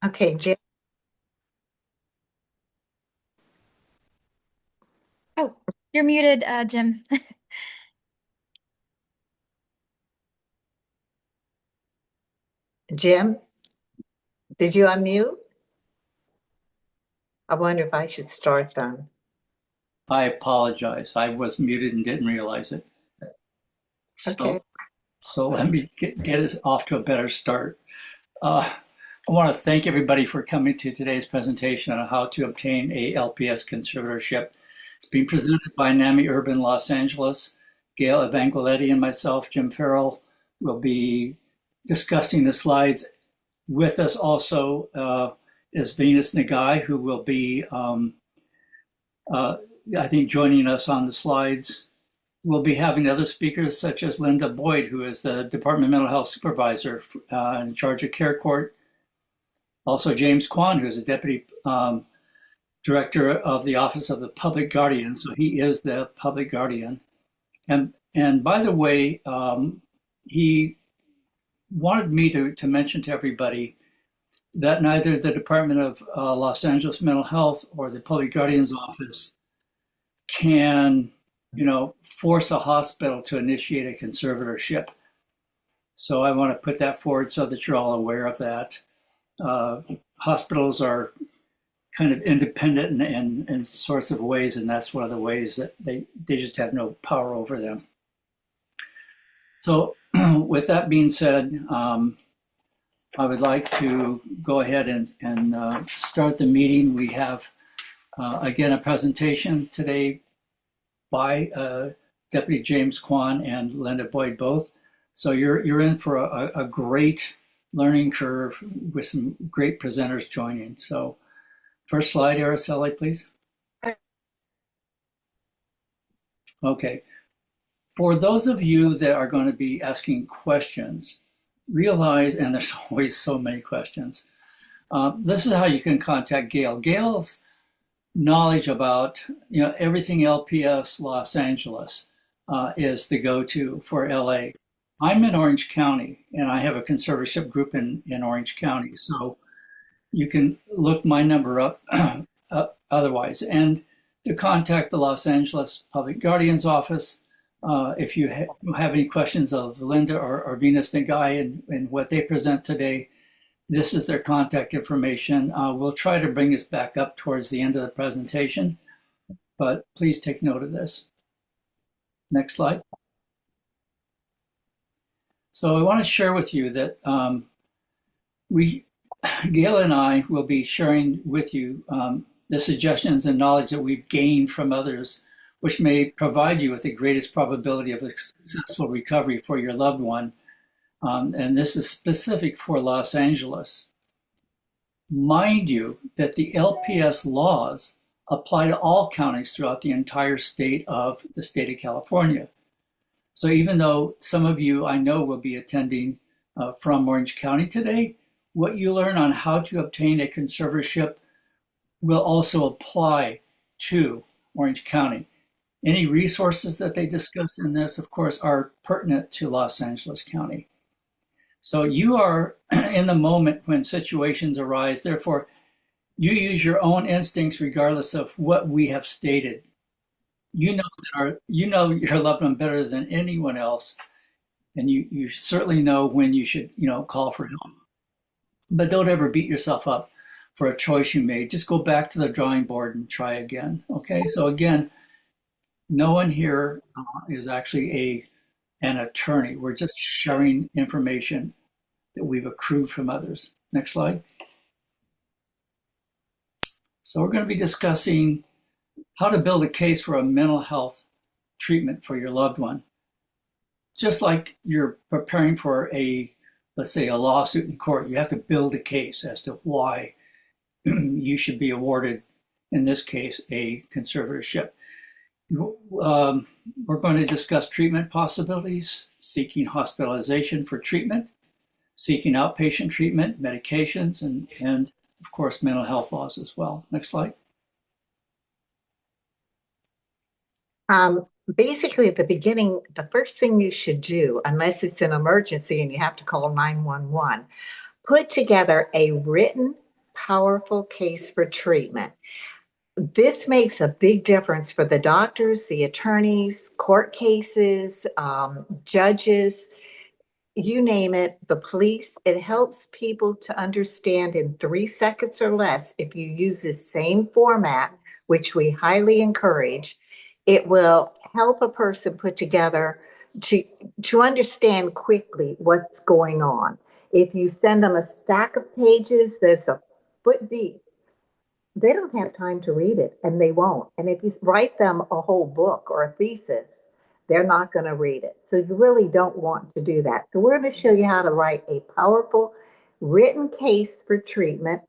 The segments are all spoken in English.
Okay, Jim. Oh, you're muted, Jim. Jim, did you unmute? I wonder if I should start then. I apologize. I was muted and didn't realize it. Okay. So let me get us off to a better start. I want to thank everybody for coming to today's presentation on how to obtain a LPS conservatorship. It's being presented by NAMI Urban Los Angeles. Gail, Evanguelidi, and myself, Jim Farell, will be discussing the slides. With us also is Venus Ngai, who will be, I think, joining us on the slides. We'll be having other speakers such as Linda Boyd, who is the Department of Mental Health Supervisor in charge of Care Court. Also James Kwon, who is the Deputy Director of the Office of the Public Guardian. So he is the Public Guardian. And by the way, he wanted me to mention to everybody that neither the Department of Los Angeles Mental Health or the Public Guardian's Office can, force a hospital to initiate a conservatorship. So I want to put that forward so that you're all aware of that. Hospitals are kind of independent in sorts of ways, and that's one of the ways that they just have no power over them. So with that being said, I would like to go ahead and start the meeting. We have, again, a presentation today by Deputy James Kwon and Linda Boyd both. So you're in for a great learning curve with some great presenters joining. So first slide, Araceli, please. Okay. For those of you that are going to be asking questions, realize, and there's always so many questions, this is how you can contact Gail. Gail's knowledge about everything LPS Los Angeles is the go-to for LA. I'm in Orange County, and I have a conservatorship group in Orange County, so you can look my number up otherwise. And to contact the Los Angeles Public Guardian's Office, if you have any questions of Linda or Venus Ngai and what they present today, this is their contact information. We'll try to bring this back up towards the end of the presentation, but please take note of this. Next slide. So I want to share with you that Gail and I will be sharing with you the suggestions and knowledge that we've gained from others, which may provide you with the greatest probability of a successful recovery for your loved one. And this is specific for Los Angeles. Mind you that the LPS laws apply to all counties throughout the entire state of the state of California. So even though some of you I know will be attending from Orange County today, what you learn on how to obtain a conservatorship will also apply to Orange County. Any resources that they discuss in this, of course, are pertinent to Los Angeles County. So you are in the moment when situations arise. Therefore, you use your own instincts regardless of what we have stated. You know your loved one better than anyone else, and you certainly know when you should call for help. But don't ever beat yourself up for a choice you made. Just go back to the drawing board and try again. Okay. So again, no one here is actually an attorney. We're just sharing information that we've accrued from others. Next slide. So we're going to be discussing how to build a case for a mental health treatment for your loved one. Just like you're preparing for let's say a lawsuit in court, you have to build a case as to why you should be awarded, in this case, a conservatorship. We're going to discuss treatment possibilities, seeking hospitalization for treatment, seeking outpatient treatment, medications, and of course, mental health laws as well. Next slide. Basically, at the beginning, the first thing you should do, unless it's an emergency and you have to call 911, put together a written powerful case for treatment. This makes a big difference for the doctors, the attorneys, court cases, judges, you name it, the police. It helps people to understand in 3 seconds or less. If you use the same format, which we highly encourage, it will help a person put together to understand quickly what's going on. If you send them a stack of pages that's a foot deep, they don't have time to read it, and they won't. And if you write them a whole book or a thesis, they're not going to read it. So you really don't want to do that. So we're going to show you how to write a powerful written case for treatment,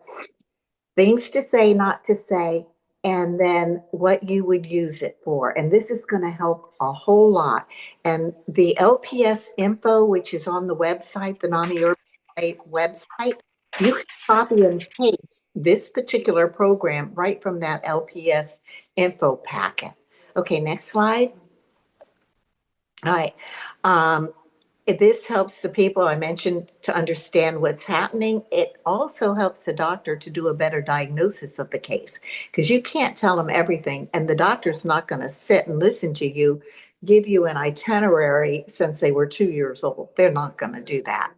things to say, not to say, and then what you would use it for. And this is going to help a whole lot. And the LPS info, which is on the website, the NAMI website, you can copy and paste this particular program right from that LPS info packet. Okay, next slide. All right. This helps the people I mentioned to understand what's happening. It also helps the doctor to do a better diagnosis of the case, because you can't tell them everything, and the doctor's not going to sit and listen to you, give you an itinerary since they were 2 years old. They're not going to do that.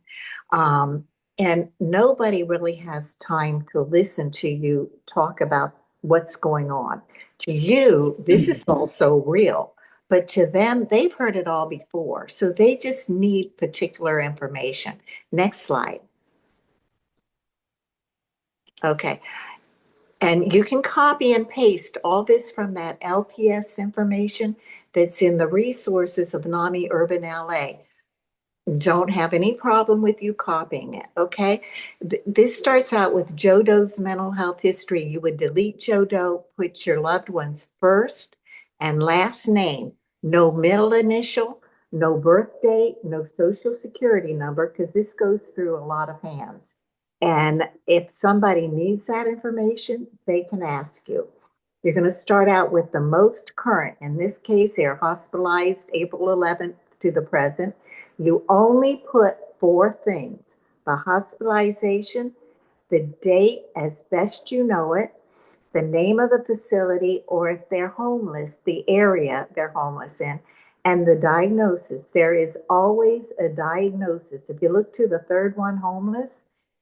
And nobody really has time to listen to you talk about what's going on. To you, this is all so real. But to them, they've heard it all before. So they just need particular information. Next slide. Okay. And you can copy and paste all this from that LPS information that's in the resources of NAMI Urban LA. Don't have any problem with you copying it, okay? This starts out with Joe Doe's mental health history. You would delete Joe Doe, put your loved one's first and last name, no middle initial, no birth date, no social security number, because this goes through a lot of hands. And if somebody needs that information, they can ask you. You're going to start out with the most current. In this case, they're hospitalized April 11th to the present. You only put 4 things: the hospitalization, the date as best you know it, the name of the facility, or if they're homeless, the area they're homeless in, and the diagnosis. There is always a diagnosis. If you look to the third one, homeless,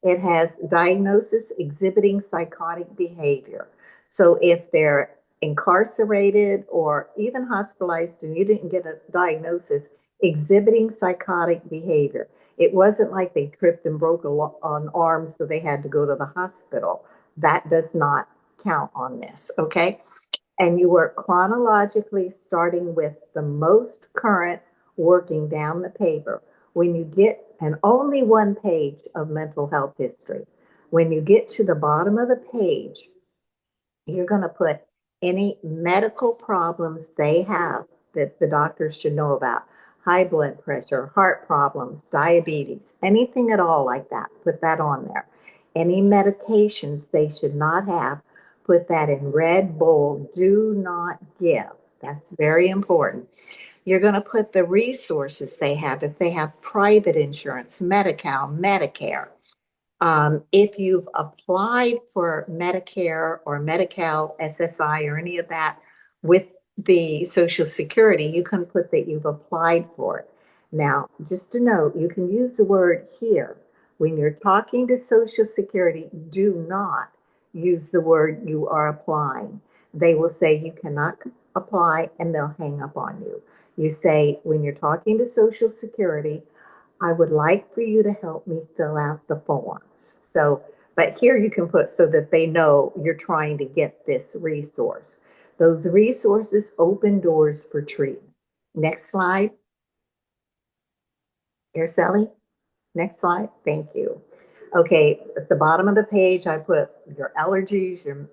it has diagnosis exhibiting psychotic behavior. So if they're incarcerated or even hospitalized and you didn't get a diagnosis, exhibiting psychotic behavior. It wasn't like they tripped and broke an arm so they had to go to the hospital. That does not count on this, okay? And you work chronologically, starting with the most current, working down the paper. When you get, and only 1 page of mental health history. When you get to the bottom of the page, you're going to put any medical problems they have that the doctors should know about. High blood pressure, heart problems, diabetes, anything at all like that, put that on there. Any medications they should not have, put that in red, bold, do not give. That's very important. You're going to put the resources they have, if they have private insurance, Medi-Cal, Medicare. If you've applied for Medicare or Medi-Cal, SSI, or any of that with the Social Security, you can put that you've applied for it. Now, just a note, you can use the word here. When you're talking to Social Security, do not use the word you are applying. They will say you cannot apply and they'll hang up on you. You say, when you're talking to Social Security, I would like for you to help me fill out the forms. So, but here you can put so that they know you're trying to get this resource. Those resources open doors for treatment. Next slide. Here, Sally. Next slide. Thank you. Okay, at the bottom of the page, I put your allergies, your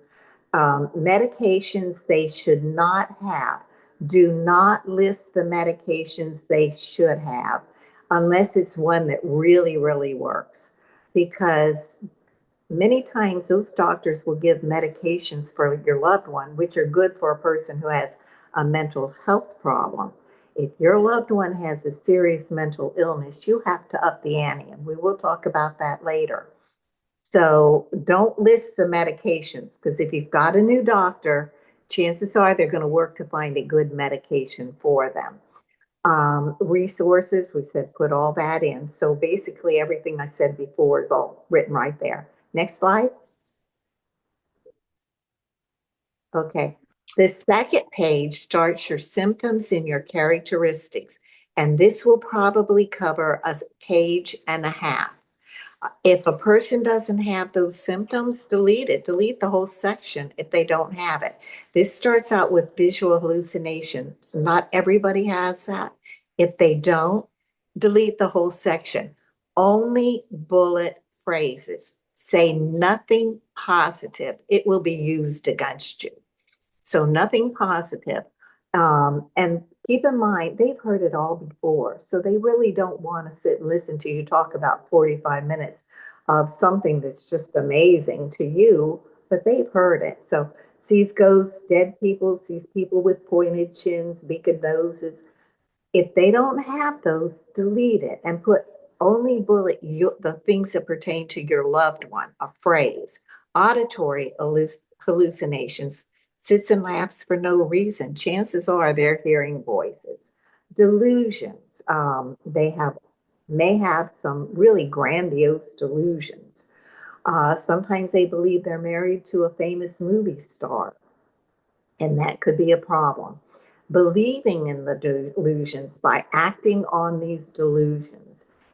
medications they should not have. Do not list the medications they should have unless it's one that really, really works. Because many times those doctors will give medications for your loved one, which are good for a person who has a mental health problem. If your loved one has a serious mental illness, you have to up the ante, and we will talk about that later. So don't list the medications, because if you've got a new doctor, chances are they're going to work to find a good medication for them. Resources, we said put all that in. So basically everything I said before is all written right there. Next slide. Okay. The second page starts your symptoms and your characteristics, and this will probably cover a page and a half. If a person doesn't have those symptoms, delete it. Delete the whole section if they don't have it. This starts out with visual hallucinations. Not everybody has that. If they don't, delete the whole section. Only bullet phrases. Say nothing positive. It will be used against you. So nothing positive. And keep in mind, they've heard it all before. So they really don't want to sit and listen to you talk about 45 minutes of something that's just amazing to you, but they've heard it. So sees ghosts, dead people, sees people with pointed chins, beaked noses. If they don't have those, delete it and put only bullet the things that pertain to your loved one, a phrase. Auditory hallucinations, sits and laughs for no reason. Chances are they're hearing voices. Delusions, they may have some really grandiose delusions. Sometimes they believe they're married to a famous movie star, and that could be a problem. Believing in the delusions by acting on these delusions.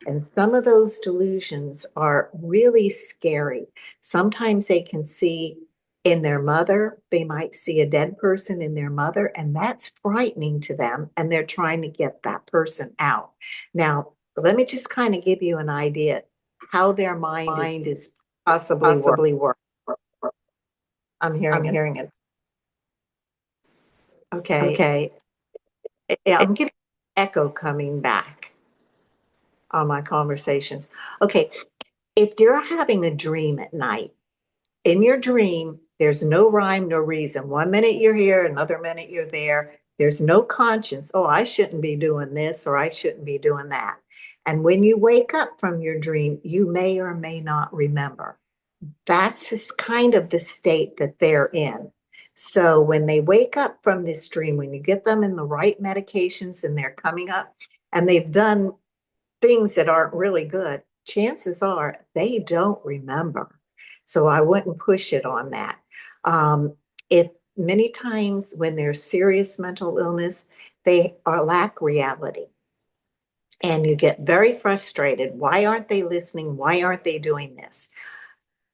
And some of those delusions are really scary. Sometimes they can see in their mother, they might see a dead person in their mother, and that's frightening to them, and they're trying to get that person out. Now, let me just kind of give you an idea how their mind is possibly working. I'm hearing it. Okay. Yeah, I'm getting echo coming back on my conversations. Okay, if you're having a dream at night, in your dream, there's no rhyme, no reason. One minute you're here, another minute you're there. There's no conscience. Oh, I shouldn't be doing this or I shouldn't be doing that. And when you wake up from your dream, you may or may not remember. That's just kind of the state that they're in. So when they wake up from this dream, when you get them in the right medications and they're coming up and they've done things that aren't really good, chances are they don't remember. So I wouldn't push it on that. If many times when there's serious mental illness, they are lack reality. And you get very frustrated. Why aren't they listening? Why aren't they doing this?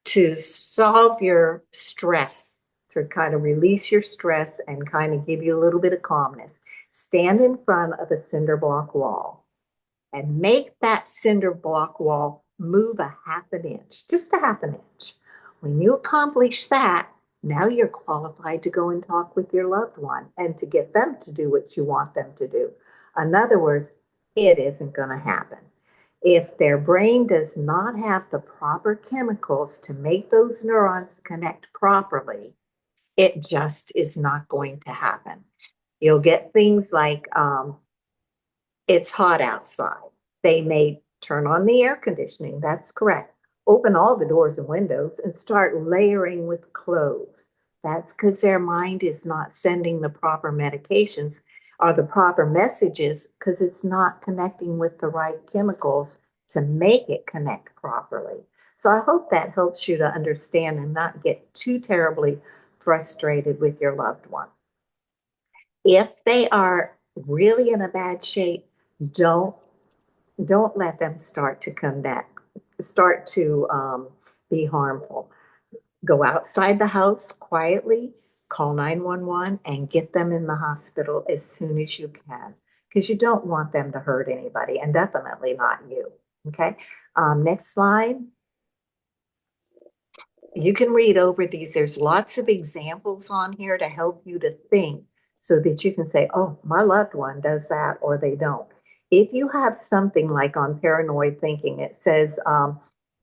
To solve your stress, to kind of release your stress and kind of give you a little bit of calmness, stand in front of a cinder block wall and make that cinder block wall move a half an inch, just a half an inch. When you accomplish that, now you're qualified to go and talk with your loved one and to get them to do what you want them to do. In other words, it isn't going to happen. If their brain does not have the proper chemicals to make those neurons connect properly, it just is not going to happen. You'll get things like it's hot outside. They may turn on the air conditioning, that's correct. Open all the doors and windows and start layering with clothes. That's because their mind is not sending the proper medications or the proper messages because it's not connecting with the right chemicals to make it connect properly. So I hope that helps you to understand and not get too terribly frustrated with your loved one. If they are really in a bad shape, don't let them start to come back, start to be harmful. Go outside the house quietly, call 911 and get them in the hospital as soon as you can, because you don't want them to hurt anybody, and definitely not you. Okay, next slide. You can read over these. There's lots of examples on here to help you to think so that you can say, oh, my loved one does that or they don't. If you have something like on paranoid thinking, it says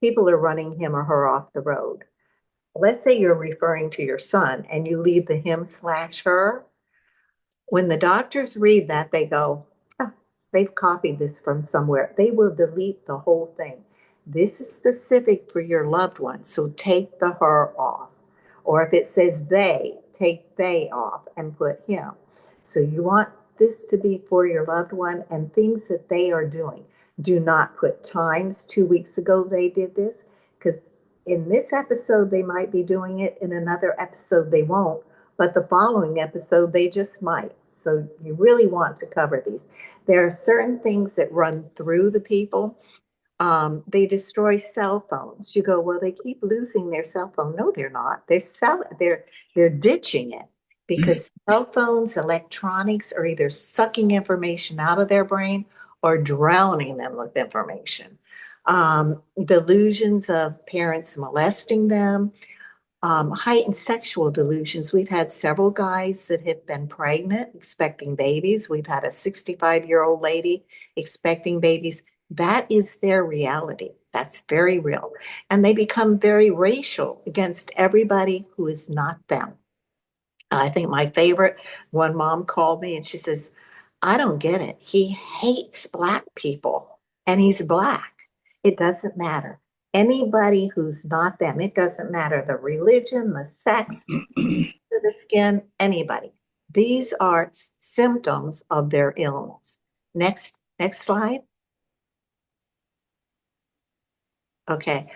people are running him or her off the road. Let's say you're referring to your son and you leave the him/her. When the doctors read that, they go, oh, they've copied this from somewhere. They will delete the whole thing. This is specific for your loved one, so take the her off. Or if it says they, take they off and put him. So you want this to be for your loved one and things that they are doing. Do not put times. 2 weeks ago they did this, because in this episode they might be doing it, in another episode they won't, but the following episode they just might. So you really want to cover these. There are certain things that run through the people. They destroy cell phones. You go, well, they keep losing their cell phone. No, they're not. They're ditching it because cell phones, electronics are either sucking information out of their brain or drowning them with information. Delusions of parents molesting them, heightened sexual delusions. We've had several guys that have been pregnant, expecting babies. We've had a 65-year-old lady expecting babies. That is their reality. That's very real. And they become very racial against everybody who is not them. I think my favorite, one mom called me and she says, I don't get it. He hates Black people and he's Black. It doesn't matter. Anybody who's not them, it doesn't matter the religion, the sex, the skin, anybody. These are symptoms of their illness. Next slide. Okay.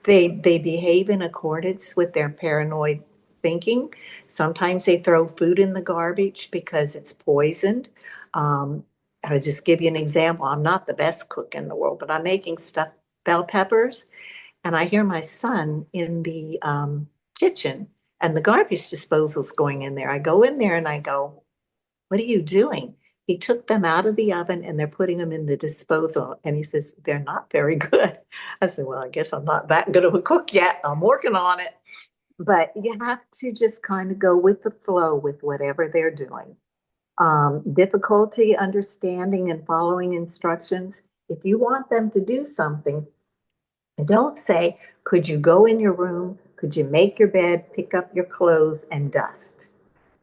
They behave in accordance with their paranoid thinking. Sometimes they throw food in the garbage because it's poisoned. I'll just give you an example. I'm not the best cook in the world, but I'm making stuffed bell peppers, and I hear my son in the kitchen, and the garbage disposal's going in there. I go in there and I go, what are you doing? He took them out of the oven and they're putting them in the disposal. And he says, they're not very good. I said, well, I guess I'm not that good of a cook yet. I'm working on it. But you have to just kind of go with the flow with whatever they're doing. Difficulty understanding and following instructions. If you want them to do something, don't say, could you go in your room? Could you make your bed, pick up your clothes and dust?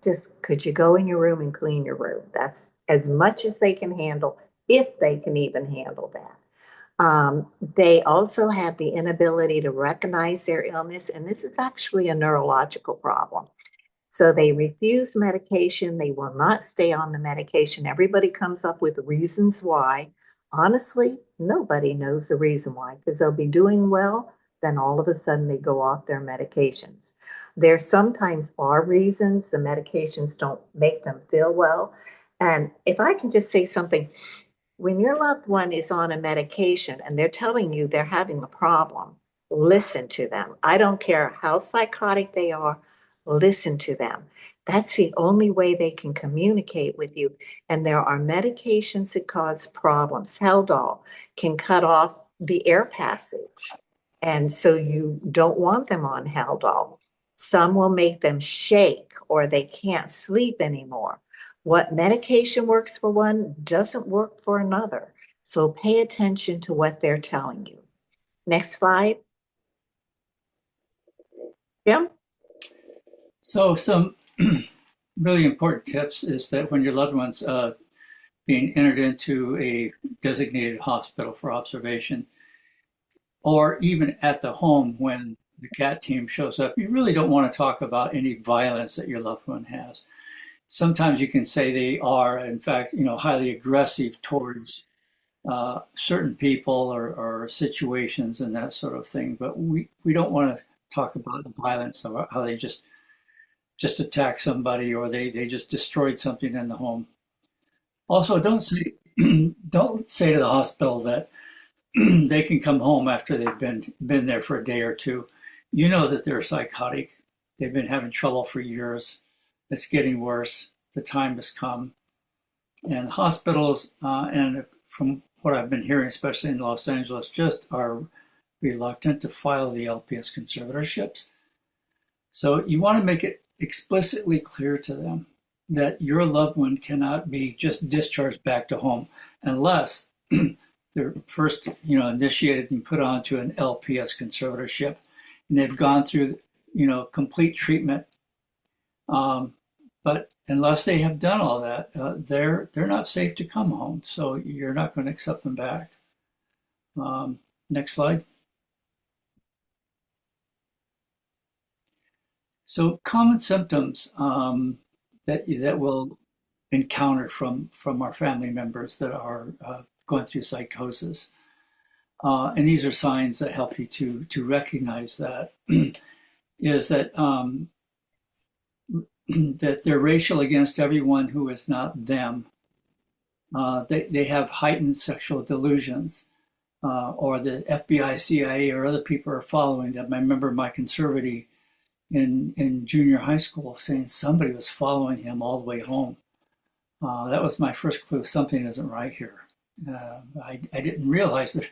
Just, could you go in your room and clean your room? That's as much as they can handle, if they can even handle that. They also have the inability to recognize their illness, and this is actually a neurological problem. So they refuse medication. They will not stay on the medication. Everybody comes up with reasons why. Honestly, nobody knows the reason why, because they'll be doing well, then all of a sudden they go off their medications. There sometimes are reasons the medications don't make them feel well. And if I can just say something, when your loved one is on a medication and they're telling you they're having a problem, listen to them. I don't care how psychotic they are, listen to them. That's the only way they can communicate with you. And there are medications that cause problems. Haldol can cut off the air passage. And so you don't want them on Haldol. Some will make them shake or they can't sleep anymore. What medication works for one doesn't work for another. So pay attention to what they're telling you. Next slide. Jim? So some really important tips is that when your loved one's being entered into a designated hospital for observation, or even at the home when the CAT team shows up, you really don't want to talk about any violence that your loved one has. Sometimes you can say they are, in fact, highly aggressive towards certain people or situations and that sort of thing. But we don't want to talk about violence or how they just attack somebody or they just destroyed something in the home. Also, don't say to the hospital that they can come home after they've been there for a day or two. You know that they're psychotic. They've been having trouble for years. It's getting worse. The time has come. And hospitals, and from what I've been hearing, especially in Los Angeles, just are reluctant to file the LPS conservatorships. So you want to make it explicitly clear to them that your loved one cannot be just discharged back to home unless they're first, initiated and put onto an LPS conservatorship, and they've gone through, complete treatment. But unless they have done all that, they're not safe to come home. So you're not going to accept them back. Next slide. So common symptoms that we'll encounter from our family members that are going through psychosis. And these are signs that help you to recognize that, is that that they're racial against everyone who is not them. They have heightened sexual delusions, or the FBI, CIA, or other people are following them. I remember my conservative in junior high school saying somebody was following him all the way home. That was my first clue. Something isn't right here. I didn't realize that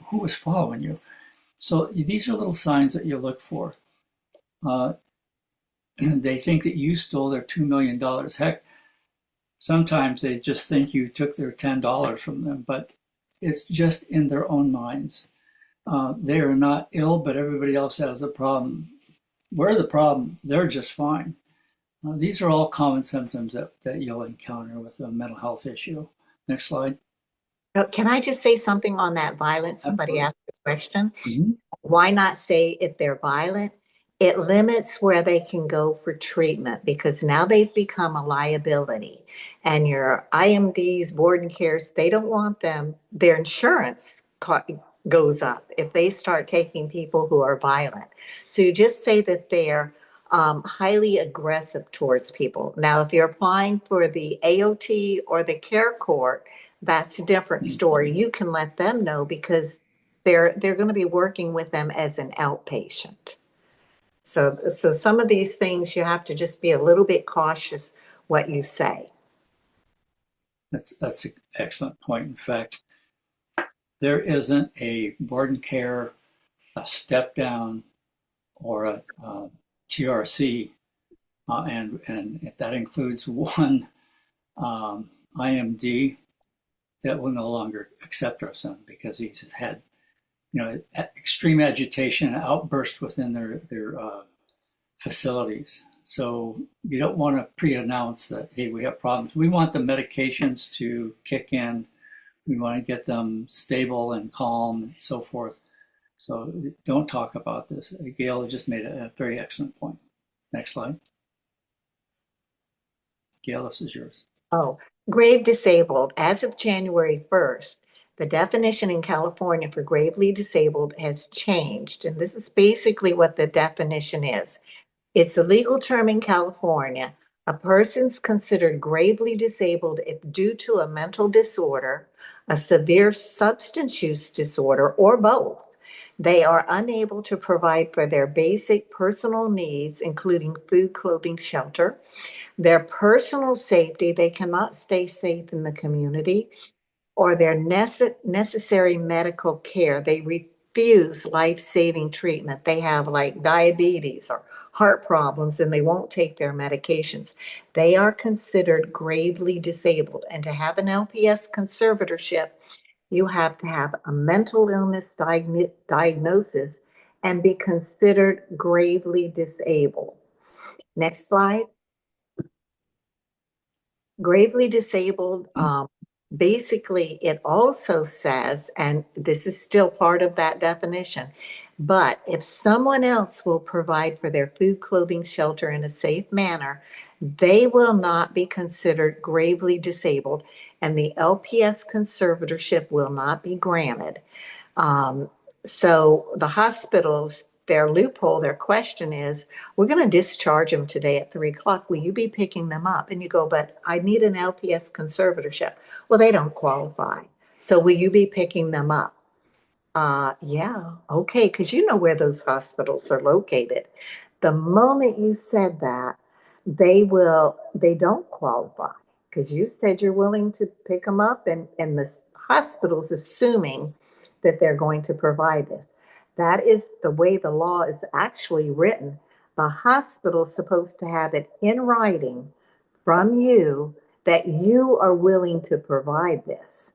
who was following you. So these are little signs that you look for. They think that you stole their $2 million. Heck, sometimes they just think you took their $10 from them, but it's just in their own minds. They are not ill, but everybody else has a problem. We're the problem. They're just fine. These are all common symptoms that you'll encounter with a mental health issue. Next slide. Can I just say something on that violence? Somebody asked a question. Mm-hmm. Why not say if they're violent? It limits where they can go for treatment because now they've become a liability. And your IMDs, board and cares, they don't want them. Their insurance goes up if they start taking people who are violent. So you just say that they're highly aggressive towards people. Now, if you're applying for the AOT or the care court, that's a different story. You can let them know because they're going to be working with them as an outpatient. So some of these things you have to just be a little bit cautious what you say. That's an excellent point. In fact, there isn't a board and care, a step down, or a TRC, and if that includes one IMD, that will no longer accept our son because he's had, extreme agitation and outburst within their facilities. So you don't want to pre-announce that, hey, we have problems. We want the medications to kick in. We want to get them stable and calm and so forth. So don't talk about this. Gail just made a very excellent point. Next slide. Gail, this is yours. Oh, grave disabled. As of January 1st, the definition in California for gravely disabled has changed. And this is basically what the definition is. It's a legal term in California. A person's considered gravely disabled if due to a mental disorder, a severe substance use disorder, or both, they are unable to provide for their basic personal needs, including food, clothing, shelter, their personal safety. They cannot stay safe in the community, or their necessary medical care. They refuse life-saving treatment. They have like diabetes or heart problems and they won't take their medications. They are considered gravely disabled. And to have an LPS conservatorship, you have to have a mental illness diagnosis and be considered gravely disabled. Next slide. Gravely disabled, basically, it also says, and this is still part of that definition, but if someone else will provide for their food, clothing, shelter in a safe manner, they will not be considered gravely disabled, and the LPS conservatorship will not be granted. So the hospitals, their loophole, their question is, we're going to discharge them today at 3:00. Will you be picking them up? And you go, but I need an LPS conservatorship. Well, they don't qualify. So will you be picking them up? Yeah, okay, because you know where those hospitals are located. The moment you said that, they don't qualify because you said you're willing to pick them up and the hospital's assuming that they're going to provide this. That is the way the law is actually written. The hospital's supposed to have it in writing from you that you are willing to provide this.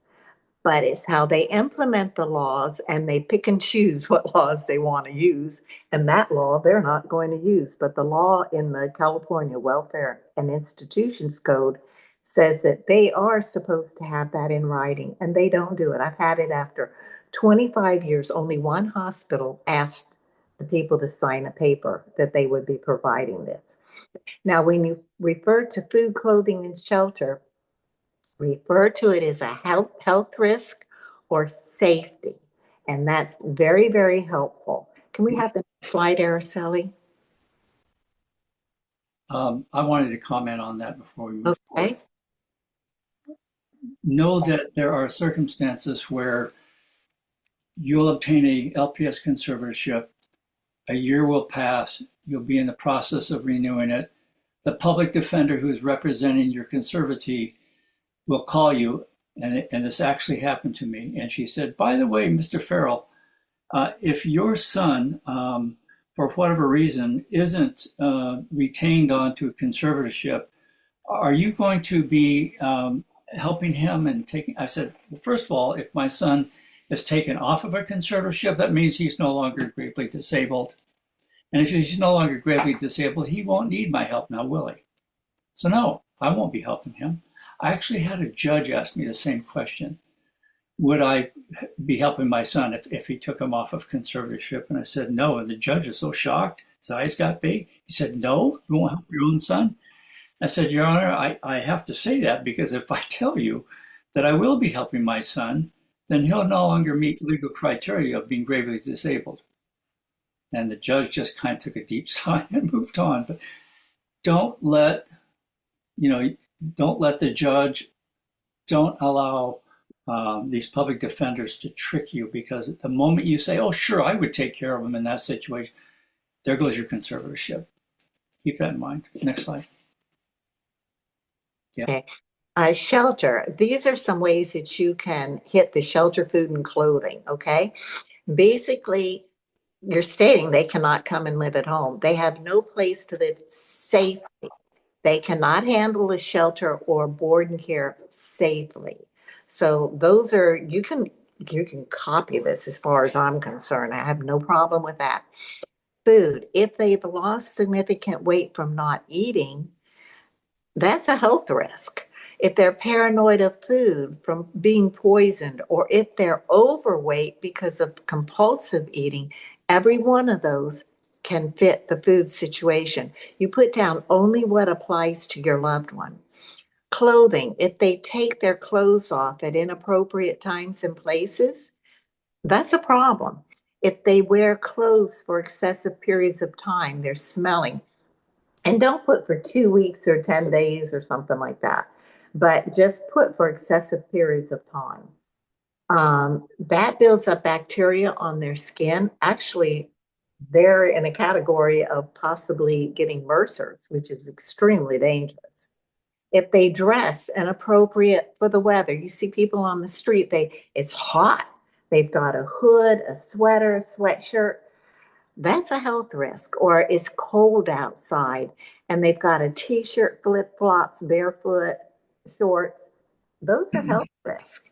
But it's how they implement the laws and they pick and choose what laws they want to use. And that law they're not going to use. But the law in the California Welfare and Institutions Code says that they are supposed to have that in writing and they don't do it. I've had it after 25 years, only one hospital asked the people to sign a paper that they would be providing this. Now, when you refer to food, clothing, and shelter, refer to it as a health risk or safety. And that's very, very helpful. Can we have the slide, Araceli? I wanted to comment on that before we move forward. Okay. Know that there are circumstances where you'll obtain a LPS conservatorship. A year will pass. You'll be in the process of renewing it. The public defender who is representing your conservatee will call you, and this actually happened to me. And she said, by the way, Mr. Farell, if your son, for whatever reason, isn't retained onto a conservatorship, are you going to be helping him and taking? I said, well, first of all, if my son is taken off of a conservatorship, that means he's no longer gravely disabled. And if he's no longer gravely disabled, he won't need my help now, will he? So no, I won't be helping him. I actually had a judge ask me the same question. Would I be helping my son if he took him off of conservatorship? And I said, no. And the judge was so shocked. His eyes got big. He said, no, you won't help your own son? I said, Your Honor, I have to say that because if I tell you that I will be helping my son, then he'll no longer meet legal criteria of being gravely disabled. And the judge just kind of took a deep sigh and moved on. But don't let the judge, don't allow these public defenders to trick you, because the moment you say, oh, sure, I would take care of him in that situation, there goes your conservatorship. Keep that in mind. Next slide. Yeah. Okay. Shelter. These are some ways that you can hit the shelter, food, and clothing. Okay. Basically, you're stating they cannot come and live at home. They have no place to live safely. They cannot handle a shelter or board and care safely. So those are, you can copy this as far as I'm concerned. I have no problem with that. Food. If they've lost significant weight from not eating, that's a health risk. If they're paranoid of food from being poisoned, or if they're overweight because of compulsive eating, every one of those can fit the food situation. You put down only what applies to your loved one. Clothing, if they take their clothes off at inappropriate times and places, that's a problem. If they wear clothes for excessive periods of time, they're smelling. And don't put for 2 weeks or 10 days or something like that, but just put for excessive periods of time. That builds up bacteria on their skin. Actually, they're in a category of possibly getting MRSAs, which is extremely dangerous. If they dress inappropriate for the weather, you see people on the street, it's hot. They've got a hood, a sweater, a sweatshirt. That's a health risk. Or it's cold outside and they've got a t-shirt, flip-flops, barefoot, shorts. Those are health risks.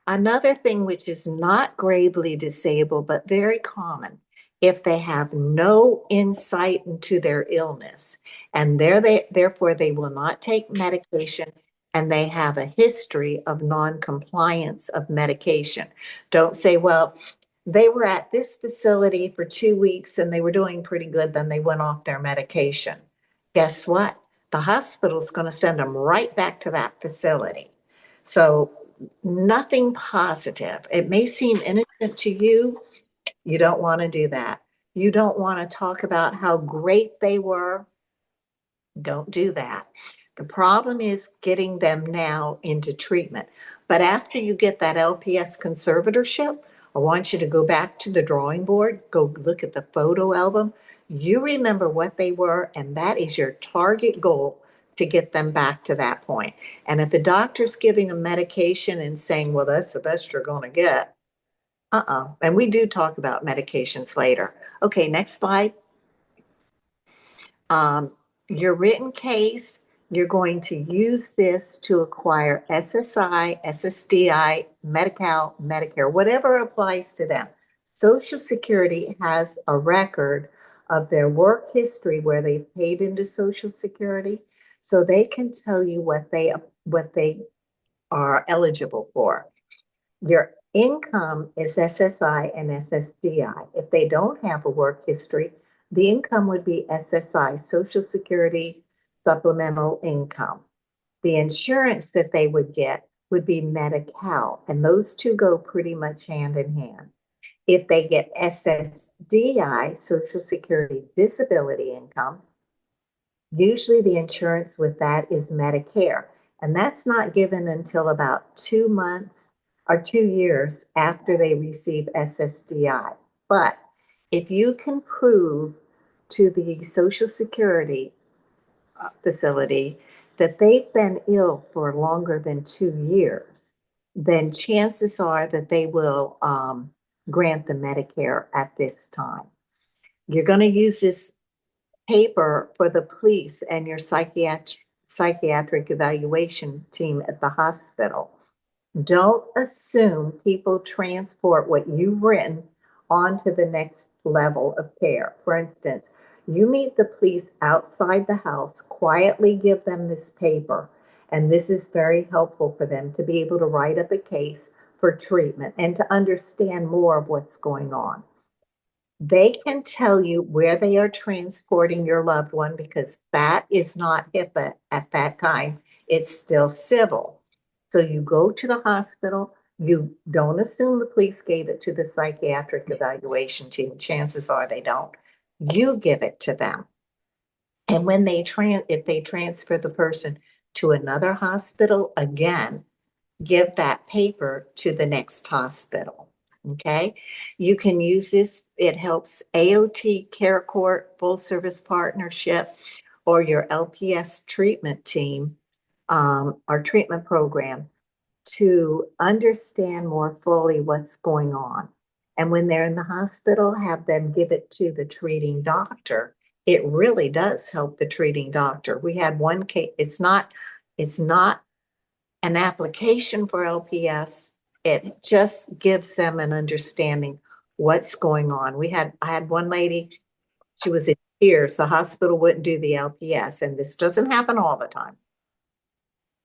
Another thing which is not gravely disabled, but very common, if they have no insight into their illness, and therefore they will not take medication, and they have a history of non-compliance of medication. Don't say, well, they were at this facility for 2 weeks and they were doing pretty good, then they went off their medication. Guess what? The hospital's going to send them right back to that facility. So nothing positive. It may seem innocent to you. You don't want to do that. You don't want to talk about how great they were. Don't do that. The problem is getting them now into treatment. But after you get that LPS conservatorship, I want you to go back to the drawing board, go look at the photo album. You remember what they were, and that is your target goal to get them back to that point. And if the doctor's giving them medication and saying, well, that's the best you're going to get, and we do talk about medications later. Okay, next slide. Your written case, you're going to use this to acquire SSI, SSDI, Medi-Cal, Medicare, whatever applies to them. Social Security has a record of their work history where they've paid into Social Security, so they can tell you what they are eligible for. Your Income is SSI and SSDI. If they don't have a work history, the income would be SSI, Social Security Supplemental Income. The insurance that they would get would be Medi-Cal, and those two go pretty much hand in hand. If they get SSDI, Social Security Disability Income, usually the insurance with that is Medicare, and that's not given until about 2 months or 2 years after they receive SSDI. But if you can prove to the Social Security facility that they've been ill for longer than 2 years, then chances are that they will grant the Medicare at this time. You're going to use this paper for the police and your psychiatric evaluation team at the hospital. Don't assume people transport what you've written onto the next level of care. For instance, you meet the police outside the house, quietly give them this paper, and this is very helpful for them to be able to write up a case for treatment and to understand more of what's going on. They can tell you where they are transporting your loved one because that is not HIPAA at that time. It's still civil. So you go to the hospital, you don't assume the police gave it to the psychiatric evaluation team. Chances are they don't. You give it to them. And when if they transfer the person to another hospital, again, give that paper to the next hospital. Okay, you can use this. It helps AOT, Care Court, Full Service Partnership, or your LPS treatment team, our treatment program, to understand more fully what's going on. And when they're in the hospital, have them give it to the treating doctor. It really does help the treating doctor. We had one case, it's not an application for LPS. It just gives them an understanding what's going on. I had one lady, she was in tears. The hospital wouldn't do the LPS, and this doesn't happen all the time.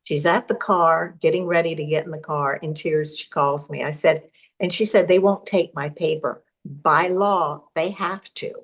She's at the car, getting ready to get in the car, in tears. She calls me. She said, they won't take my paper. By law, they have to.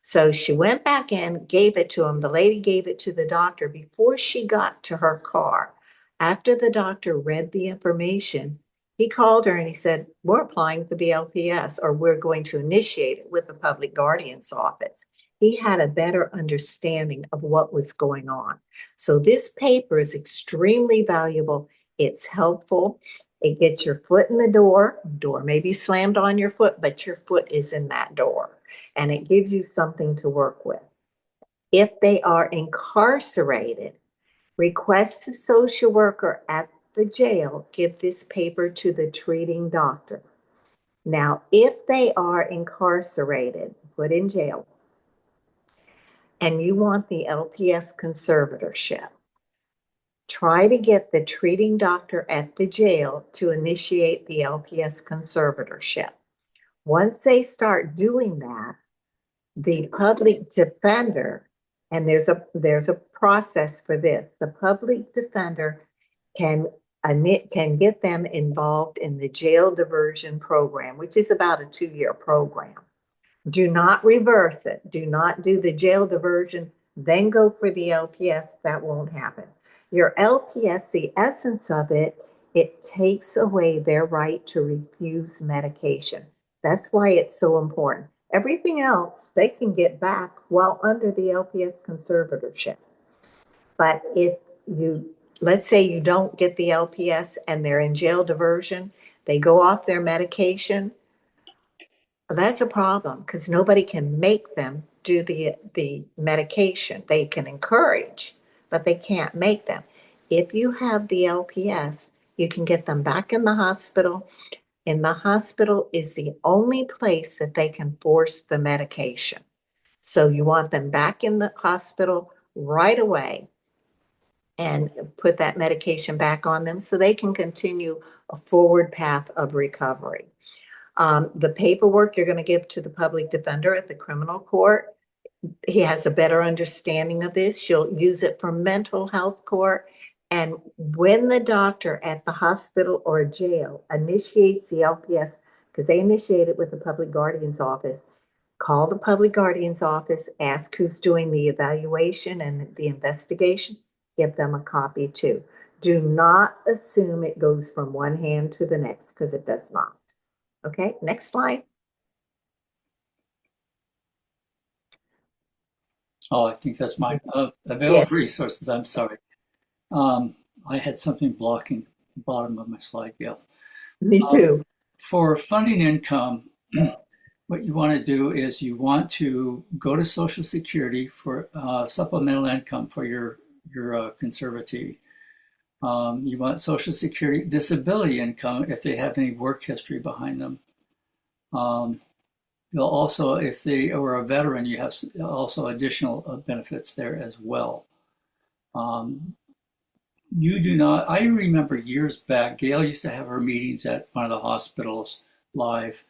So she went back in, gave it to him. The lady gave it to the doctor before she got to her car. After the doctor read the information, he called her and he said, we're applying for the LPS, or we're going to initiate it with the public guardian's office. He had a better understanding of what was going on. So this paper is extremely valuable. It's helpful. It gets your foot in the door. Door may be slammed on your foot, but your foot is in that door. And it gives you something to work with. If they are incarcerated, request the social worker at the jail give this paper to the treating doctor. Now, if they are incarcerated, put in jail, and you want the LPS conservatorship, try to get the treating doctor at the jail to initiate the LPS conservatorship. Once they start doing that, the public defender, and there's a process for this, the public defender can get them involved in the jail diversion program, which is about a 2-year program. Do not reverse it. Do not do the jail diversion, then go for the LPS. That won't happen. Your LPS, the essence of it, it takes away their right to refuse medication. That's why it's so important. Everything else they can get back while under the LPS conservatorship. But if let's say you don't get the LPS and they're in jail diversion, they go off their medication, that's a problem because nobody can make them do the medication. They can encourage, but they can't make them. If you have the LPS, you can get them back in the hospital. And the hospital is the only place that they can force the medication. So you want them back in the hospital right away and put that medication back on them so they can continue a forward path of recovery. The paperwork you're going to give to the public defender at the criminal court, he has a better understanding of this. She'll use it for mental health court. And when the doctor at the hospital or jail initiates the LPS, because they initiate it with the public guardian's office, call the public guardian's office, ask who's doing the evaluation and the investigation, give them a copy too. Do not assume it goes from one hand to the next, because it does not. Okay, next slide. Oh, I think that's my available Yes. resources. I'm sorry. I had something blocking the bottom of my slide, Gail. Me too. For funding income, what you want to do is you want to go to Social Security for supplemental income for your conservatee. You want Social Security disability income if they have any work history behind them. You'll also, if they are a veteran, you have also additional benefits there as well. You do not, I remember years back, Gail used to have her meetings at one of the hospitals live,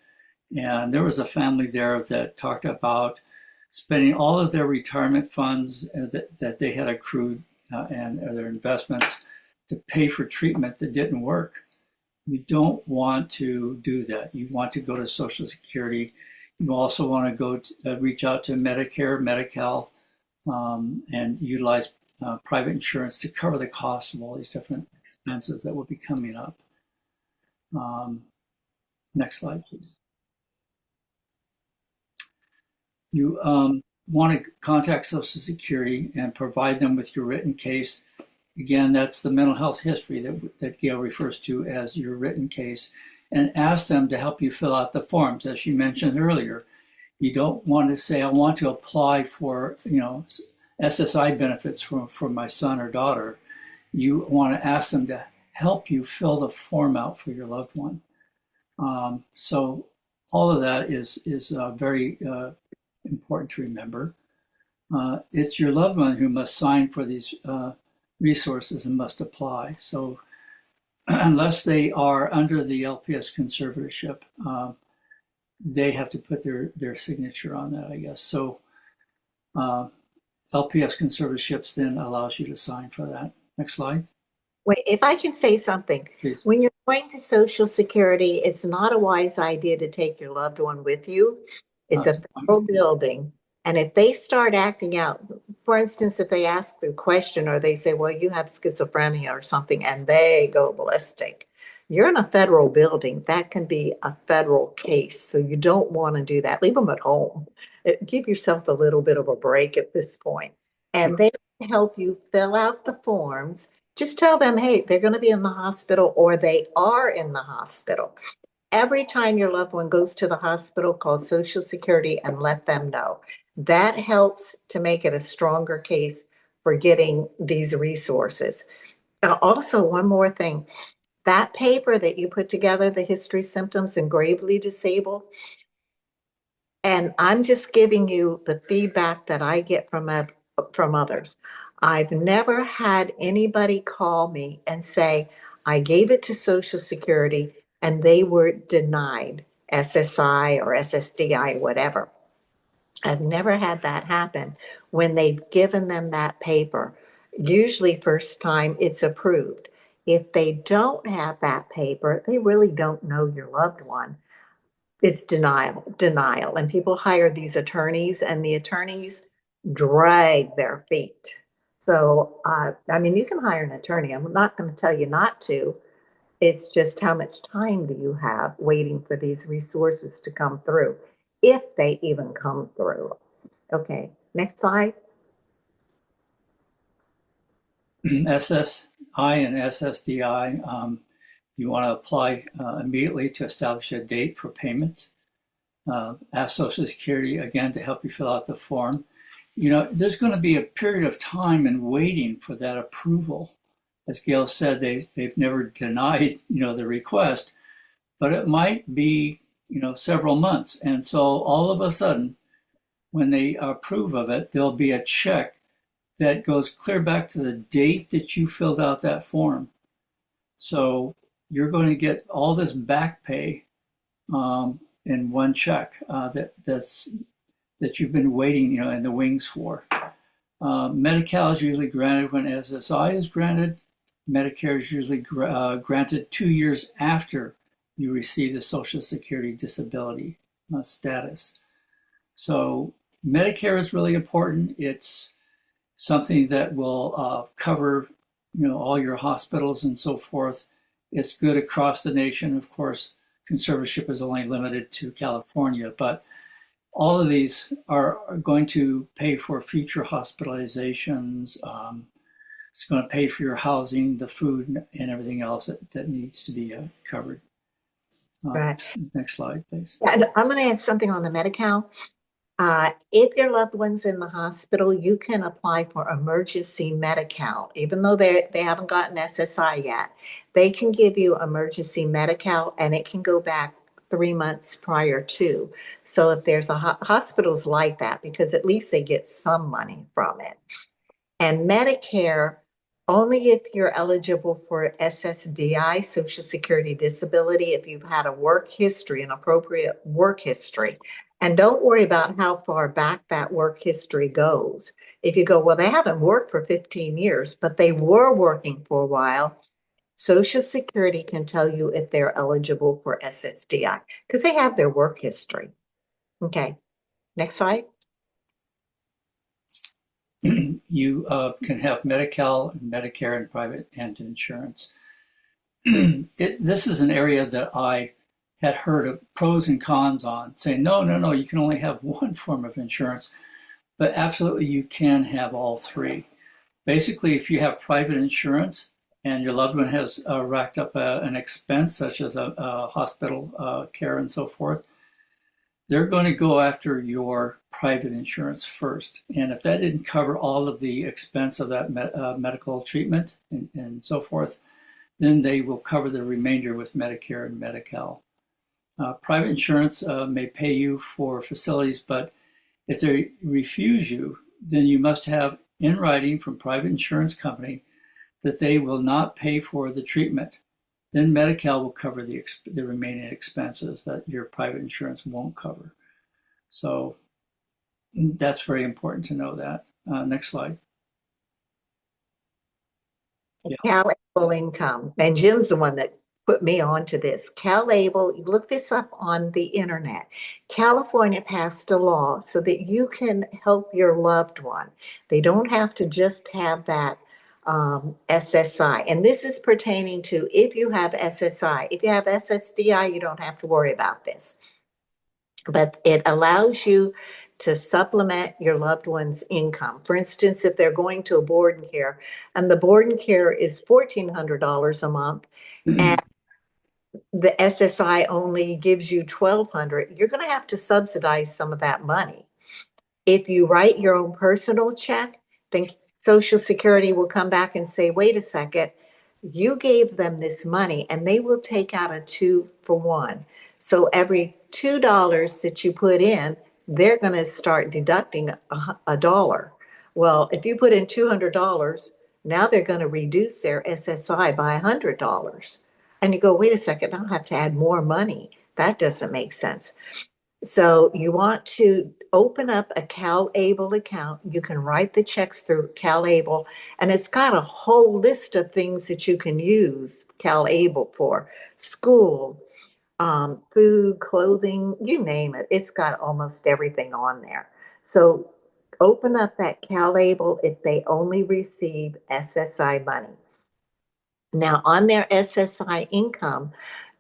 and there was a family there that talked about spending all of their retirement funds that they had accrued and their investments to pay for treatment that didn't work. You don't want to do that. You want to go to Social Security. You also want to go reach out to Medicare, Medi-Cal, and utilize private insurance to cover the cost of all these different expenses that will be coming up. Next slide, please. You want to contact Social Security and provide them with your written case. Again, that's the mental health history that Gail refers to as your written case, and ask them to help you fill out the forms. As you mentioned earlier, you don't want to say, I want to apply for, SSI benefits for my son or daughter. You want to ask them to help you fill the form out for your loved one. So all of that is very important to remember. It's your loved one who must sign for these resources and must apply. So unless they are under the LPS conservatorship, they have to put their signature on that, I guess. So LPS conservatorships then allows you to sign for that. Next slide. Wait, if I can say something, Please. when you're going to Social Security, it's not a wise idea to take your loved one with you. It's a federal building. And if they start acting out, for instance, if they ask the question or they say, well, you have schizophrenia or something, and they go ballistic, you're in a federal building. That can be a federal case. So you don't want to do that. Leave them at home. Give yourself a little bit of a break at this point. And they can help you fill out the forms. Just tell them, hey, they're going to be in the hospital or they are in the hospital. Every time your loved one goes to the hospital, call Social Security and let them know. That helps to make it a stronger case for getting these resources. Also, one more thing. That paper that you put together, the history, symptoms, and gravely disabled, and I'm just giving you the feedback that I get from others. I've never had anybody call me and say, I gave it to Social Security and they were denied SSI or SSDI, whatever. I've never had that happen when they've given them that paper. Usually first time it's approved. If they don't have that paper, they really don't know your loved one. It's denial. And people hire these attorneys and the attorneys drag their feet. So, you can hire an attorney. I'm not going to tell you not to. It's just how much time do you have waiting for these resources to come through, if they even come through. Okay, next slide. SSI and SSDI, you want to apply immediately to establish a date for payments. Ask Social Security again to help you fill out the form. There's going to be a period of time in waiting for that approval. As Gail said, they've never denied, the request, but it might be, several months. And so all of a sudden, when they approve of it, there'll be a check that goes clear back to the date that you filled out that form. So you're going to get all this back pay in one check that you've been waiting, in the wings for. Medi-Cal is usually granted when SSI is granted. Medicare is usually granted 2 years after you receive the Social Security disability status. So Medicare is really important. It's something that will cover, all your hospitals and so forth. It's good across the nation. Of course, conservatorship is only limited to California, but all of these are going to pay for future hospitalizations. It's going to pay for your housing, the food, and everything else that needs to be covered. Right. Next slide, please. And I'm going to add something on the Medi-Cal. If your loved one's in the hospital, you can apply for emergency Medi-Cal. Even though they haven't gotten SSI yet, they can give you emergency Medi-Cal, and it can go back 3 months prior to. So if there's hospitals like that, because at least they get some money from it. And Medicare, only if you're eligible for SSDI, Social Security Disability, if you've had a work history, an appropriate work history. And don't worry about how far back that work history goes. If you go, well, they haven't worked for 15 years, but they were working for a while, Social Security can tell you if they're eligible for SSDI because they have their work history. Okay, next slide. You can have Medi-Cal, Medicare, and private and insurance. This is an area that I had heard of pros and cons on, saying, no, you can only have one form of insurance. But absolutely, you can have all three. Basically, if you have private insurance and your loved one has racked up an expense, such as a hospital care and so forth, they're going to go after your private insurance first. And if that didn't cover all of the expense of that medical treatment and so forth, then they will cover the remainder with Medicare and Medi-Cal. Private insurance may pay you for facilities, but if they refuse you, then you must have in writing from private insurance company that they will not pay for the treatment. Then Medi-Cal will cover the remaining expenses that your private insurance won't cover. So that's very important to know that. Next slide. Yeah. Cal-able income. And Jim's the one that put me onto this. Cal-able, look this up on the internet. California passed a law so that you can help your loved one. They don't have to just have that SSI. And this is pertaining to if you have SSI. If you have SSDI, you don't have to worry about this. But it allows you to supplement your loved one's income. For instance, if they're going to a board and care, and the board and care is $1,400 a month, and the SSI only gives you $1,200, you're going to have to subsidize some of that money. If you write your own personal check, then Social Security will come back and say, wait a second, you gave them this money, and they will take out a 2-for-1. So every $2 that you put in, they're going to start deducting a dollar. Well, if you put in $200, now they're going to reduce their SSI by $100. And you go, wait a second, I'll have to add more money. That doesn't make sense. So you want to open up a Cal-able account. You can write the checks through Cal-able, and it's got a whole list of things that you can use Cal-able for. School, food, clothing, you name it. It's got almost everything on there. So open up that Cal-able if they only receive SSI money. Now, on their SSI income,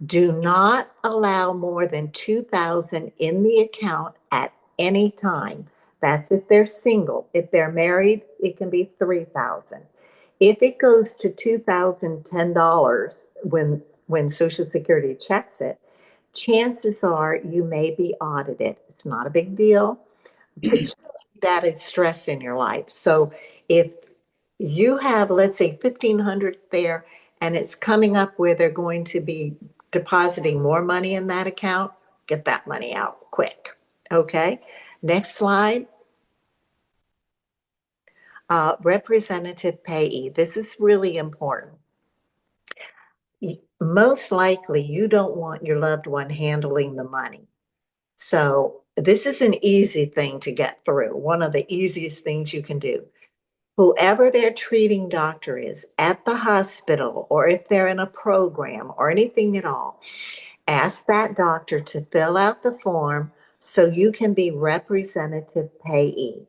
do not allow more than $2,000 in the account at any time. That's if they're single. If they're married, it can be $3,000. If it goes to $2,010 when Social Security checks it, chances are you may be audited. It's not a big deal, but that is stress in your life. So if you have, let's say, $1,500 there, and it's coming up where they're going to be depositing more money in that account, get that money out quick. Okay, next slide. Representative payee. This is really important. Most likely, you don't want your loved one handling the money. So this is an easy thing to get through. One of the easiest things you can do. whoever their treating doctor is at the hospital, or if they're in a program or anything at all, ask that doctor to fill out the form so you can be representative payee.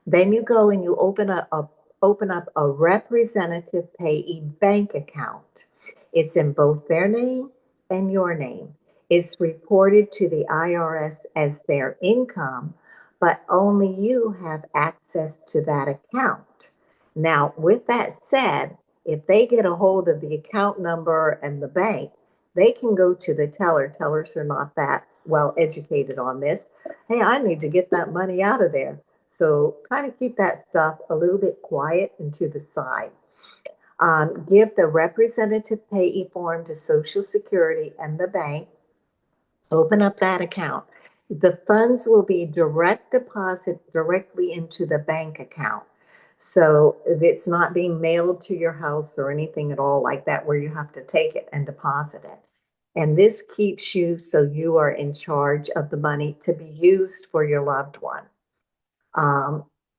Then you go and you open up a representative payee bank account. It's in both their name and your name. It's reported to the IRS as their income, but only you have access to that account. Now, with that said, if they get a hold of the account number and the bank, they can go to the teller. Tellers are not that well educated on this. Hey, I need to get that money out of there. So kind of keep that stuff a little bit quiet and to the side. Give the representative payee form to Social Security and the bank. Open up that account. The funds will be direct deposit directly into the bank account. So it's not being mailed to your house or anything at all like that where you have to take it and deposit it. And this keeps you so you are in charge of the money to be used for your loved one.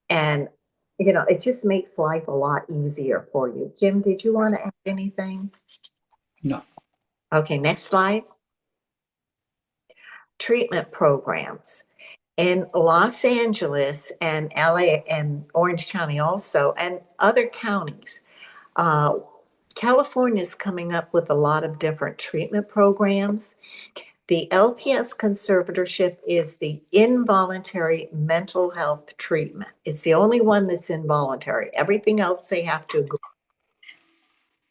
And, you know, it just makes life a lot easier for you. Jim, did you want to add anything? No. Okay, next slide. Treatment programs. In Los Angeles and LA and Orange County also, and other counties, California is coming up with a lot of different treatment programs. The LPS Conservatorship is the involuntary mental health treatment. It's the only one that's involuntary. Everything else they have to agree.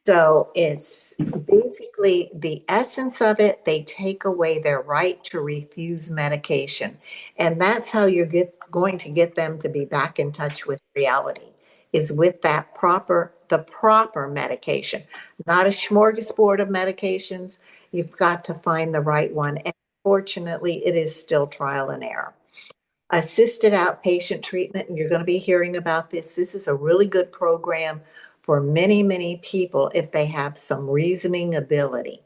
So it's basically the essence of it, they take away their right to refuse medication. And that's how you're going to get them to be back in touch with reality, is with the proper medication, not a smorgasbord of medications. You've got to find the right one. And fortunately, it is still trial and error. Assisted outpatient treatment, and you're going to be hearing about this. This is a really good program for many, many people if they have some reasoning ability.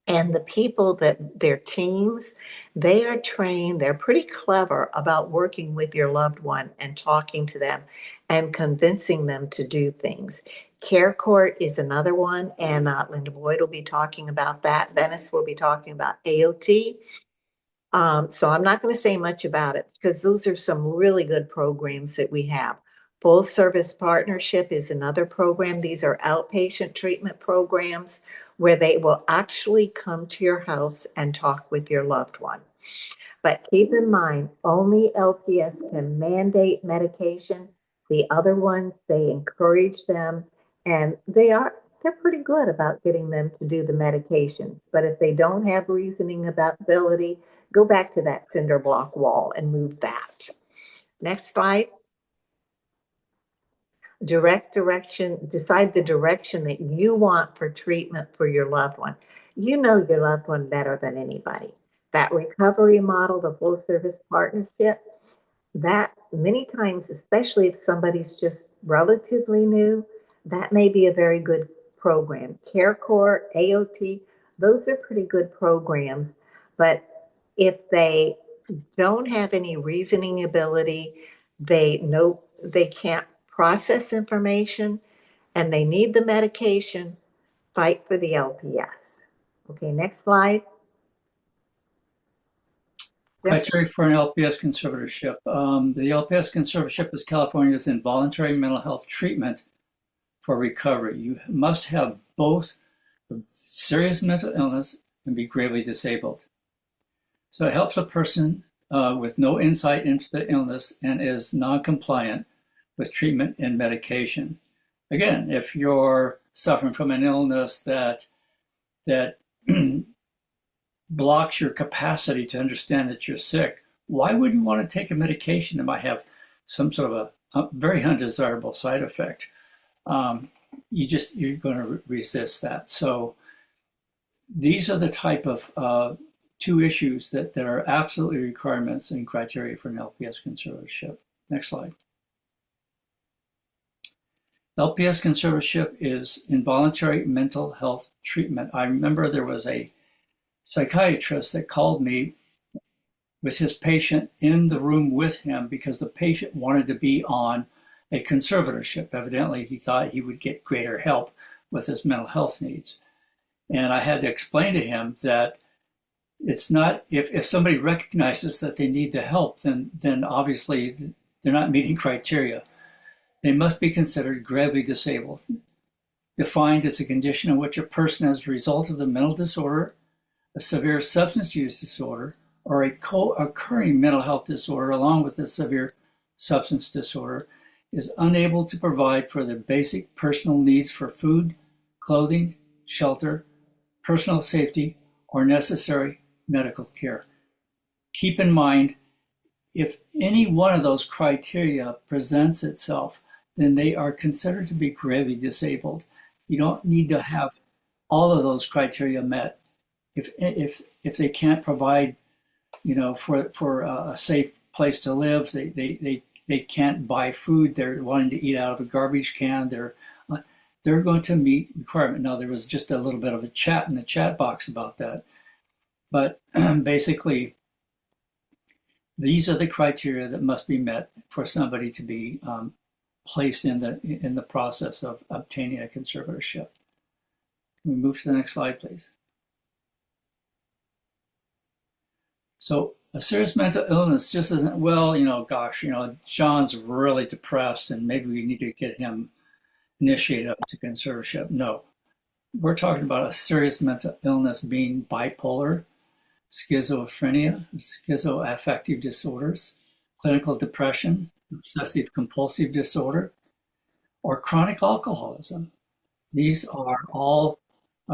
And the people that their teams, they are trained, they're pretty clever about working with your loved one and talking to them and convincing them to do things. Care Court is another one, and Linda Boyd will be talking about that. Venice will be talking about AOT. So I'm not going to say much about it because those are some really good programs that we have. Full Service Partnership is another program. These are outpatient treatment programs where they will actually come to your house and talk with your loved one. But keep in mind, only LPS can mandate medication. The other ones, they encourage them, and they're pretty good about getting them to do the medications. But if they don't have reasoning about ability, go back to that cinder block wall and move that. Next slide. Decide the direction that you want for treatment for your loved one. You know your loved one better than anybody. That recovery model, the full service partnership, that many times, especially if somebody's just relatively new, that may be a very good program. Care Court, AOT, those are pretty good programs. But if they don't have any reasoning ability, they can't process information, and they need the medication, fight for the LPS. Okay, next slide. Criteria for an LPS conservatorship. The LPS conservatorship is California's involuntary mental health treatment for recovery. You must have both serious mental illness and be gravely disabled. So it helps a person with no insight into the illness and is non-compliant with treatment and medication. Again, if you're suffering from an illness that blocks your capacity to understand that you're sick, why would you want to take a medication that might have some sort of a very undesirable side effect? You're going to resist that. So these are the type of two issues that are absolutely requirements and criteria for an LPS conservatorship. Next slide. LPS conservatorship is involuntary mental health treatment. I remember there was a psychiatrist that called me with his patient in the room with him because the patient wanted to be on a conservatorship. Evidently, he thought he would get greater help with his mental health needs. And I had to explain to him that it's not, if somebody recognizes that they need the help, then obviously they're not meeting criteria. They must be considered gravely disabled, defined as a condition in which a person, as a result of the mental disorder, a severe substance use disorder, or a co-occurring mental health disorder along with a severe substance disorder, is unable to provide for the basic personal needs for food, clothing, shelter, personal safety, or necessary medical care. Keep in mind, if any one of those criteria presents itself, then they are considered to be gravely disabled. You don't need to have all of those criteria met. If they can't provide, for a safe place to live, they can't buy food, they're wanting to eat out of a garbage can, they're going to meet requirement. Now, there was just a little bit of a chat in the chat box about that, but basically, these are the criteria that must be met for somebody to be placed in the process of obtaining a conservatorship. Can we move to the next slide, please? So a serious mental illness just isn't, John's really depressed and maybe we need to get him initiated up to conservatorship. No, we're talking about a serious mental illness being bipolar, schizophrenia, schizoaffective disorders, clinical depression, obsessive compulsive disorder, or chronic alcoholism. These are all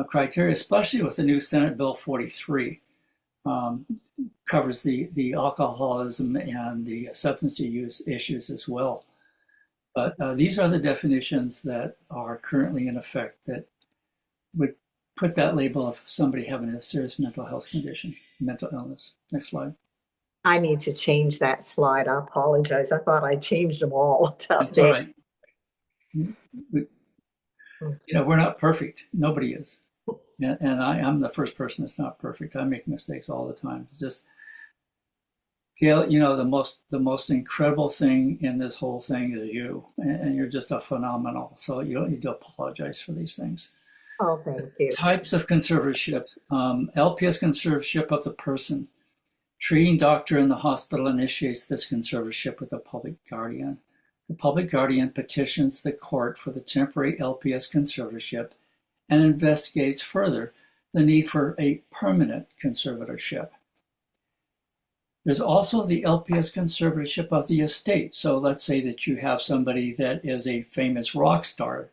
criteria, especially with the new Senate Bill 43. Covers the alcoholism and the substance use issues as well. But these are the definitions that are currently in effect that would put that label of somebody having a serious mental health condition, mental illness. Next slide. I need to change that slide. I apologize. I thought I changed them all. That's all right. We're not perfect. Nobody is. And I'm the first person that's not perfect. I make mistakes all the time. It's just, Gail, the most incredible thing in this whole thing is you, and you're just a phenomenal. So you don't need to apologize for these things. Oh, thank you. Types of conservatorship. LPS conservatorship of the person. Treating doctor in the hospital initiates this conservatorship with a public guardian. The public guardian petitions the court for the temporary LPS conservatorship and investigates further the need for a permanent conservatorship. There's also the LPS conservatorship of the estate. So let's say that you have somebody that is a famous rock star.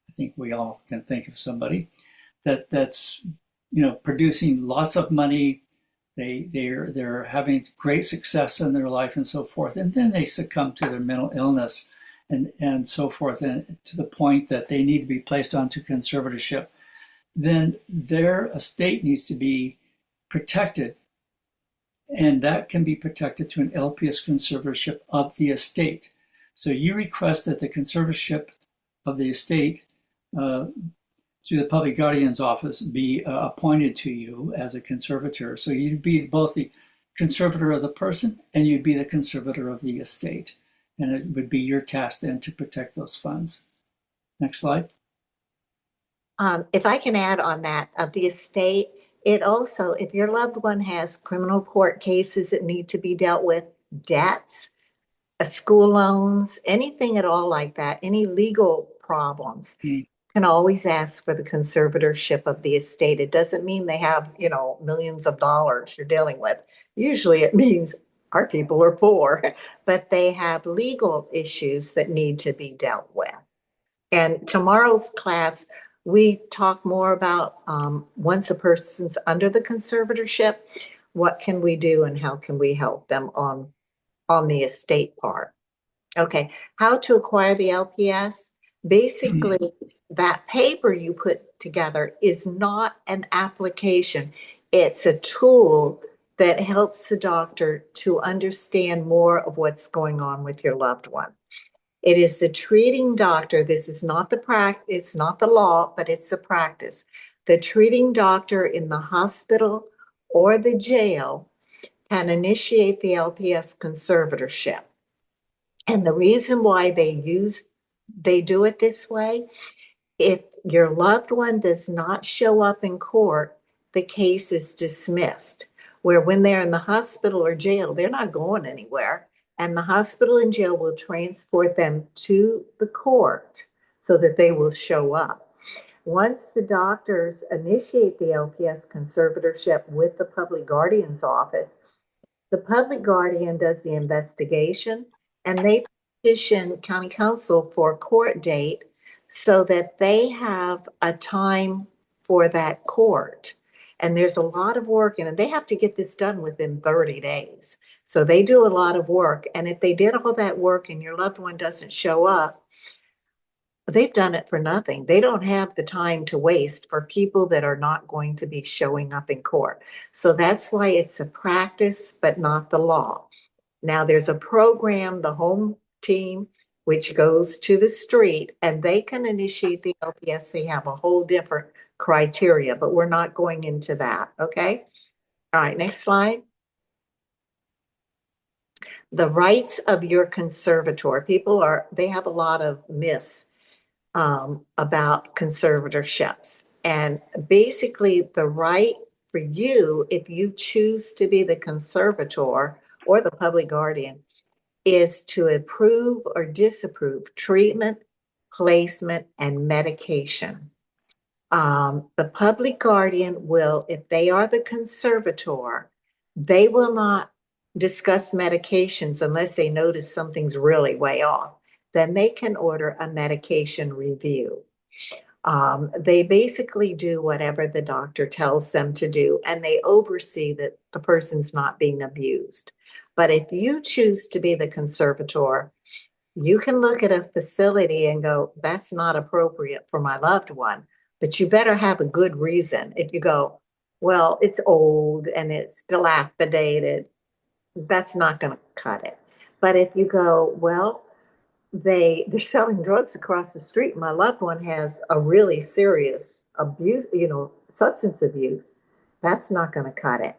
I think we all can think of somebody that's producing lots of money. They're having great success in their life and so forth, and then they succumb to their mental illness and so forth, and to the point that they need to be placed onto conservatorship. Then their estate needs to be protected, and that can be protected through an LPS conservatorship of the estate. So you request that the conservatorship of the estate through the public guardian's office be appointed to you as a conservator. So you'd be both the conservator of the person and you'd be the conservator of the estate. And it would be your task then to protect those funds. Next slide. If I can add on that, of the estate, it also, if your loved one has criminal court cases that need to be dealt with, debts, school loans, anything at all like that, any legal problems, can always ask for the conservatorship of the estate. It doesn't mean they have, millions of dollars you're dealing with. Usually it means our people are poor, but they have legal issues that need to be dealt with. And tomorrow's class, we talk more about once a person's under the conservatorship, what can we do and how can we help them on the estate part. Okay, how to acquire the LPS? Basically, that paper you put together is not an application. It's a tool that helps the doctor to understand more of what's going on with your loved one. It is the treating doctor. This is not the practice, it's not the law, but it's the practice. The treating doctor in the hospital or the jail can initiate the LPS conservatorship. And the reason why they do it this way, if your loved one does not show up in court, the case is dismissed. Where when they're in the hospital or jail, they're not going anywhere. And the hospital and jail will transport them to the court so that they will show up. Once the doctors initiate the LPS conservatorship with the public guardian's office, the public guardian does the investigation and they petition county council for a court date so that they have a time for that court. And there's a lot of work and they have to get this done within 30 days. So they do a lot of work. And if they did all that work and your loved one doesn't show up, they've done it for nothing. They don't have the time to waste for people that are not going to be showing up in court. So that's why it's a practice, but not the law. Now there's a program, the home team, which goes to the street and they can initiate the LPS. They have a whole different criteria, but we're not going into that. Okay. All right. Next slide. The rights of your conservator. They have a lot of myths about conservatorships. And basically the right for you, if you choose to be the conservator or the public guardian, is to approve or disapprove treatment, placement, and medication. The public guardian will, if they are the conservator, they will not discuss medications unless they notice something's really way off. Then they can order a medication review. They basically do whatever the doctor tells them to do, and they oversee that the person's not being abused. But if you choose to be the conservator, you can look at a facility and go, that's not appropriate for my loved one, but you better have a good reason. If you go, well, it's old and it's dilapidated, that's not going to cut it. But if you go, well, they're selling drugs across the street. My loved one has a really serious abuse, substance abuse. That's not going to cut it.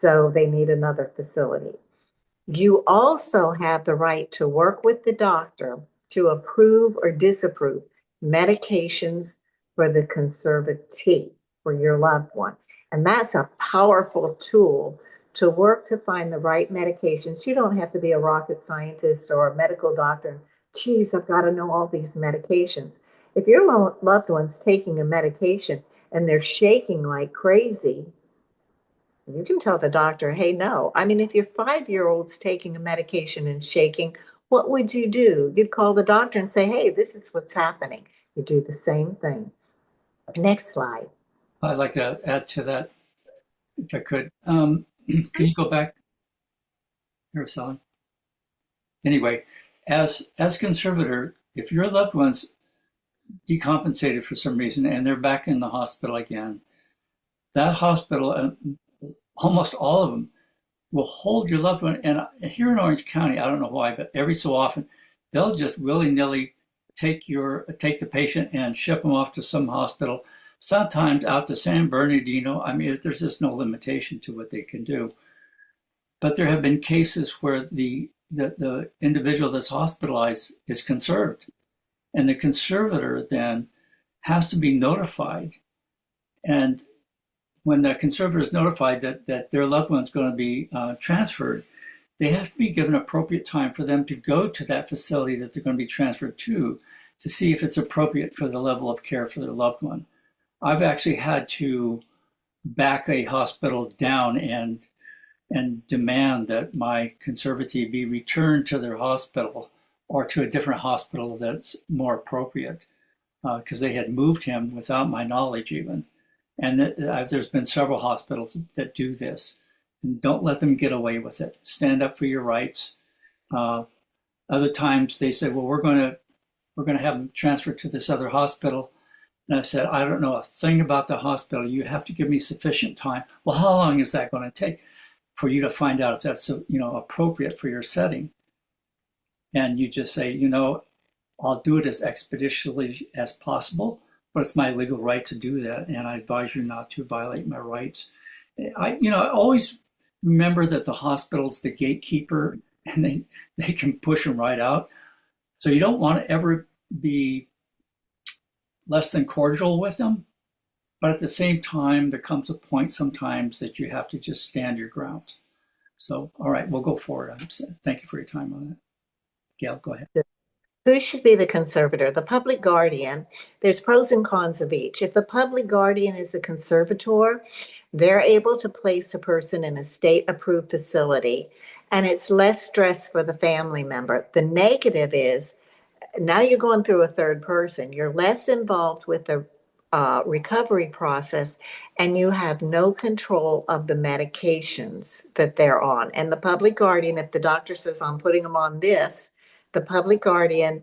So they need another facility. You also have the right to work with the doctor to approve or disapprove medications for the conservatee for your loved one. And that's a powerful tool to work to find the right medications. You don't have to be a rocket scientist or a medical doctor. Geez, I've got to know all these medications. If your loved one's taking a medication and they're shaking like crazy, you can tell the doctor, hey, no. I mean, if your 5-year-old's taking a medication and shaking, what would you do? You'd call the doctor and say, hey, this is what's happening. You do the same thing. Next slide. I'd like to add to that, if I could. Can you go back here, Sally? Anyway, as conservator, if your loved one's decompensated for some reason and they're back in the hospital again, that hospital, almost all of them, will hold your loved one. And here in Orange County, I don't know why, but every so often, they'll just willy-nilly take the patient and ship them off to some hospital, sometimes out to San Bernardino. I mean, there's just no limitation to what they can do. But there have been cases where the individual that's hospitalized is conserved. And the conservator then has to be notified. And when the conservator is notified that their loved one's going to be transferred, they have to be given appropriate time for them to go to that facility that they're going to be transferred to see if it's appropriate for the level of care for their loved one. I've actually had to back a hospital down and demand that my conservatee be returned to their hospital or to a different hospital that's more appropriate, because they had moved him without my knowledge even. And there's been several hospitals that do this. And don't let them get away with it. Stand up for your rights. Other times they say, well, we're going to have them transferred to this other hospital. And I said, I don't know a thing about the hospital. You have to give me sufficient time. Well, how long is that going to take for you to find out if that's appropriate for your setting? And you just say, I'll do it as expeditiously as possible, but it's my legal right to do that, and I advise you not to violate my rights. I always remember that the hospital's the gatekeeper, and they can push them right out. So you don't want to ever be less than cordial with them. But at the same time, there comes a point sometimes that you have to just stand your ground. So, all right, we'll go forward. Thank you for your time on it. Gail, go ahead. Who should be the conservator? The public guardian. There's pros and cons of each. If the public guardian is a conservator, they're able to place a person in a state-approved facility, and it's less stress for the family member. The negative is now you're going through a third person. You're less involved with the recovery process, and you have no control of the medications that they're on. And the public guardian, if the doctor says, I'm putting them on this, the public guardian,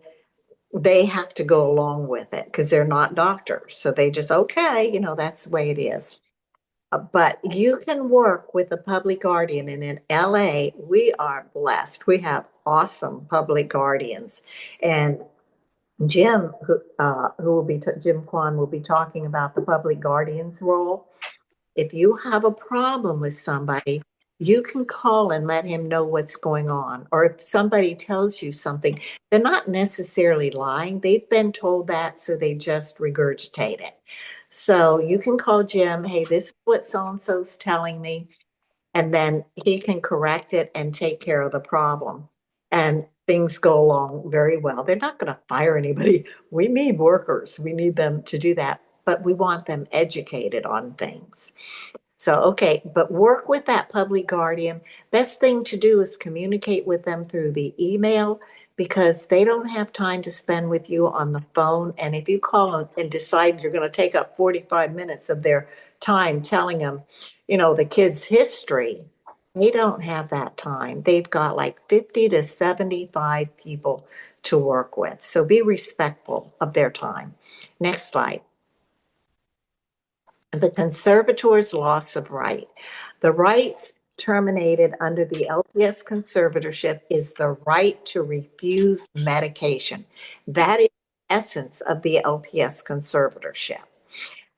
they have to go along with it because they're not doctors. So they just, okay, that's the way it is. But you can work with a public guardian. And in LA, we are blessed. We have awesome public guardians. And Jim, Jim Kwon will be talking about the public guardian's role. If you have a problem with somebody, you can call and let him know what's going on. Or if somebody tells you something, they're not necessarily lying. They've been told that, so they just regurgitate it. So you can call Jim, hey, this is what so-and-so's telling me. And then he can correct it and take care of the problem. And things go along very well. They're not going to fire anybody. We need workers. We need them to do that, but we want them educated on things. So, okay, but work with that public guardian. Best thing to do is communicate with them through the email because they don't have time to spend with you on the phone. And if you call and decide you're going to take up 45 minutes of their time telling them, the kid's history, they don't have that time. They've got like 50 to 75 people to work with. So be respectful of their time. Next slide. The conservator's loss of right. The rights terminated under the LPS conservatorship is the right to refuse medication. That is the essence of the LPS conservatorship.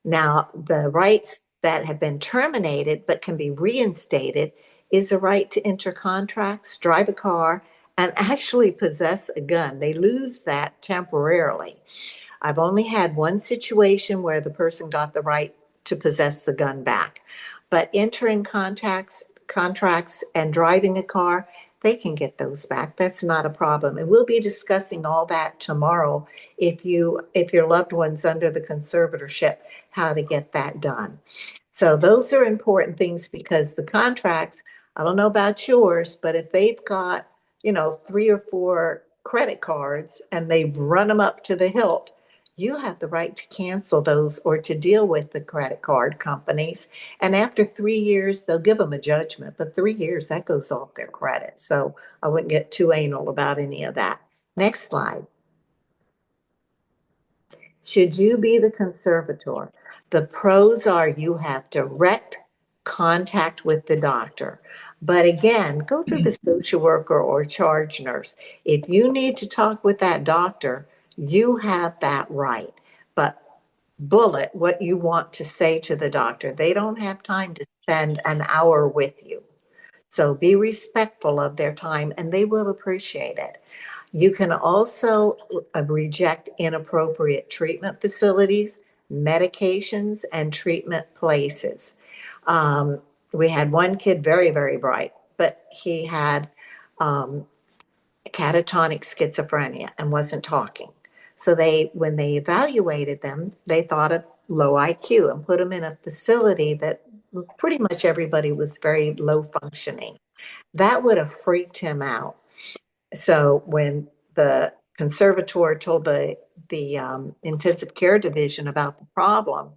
Now, the rights that have been terminated but can be reinstated is the right to enter contracts, drive a car, and actually possess a gun. They lose that temporarily. I've only had one situation where the person got the right to possess the gun back. But entering contracts and driving a car, they can get those back. That's not a problem. And we'll be discussing all that tomorrow if your loved one's under the conservatorship, how to get that done. So those are important things because the contracts, I don't know about yours, but if they've got, 3 or 4 credit cards and they've run them up to the hilt, you have the right to cancel those or to deal with the credit card companies. And after 3 years, they'll give them a judgment, but 3 years, that goes off their credit. So I wouldn't get too anal about any of that. Next slide. Should you be the conservator? The pros are you have direct contact with the doctor. But again, go through the social worker or charge nurse. If you need to talk with that doctor, you have that right. But bullet what you want to say to the doctor. They don't have time to spend an hour with you. So be respectful of their time and they will appreciate it. You can also reject inappropriate treatment facilities, medications, and treatment places. We had one kid, very, very bright, but he had catatonic schizophrenia and wasn't talking. So when they evaluated them, they thought of low IQ and put him in a facility that pretty much everybody was very low functioning. That would have freaked him out. So when the conservator told the intensive care division about the problem,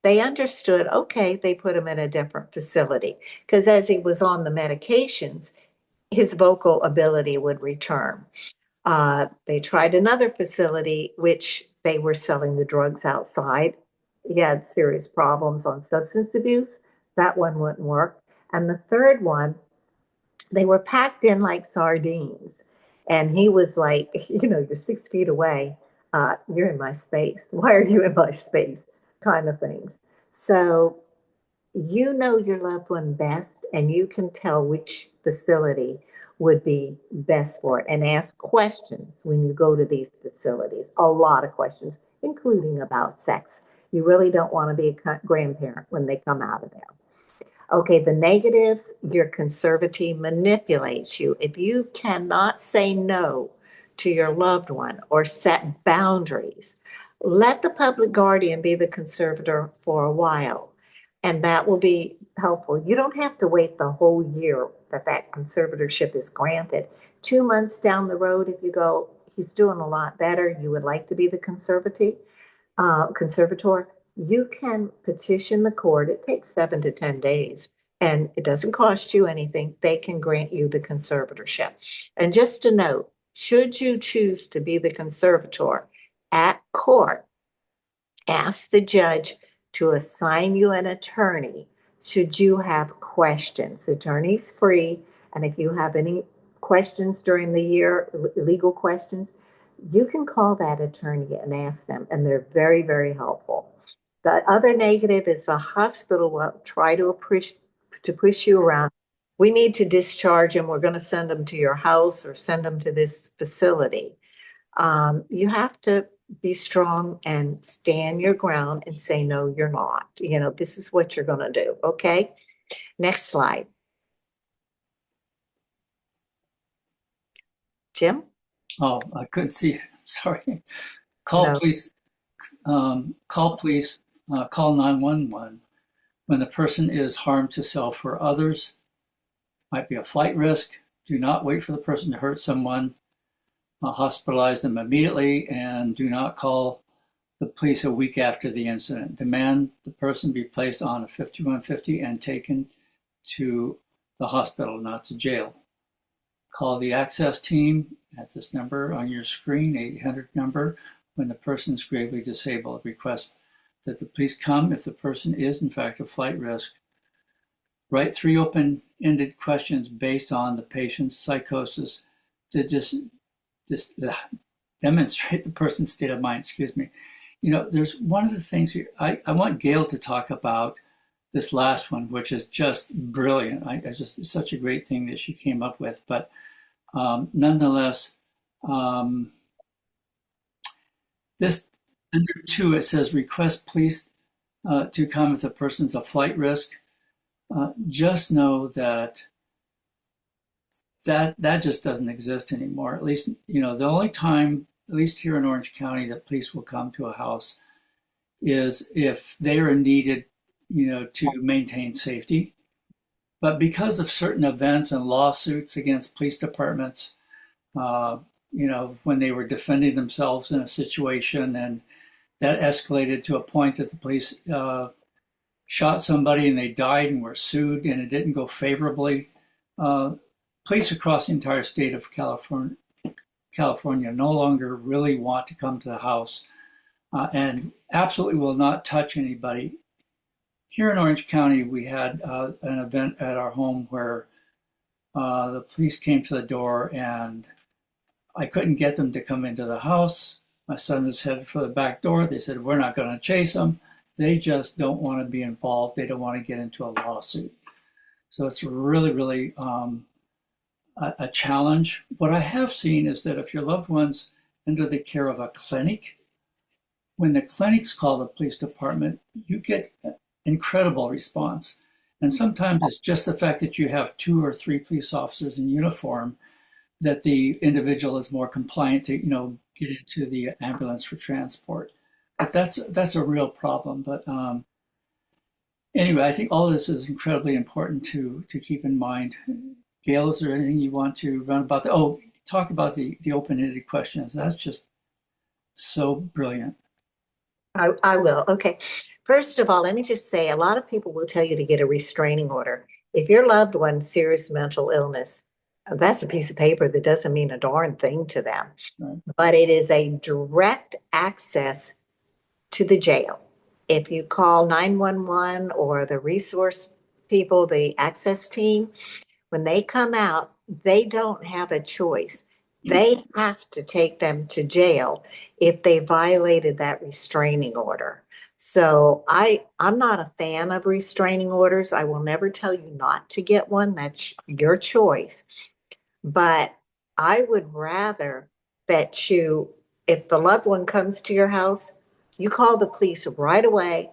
they understood, okay, they put him in a different facility because as he was on the medications, his vocal ability would return. They tried another facility, which they were selling the drugs outside. He had serious problems on substance abuse. That one wouldn't work. And the third one, they were packed in like sardines. And he was like, you're 6 feet away. You're in my space. Why are you in my space? Kind of things. So you know your loved one best, and you can tell which facility would be best for it. And ask questions when you go to these facilities, a lot of questions, including about sex. You really don't want to be a grandparent when they come out of there. Okay, the negatives, your conservatee manipulates you. If you cannot say no to your loved one or set boundaries, let the public guardian be the conservator for a while, and that will be helpful. You don't have to wait the whole year that conservatorship is granted. 2 months down the road, if you go, he's doing a lot better, you would like to be the conservator, you can petition the court. It takes 7 to 10 days, and it doesn't cost you anything. They can grant you the conservatorship. And just a note, should you choose to be the conservator at court, ask the judge to assign you an attorney should you have questions. The attorney's free, and if you have any questions during the year, legal questions, you can call that attorney and ask them, and they're very, very helpful. The other negative is the hospital will try to push you around. We need to discharge him. We're going to send him to your house or send him to this facility. You have to be strong and stand your ground and say, no, you're not. You know, this is what you're going to do. Okay. Next slide. Jim? Oh, I couldn't see it. Sorry. Call No. police. Call police. Call 911 when the person is harmed to self or others. Might be a flight risk. Do not wait for the person to hurt someone. Hospitalize them immediately, and do not call the police a week after the incident. Demand the person be placed on a 5150 and taken to the hospital, not to jail. Call the access team at this number on your screen, 800 number, when the person is gravely disabled. Request that the police come if the person is, in fact, a flight risk. Write 3 open-ended questions based on the patient's psychosis to just demonstrate the person's state of mind. Excuse me. You know, there's one of the things here, I want Gail to talk about this last one, which is just brilliant. It's such a great thing that she came up with. But nonetheless, this under 2, it says request police to come if the person's a flight risk. Just know that just doesn't exist anymore. At least, you know, the only time, at least here in Orange County, that police will come to a house is if they are needed, you know, to maintain safety. But because of certain events and lawsuits against police departments, you know, when they were defending themselves in a situation, and that escalated to a point that the police shot somebody and they died and were sued, and it didn't go favorably. Police across the entire state of California no longer really want to come to the house and absolutely will not touch anybody. Here in Orange County, we had an event at our home where the police came to the door, and I couldn't get them to come into the house. My son was headed for the back door. They said, we're not going to chase them. They just don't want to be involved. They don't want to get into a lawsuit. So it's really, really a challenge. What I have seen is that if your loved one's under the care of a clinic, when the clinics call the police department, you get incredible response. And sometimes it's just the fact that you have 2 or 3 police officers in uniform that the individual is more compliant to, you know, get into the ambulance for transport. But that's a real problem. But anyway, I think all this is incredibly important to keep in mind. Gail, is there anything you want to run about? Talk about the open-ended questions. That's just so brilliant. I will. Okay. First of all, let me just say, a lot of people will tell you to get a restraining order. If your loved one's serious mental illness, that's a piece of paper that doesn't mean a darn thing to them. Right. But it is a direct access to the jail. If you call 911 or the resource people, the access team, when they come out, they don't have a choice. They have to take them to jail if they violated that restraining order. So I'm not a fan of restraining orders. I will never tell you not to get one. That's your choice. But I would rather that if the loved one comes to your house, you call the police right away.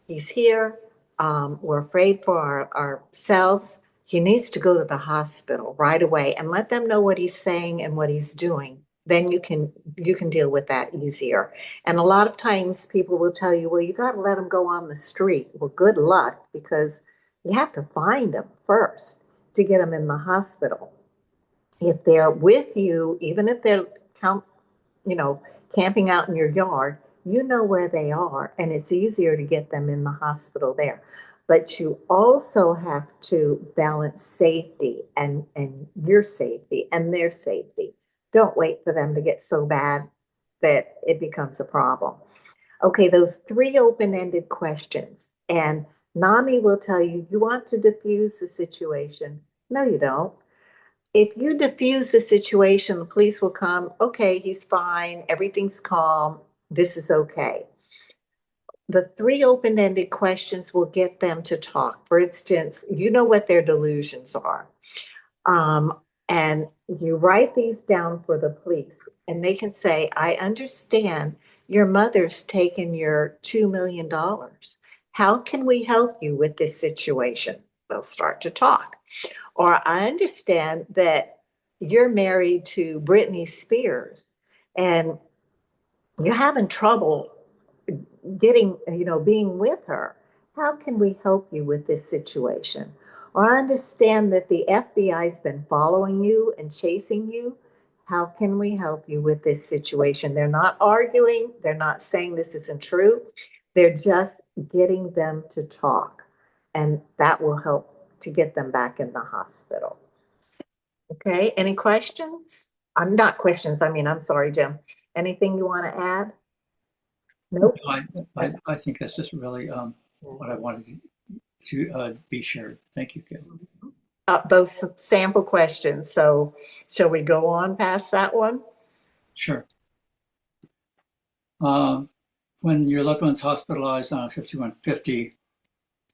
He's here. We're afraid for ourselves. He needs to go to the hospital right away and let them know what he's saying and what he's doing. Then you can deal with that easier. And a lot of times people will tell you, well, you got to let them go on the street. Well, good luck, because you have to find them first to get them in the hospital. If they're with you, even if they're count, you know, camping out in your yard, you know where they are, and it's easier to get them in the hospital there. But you also have to balance safety and your safety and their safety. Don't wait for them to get so bad that it becomes a problem. Okay, those three open-ended questions. And NAMI will tell you, you want to diffuse the situation. No, you don't. If you diffuse the situation, the police will come, okay, he's fine, everything's calm, this is okay. The three open-ended questions will get them to talk. For instance, you know what their delusions are. And you write these down for the police, and they can say, I understand your mother's taken your $2 million. How can we help you with this situation? They'll start to talk. Or I understand that you're married to Britney Spears and you're having trouble being with her. How can we help you with this situation? Or I understand that the FBI's been following you and chasing you. How can we help you with this situation? They're not arguing. They're not saying this isn't true. They're just getting them to talk. And that will help to get them back in the hospital. Okay, any questions? I'm not questions, I'm sorry, Jim. Anything you want to add? Nope. I think that's just really what I wanted to be shared. Thank you, Gail. Those sample questions. So shall we go on past that one? Sure. When your loved one's hospitalized on a 5150,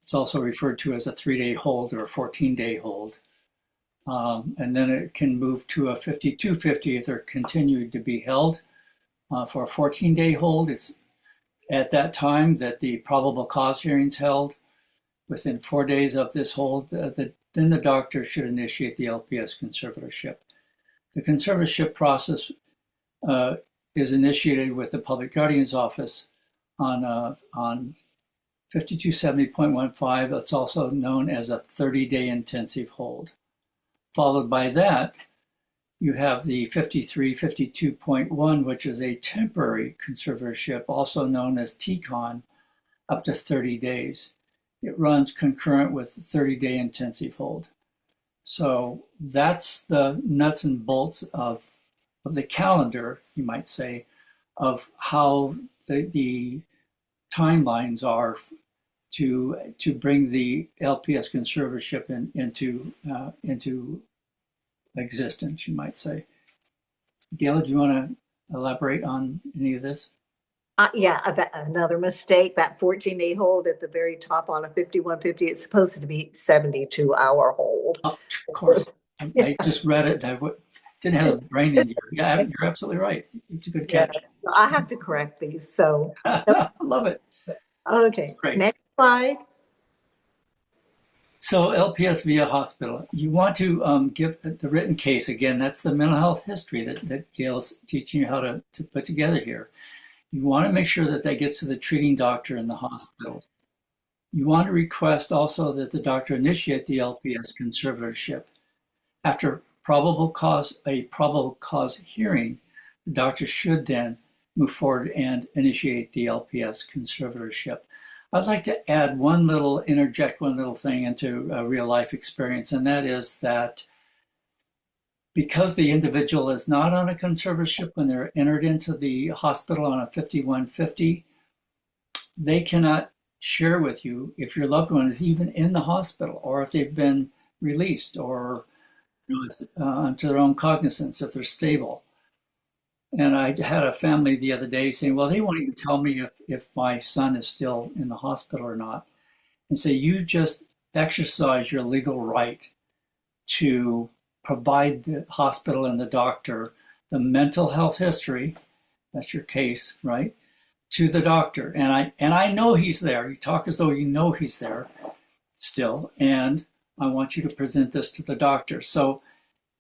it's also referred to as a 3-day hold or a 14-day hold. And then it can move to a 5250 if they're continued to be held. For a 14-day hold, it's at that time that the probable cause hearing's held. Within 4 days of this hold, then the doctor should initiate the LPS conservatorship. The conservatorship process is initiated with the public guardian's office on 5270.15. That's also known as a 30-day intensive hold. Followed by that, you have the 5352.1, which is a temporary conservatorship, also known as TCON, up to 30 days. It runs concurrent with the 30-day intensive hold. So that's the nuts and bolts of the calendar, you might say, of how the timelines are to bring the LPS conservatorship into existence, you might say. Gail, do you want to elaborate on any of this? Yeah, another mistake, that 14-day hold at the very top on a 5150, it's supposed to be 72-hour hold. Oh, of course. I just read it. I didn't have the brain in you. Yeah, you're absolutely right. It's a good catch. Yeah, I have to correct these. So I love it. Okay, Great. Next slide. So LPS via hospital, you want to give the written case. Again, that's the mental health history that Gail's teaching you how to put together here. You want to make sure that gets to the treating doctor in the hospital. You want to request also that the doctor initiate the LPS conservatorship. After a probable cause hearing, the doctor should then move forward and initiate the LPS conservatorship. I'd like to interject one little thing into a real life experience, and that is that because the individual is not on a conservatorship when they're entered into the hospital on a 5150, they cannot share with you if your loved one is even in the hospital or if they've been released or to their own cognizance, if they're stable. And I had a family the other day saying, well, they won't even tell me if my son is still in the hospital or not. And say, you just exercise your legal right to provide the hospital and the doctor the mental health history, that's your case, right, to the doctor. And I know he's there. You talk as though you know he's there still, and I want you to present this to the doctor. So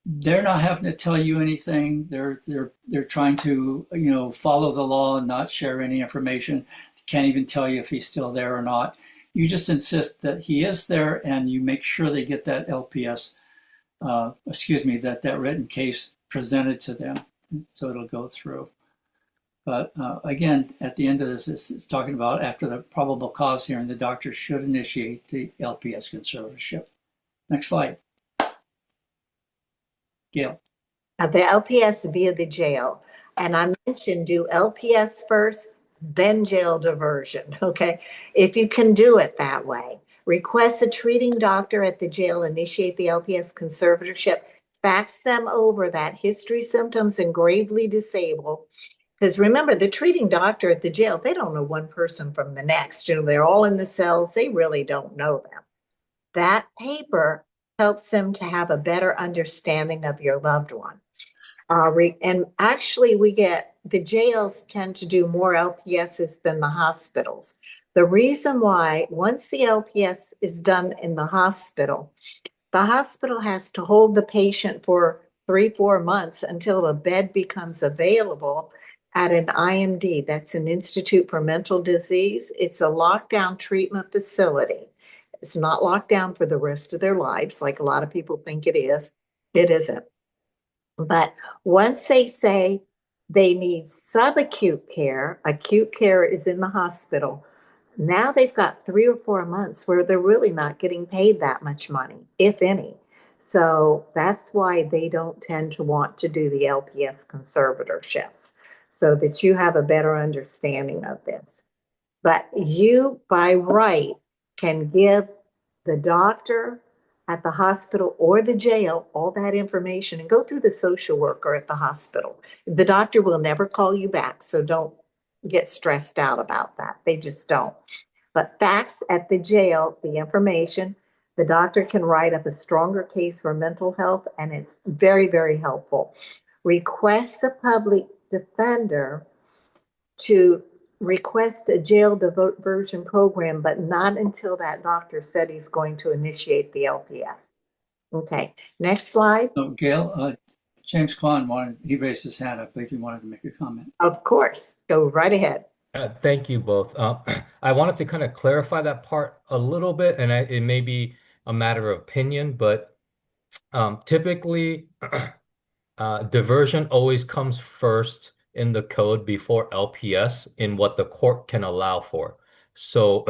they're not having to tell you anything. They're trying to, follow the law and not share any information. Can't even tell you if he's still there or not. You just insist that he is there, and you make sure they get that LPS, that written case presented to them, so it'll go through. But again, at the end of this, it's talking about after the probable cause hearing, the doctor should initiate the LPS conservatorship. Next slide. Gail. The LPS via the jail. And I mentioned do LPS first, then jail diversion, okay? If you can do it that way. Request a treating doctor at the jail, initiate the LPS conservatorship, fax them over that history, symptoms, and gravely disabled. Because remember, the treating doctor at the jail, they don't know one person from the next. They're all in the cells. They really don't know them. That paper helps them to have a better understanding of your loved one. And actually, the jails tend to do more LPSs than the hospitals. The reason why, once the LPS is done in the hospital has to hold the patient for 3-4 months until a bed becomes available at an IMD. That's an Institute for Mental Disease. It's a lockdown treatment facility. It's not locked down for the rest of their lives, like a lot of people think it is. It isn't. But once they say they need subacute care, acute care is in the hospital. Now they've got 3 or 4 months where they're really not getting paid that much money, if any. So that's why they don't tend to want to do the LPS conservatorships, so that you have a better understanding of this. But you, by right, can give the doctor at the hospital or the jail all that information and go through the social worker at the hospital. The doctor will never call you back, so don't get stressed out about that. They just don't. But fax at the jail the information. The doctor can write up a stronger case for mental health, and it's very, very helpful. Request the public defender to request a jail diversion program, but not until that doctor said he's going to initiate the LPS. Okay, next slide. So Gail, James Kwon he raised his hand. I believe he wanted to make a comment. Of course, go right ahead. Thank you both. I wanted to kind of clarify that part a little bit, and it may be a matter of opinion, but typically diversion always comes first in the code before LPS in what the court can allow for. So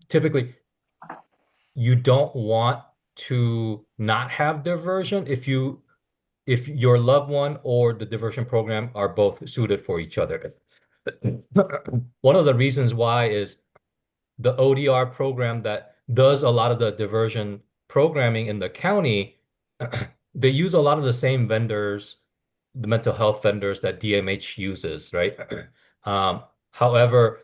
typically you don't want to not have diversion if your loved one or the diversion program are both suited for each other. One of the reasons why is the ODR program that does a lot of the diversion programming in the county, they use a lot of the same vendors, the mental health vendors that DMH uses, right? However,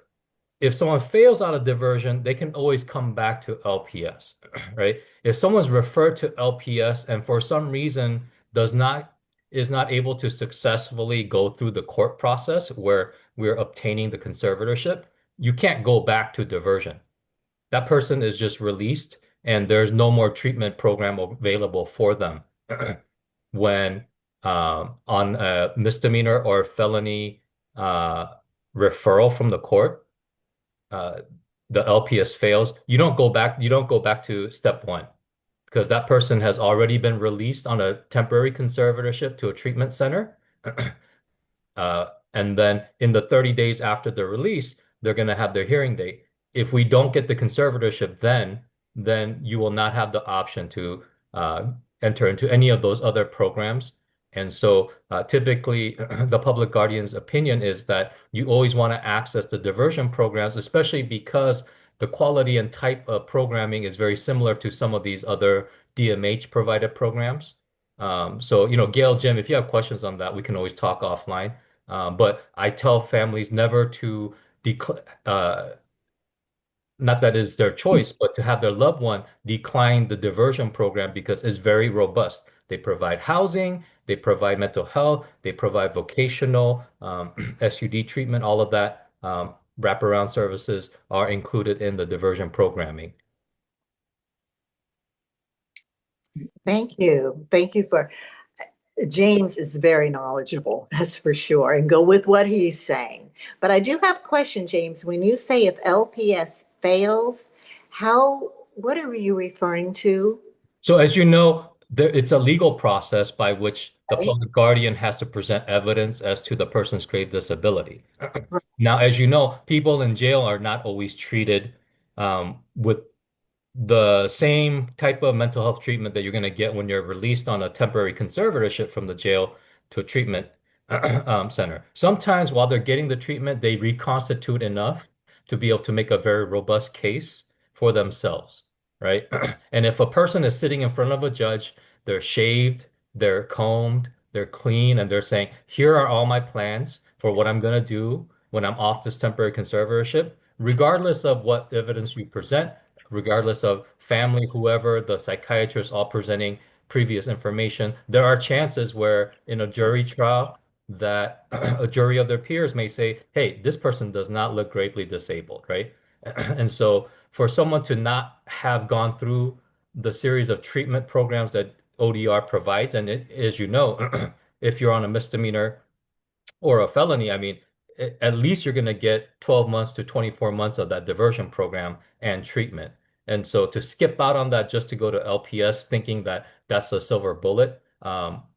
if someone fails out of diversion, they can always come back to LPS, right? If someone's referred to LPS and for some reason is not able to successfully go through the court process where we're obtaining the conservatorship, you can't go back to diversion. That person is just released and there's no more treatment program available for them. When on a misdemeanor or felony referral from the court, the LPS fails, you don't go back to step one, because that person has already been released on a temporary conservatorship to a treatment center. And then in the 30 days after the release, they're going to have their hearing date. If we don't get the conservatorship then you will not have the option to enter into any of those other programs. And so typically the public guardian's opinion is that you always want to access the diversion programs, especially because the quality and type of programming is very similar to some of these other DMH provided programs. So, Gail, Jim, if you have questions on that, we can always talk offline. But I tell families never to not that it's their choice, but to have their loved one decline the diversion program because it's very robust. They provide housing, they provide mental health, they provide vocational, SUD treatment, all of that wraparound services are included in the diversion programming. Thank you. Thank you for, James is very knowledgeable, that's for sure, and go with what he's saying. But I do have a question, James. When you say if LPS fails, what are you referring to? So as you know, it's a legal process by which the Okay. public guardian has to present evidence as to the person's grave disability. Now, as you know, people in jail are not always treated with the same type of mental health treatment that you're going to get when you're released on a temporary conservatorship from the jail to a treatment center. Sometimes while they're getting the treatment, they reconstitute enough to be able to make a very robust case for themselves, right? And if a person is sitting in front of a judge, they're shaved, they're combed, they're clean, and they're saying, here are all my plans for what I'm going to do when I'm off this temporary conservatorship, regardless of what evidence you present, regardless of family, whoever, the psychiatrist all presenting previous information, there are chances where in a jury trial that a jury of their peers may say, hey, this person does not look gravely disabled, right? And so for someone to not have gone through the series of treatment programs that ODR provides, and as you know, if you're on a misdemeanor or a felony, I mean, at least you're going to get 12 months to 24 months of that diversion program and treatment. And so to skip out on that just to go to LPS thinking that that's a silver bullet,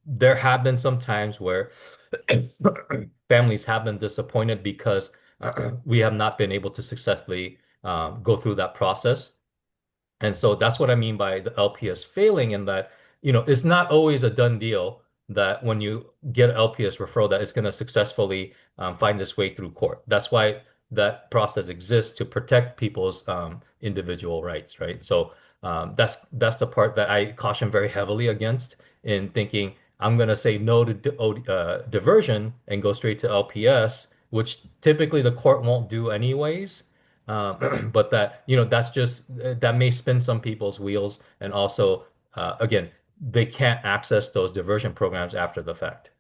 there have been some times where families have been disappointed because we have not been able to successfully go through that process. And so that's what I mean by the LPS failing in that, it's not always a done deal that when you get an LPS referral that it's going to successfully find its way through court. That's why that process exists to protect people's individual rights, right? So that's the part that I caution very heavily against in thinking I'm going to say no to diversion and go straight to LPS, which typically the court won't do anyways. But that's just that may spin some people's wheels, and also, again, they can't access those diversion programs after the fact.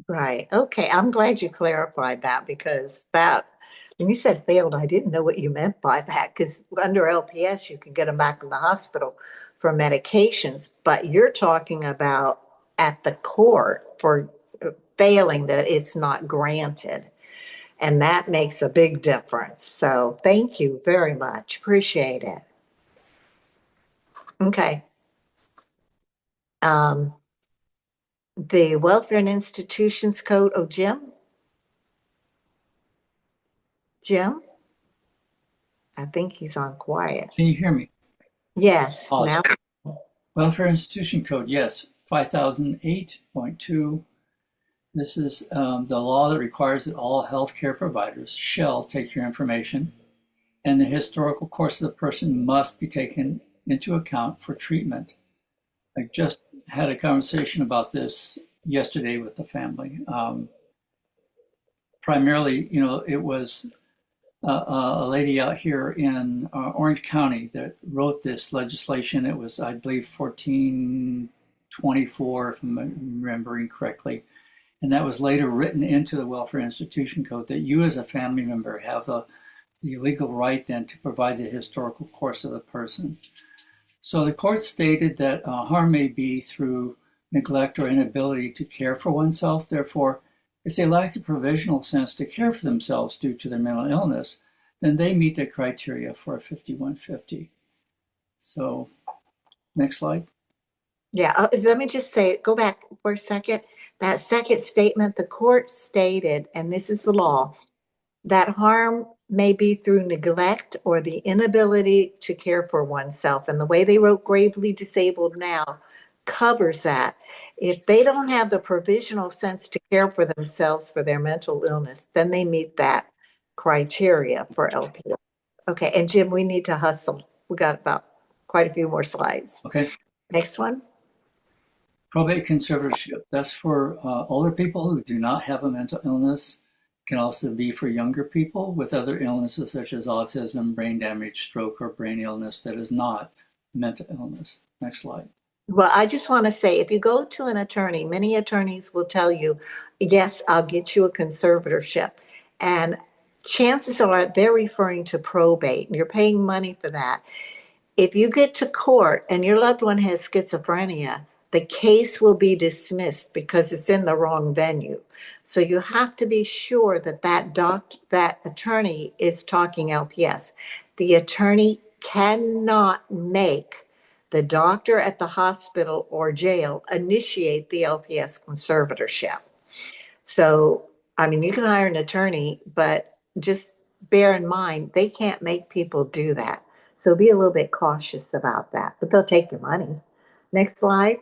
Right. Okay. I'm glad you clarified that because when you said failed, I didn't know what you meant by that because under LPS, you can get them back in the hospital for medications, but you're talking about at the court for failing that it's not granted. And that makes a big difference. So thank you very much. Appreciate it. Okay. The Welfare and Institutions Code. Oh, Jim? Jim? I think he's on quiet. Can you hear me? Yes. Now. Welfare Institution Code, yes, 5008.2. This is the law that requires that all healthcare providers shall take your information, and the historical course of the person must be taken into account for treatment. I just had a conversation about this yesterday with the family. Primarily, it was a lady out here in Orange County that wrote this legislation. It was, I believe, 1424, if I'm remembering correctly. And that was later written into the Welfare Institution Code that you as a family member have the legal right then to provide the historical course of the person. So the court stated that harm may be through neglect or inability to care for oneself. Therefore, if they lack the provisional sense to care for themselves due to their mental illness, then they meet the criteria for a 5150. So, next slide. Yeah, let me just say, go back for a second. That second statement, the court stated, and this is the law, that harm may be through neglect or the inability to care for oneself. And the way they wrote gravely disabled now covers that. If they don't have the provisional sense to care for themselves for their mental illness, then they meet that criteria for LPS. Okay, and Jim, we need to hustle. We got about quite a few more slides. Okay. Next one. Probate conservatorship. That's for older people who do not have a mental illness Can also be for younger people with other illnesses such as autism, brain damage, stroke, or brain illness that is not mental illness. Next slide. Well, I just want to say, if you go to an attorney, many attorneys will tell you, yes, I'll get you a conservatorship. And chances are they're referring to probate. You're paying money for that. If you get to court and your loved one has schizophrenia, the case will be dismissed because it's in the wrong venue. So you have to be sure that that attorney is talking LPS. The attorney cannot make the doctor at the hospital or jail initiate the LPS conservatorship. So, I mean, you can hire an attorney, but just bear in mind, they can't make people do that. So be a little bit cautious about that, but they'll take your money. Next slide.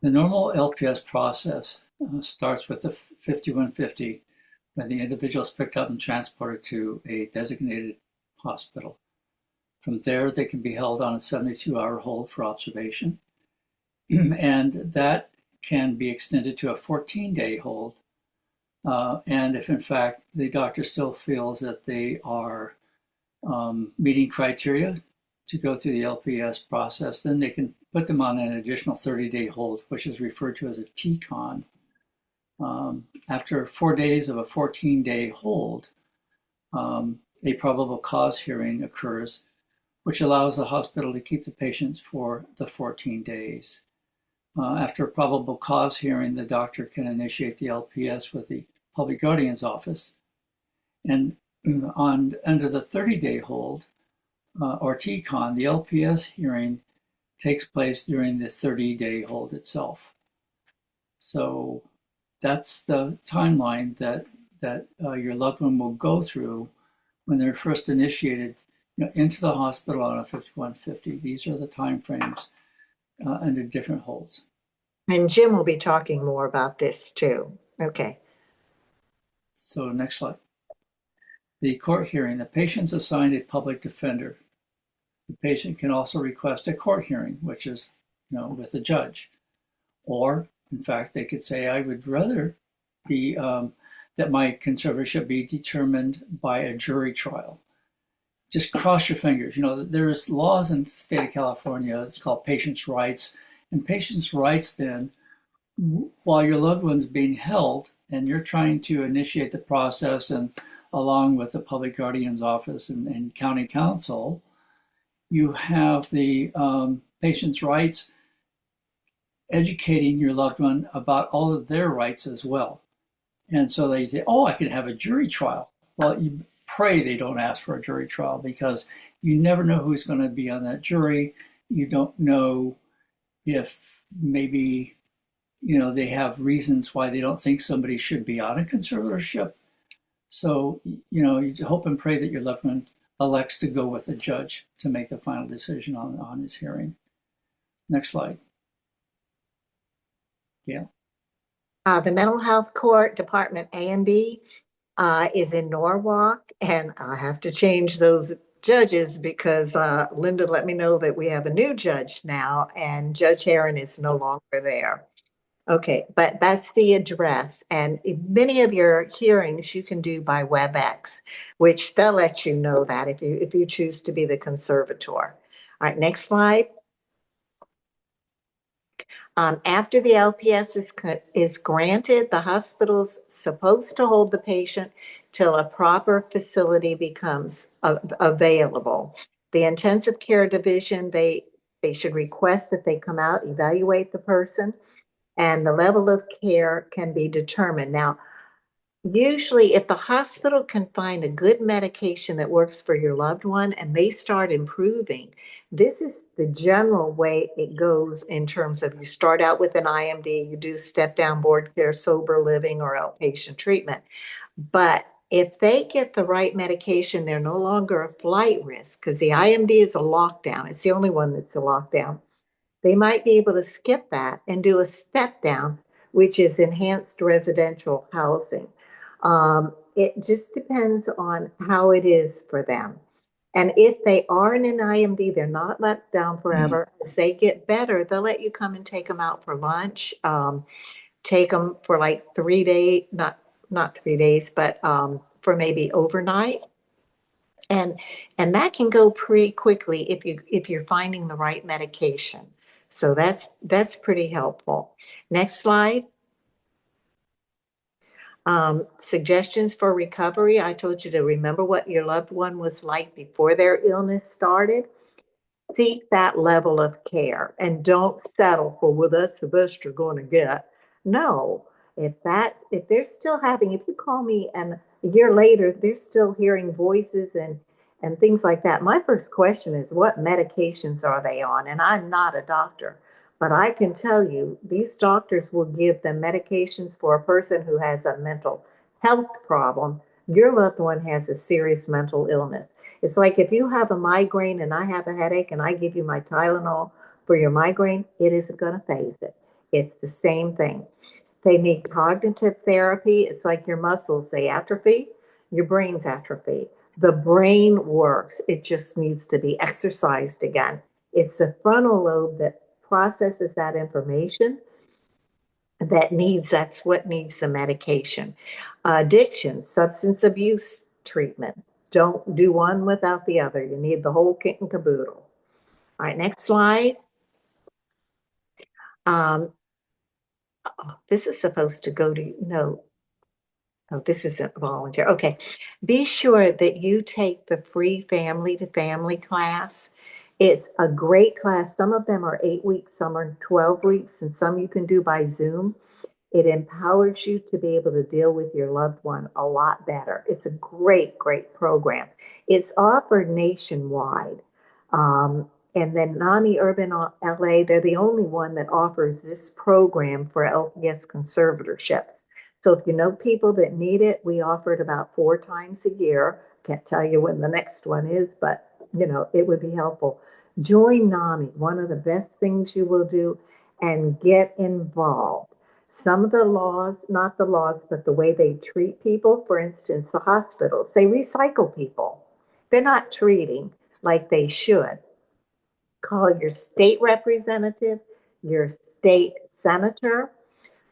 The normal LPS process starts with the 5150 when the individual is picked up and transported to a designated hospital. From there, they can be held on a 72-hour hold for observation, and that can be extended to a 14-day hold. And if in fact the doctor still feels that they are meeting criteria to go through the LPS process, then they can put them on an additional 30-day hold, which is referred to as a TCON. After 4 days of a 14-day hold, a probable cause hearing occurs, which allows the hospital to keep the patients for the 14 days. After a probable cause hearing, the doctor can initiate the LPS with the public guardian's office. And under the 30-day hold, or TCON, the LPS hearing takes place during the 30-day hold itself. So that's the timeline that your loved one will go through when they're first initiated into the hospital on a 5150. These are the time frames under different holds. And Jim will be talking more about this too. Okay. So next slide. The court hearing. The patient's assigned a public defender. The patient can also request a court hearing, which is, with a judge. Or, in fact, they could say, I would rather be that my conservatorship be determined by a jury trial. Just cross your fingers. There's laws in the state of California. It's called patient's rights. And patient's rights then, while your loved one's being held and you're trying to initiate the process and along with the public guardian's office and county council, you have the patient's rights educating your loved one about all of their rights as well. And so they say, I could have a jury trial. Well, you pray they don't ask for a jury trial because you never know who's going to be on that jury. You don't know if maybe, they have reasons why they don't think somebody should be on a conservatorship. So, you hope and pray that your loved one elects to go with a judge to make the final decision on his hearing. Next slide. Yeah. The Mental Health Court, Department A and B, is in Norwalk, and I have to change those judges because Linda let me know that we have a new judge now, and Judge Heron is no longer there. Okay, but that's the address, and many of your hearings you can do by WebEx, which they'll let you know that if you choose to be the conservator. All right, next slide. After the LPS is granted, the hospital's supposed to hold the patient till a proper facility becomes available. The intensive care division, they should request that they come out, evaluate the person, and the level of care can be determined. Now, usually if the hospital can find a good medication that works for your loved one and they start improving, this is the general way it goes in terms of you start out with an IMD, you do step down board care, sober living, or outpatient treatment. But if they get the right medication, they're no longer a flight risk because the IMD is a lockdown. It's the only one that's a lockdown. They might be able to skip that and do a step down, which is enhanced residential housing. It just depends on how it is for them. And if they are in an IMD, they're not let down forever. As they get better, they'll let you come and take them out for lunch, take them for like 3 days, not not 3 days, but for maybe overnight. And that can go pretty quickly if you're finding the right medication. So that's pretty helpful. Next slide. Suggestions for recovery. I told you to remember what your loved one was like before their illness started. Seek that level of care and don't settle for, well, that's the best you're going to get. No, if they're still having, if you call me and a year later they're still hearing voices and things like that, my first question is, what medications are they on? And I'm not a doctor, but I can tell you these doctors will give them medications for a person who has a mental health problem. Your loved one has a serious mental illness. It's like if you have a migraine and I have a headache and I give you my Tylenol for your migraine, it isn't going to phase it. It's the same thing. They need cognitive therapy. It's like your muscles, they atrophy, your brain's atrophy. The brain works. It just needs to be exercised again. It's the frontal lobe that processes that information that's what needs the medication. Addiction, substance abuse treatment. Don't do one without the other. You need the whole kit and caboodle. All right, next slide. This is supposed to go to, no. Oh, this isn't volunteer. Okay. Be sure that you take the free family to family class. It's a great class. Some of them are 8 weeks, some are 12 weeks, and some you can do by Zoom. It empowers you to be able to deal with your loved one a lot better. It's a great, great program. It's offered nationwide. And then NAMI Urban LA, they're the only one that offers this program for LPS conservatorships. So if you know people that need it, we offer it about 4 times a year. Can't tell you when the next one is, but it would be helpful. Join NAMI, one of the best things you will do, and get involved. Some of the laws, not the laws, but the way they treat people, for instance, the hospitals, they recycle people. They're not treating like they should. Call your state representative, your state senator,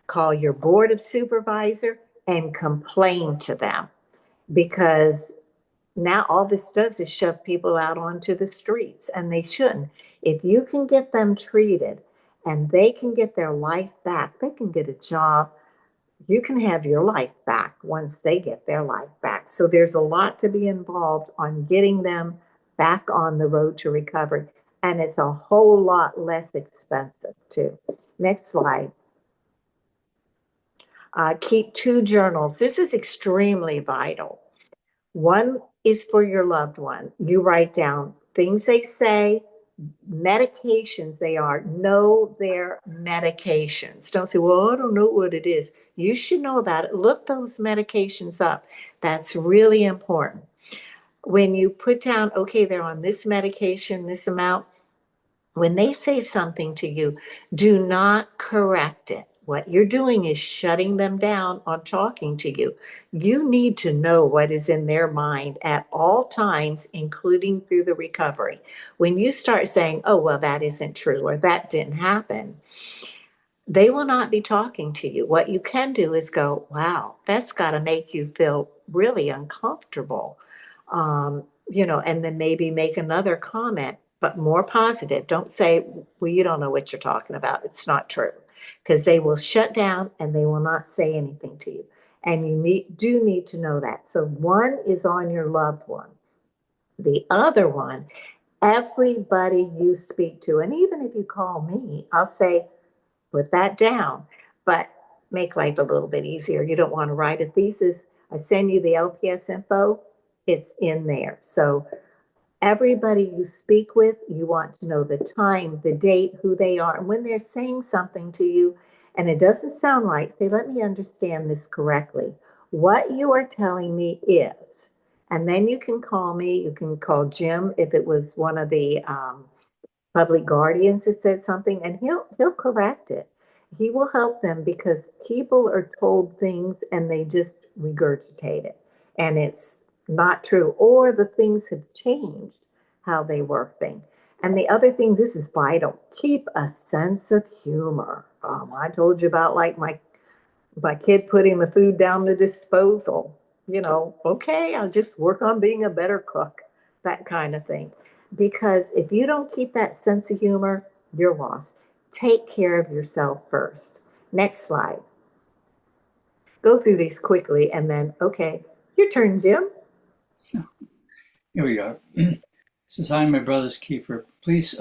call your board of supervisor and complain to them, because now all this does is shove people out onto the streets, and they shouldn't. If you can get them treated and they can get their life back, they can get a job, you can have your life back once they get their life back. So there's a lot to be involved on getting them back on the road to recovery. And it's a whole lot less expensive too. Next slide. Keep 2 journals. This is extremely vital. One is for your loved one. You write down things they say, medications they are. Know their medications. Don't say, well, I don't know what it is. You should know about it. Look those medications up. That's really important. When you put down, okay, they're on this medication, this amount, when they say something to you, do not correct it. What you're doing is shutting them down on talking to you. You need to know what is in their mind at all times, including through the recovery. When you start saying, oh, well, that isn't true, or that didn't happen, they will not be talking to you. What you can do is go, wow, that's got to make you feel really uncomfortable. And then maybe make another comment, but more positive. Don't say, well, you don't know what you're talking about. It's not true. Because they will shut down and they will not say anything to you. And you do need to know that. So one is on your loved one. The other one, everybody you speak to, and even if you call me, I'll say, put that down, but make life a little bit easier. You don't want to write a thesis. I send you the LPS info. It's in there. So everybody you speak with, you want to know the time, the date, who they are. And when they're saying something to you and it doesn't sound right, say, let me understand this correctly. What you are telling me is, and then you can call me, you can call Jim if it was one of the public guardians that said something, and he'll correct it. He will help them, because people are told things and they just regurgitate it. And it's not true, or the things have changed how they were things. And the other thing, this is vital, keep a sense of humor. I told you about like my my kid putting the food down the disposal, okay, I'll just work on being a better cook, that kind of thing. Because if you don't keep that sense of humor, you're lost. Take care of yourself first. Next slide. Go through these quickly and then, okay, your turn, Jim. Here we are. This is I'm my brother's keeper. Please,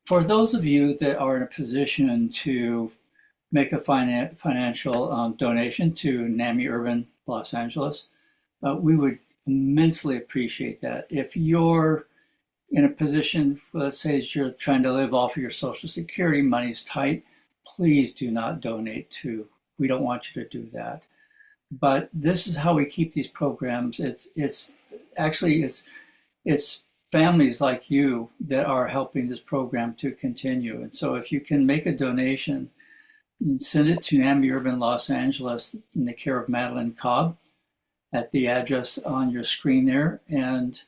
for those of you that are in a position to make a financial donation to NAMI Urban Los Angeles, we would immensely appreciate that. If you're in a position, let's say that you're trying to live off of your Social Security, money's tight, please do not donate to. We don't want you to do that. But this is how we keep these programs. It's families like you that are helping this program to continue. And so if you can make a donation, send it to NAMI Urban Los Angeles in the care of Madeline Cobb at the address on your screen there, and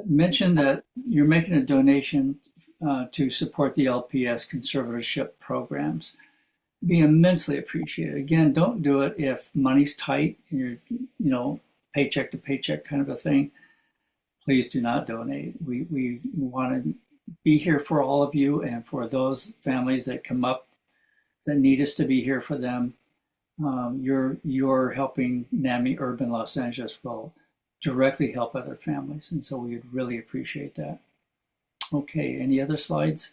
mention that you're making a donation to support the LPS conservatorship programs. Be immensely appreciated. Again, don't do it if money's tight and you're, paycheck to paycheck kind of a thing. Please do not donate. We want to be here for all of you, and for those families that come up that need us to be here for them. You're helping NAMI Urban Los Angeles will directly help other families, and so we would really appreciate that. Okay, any other slides?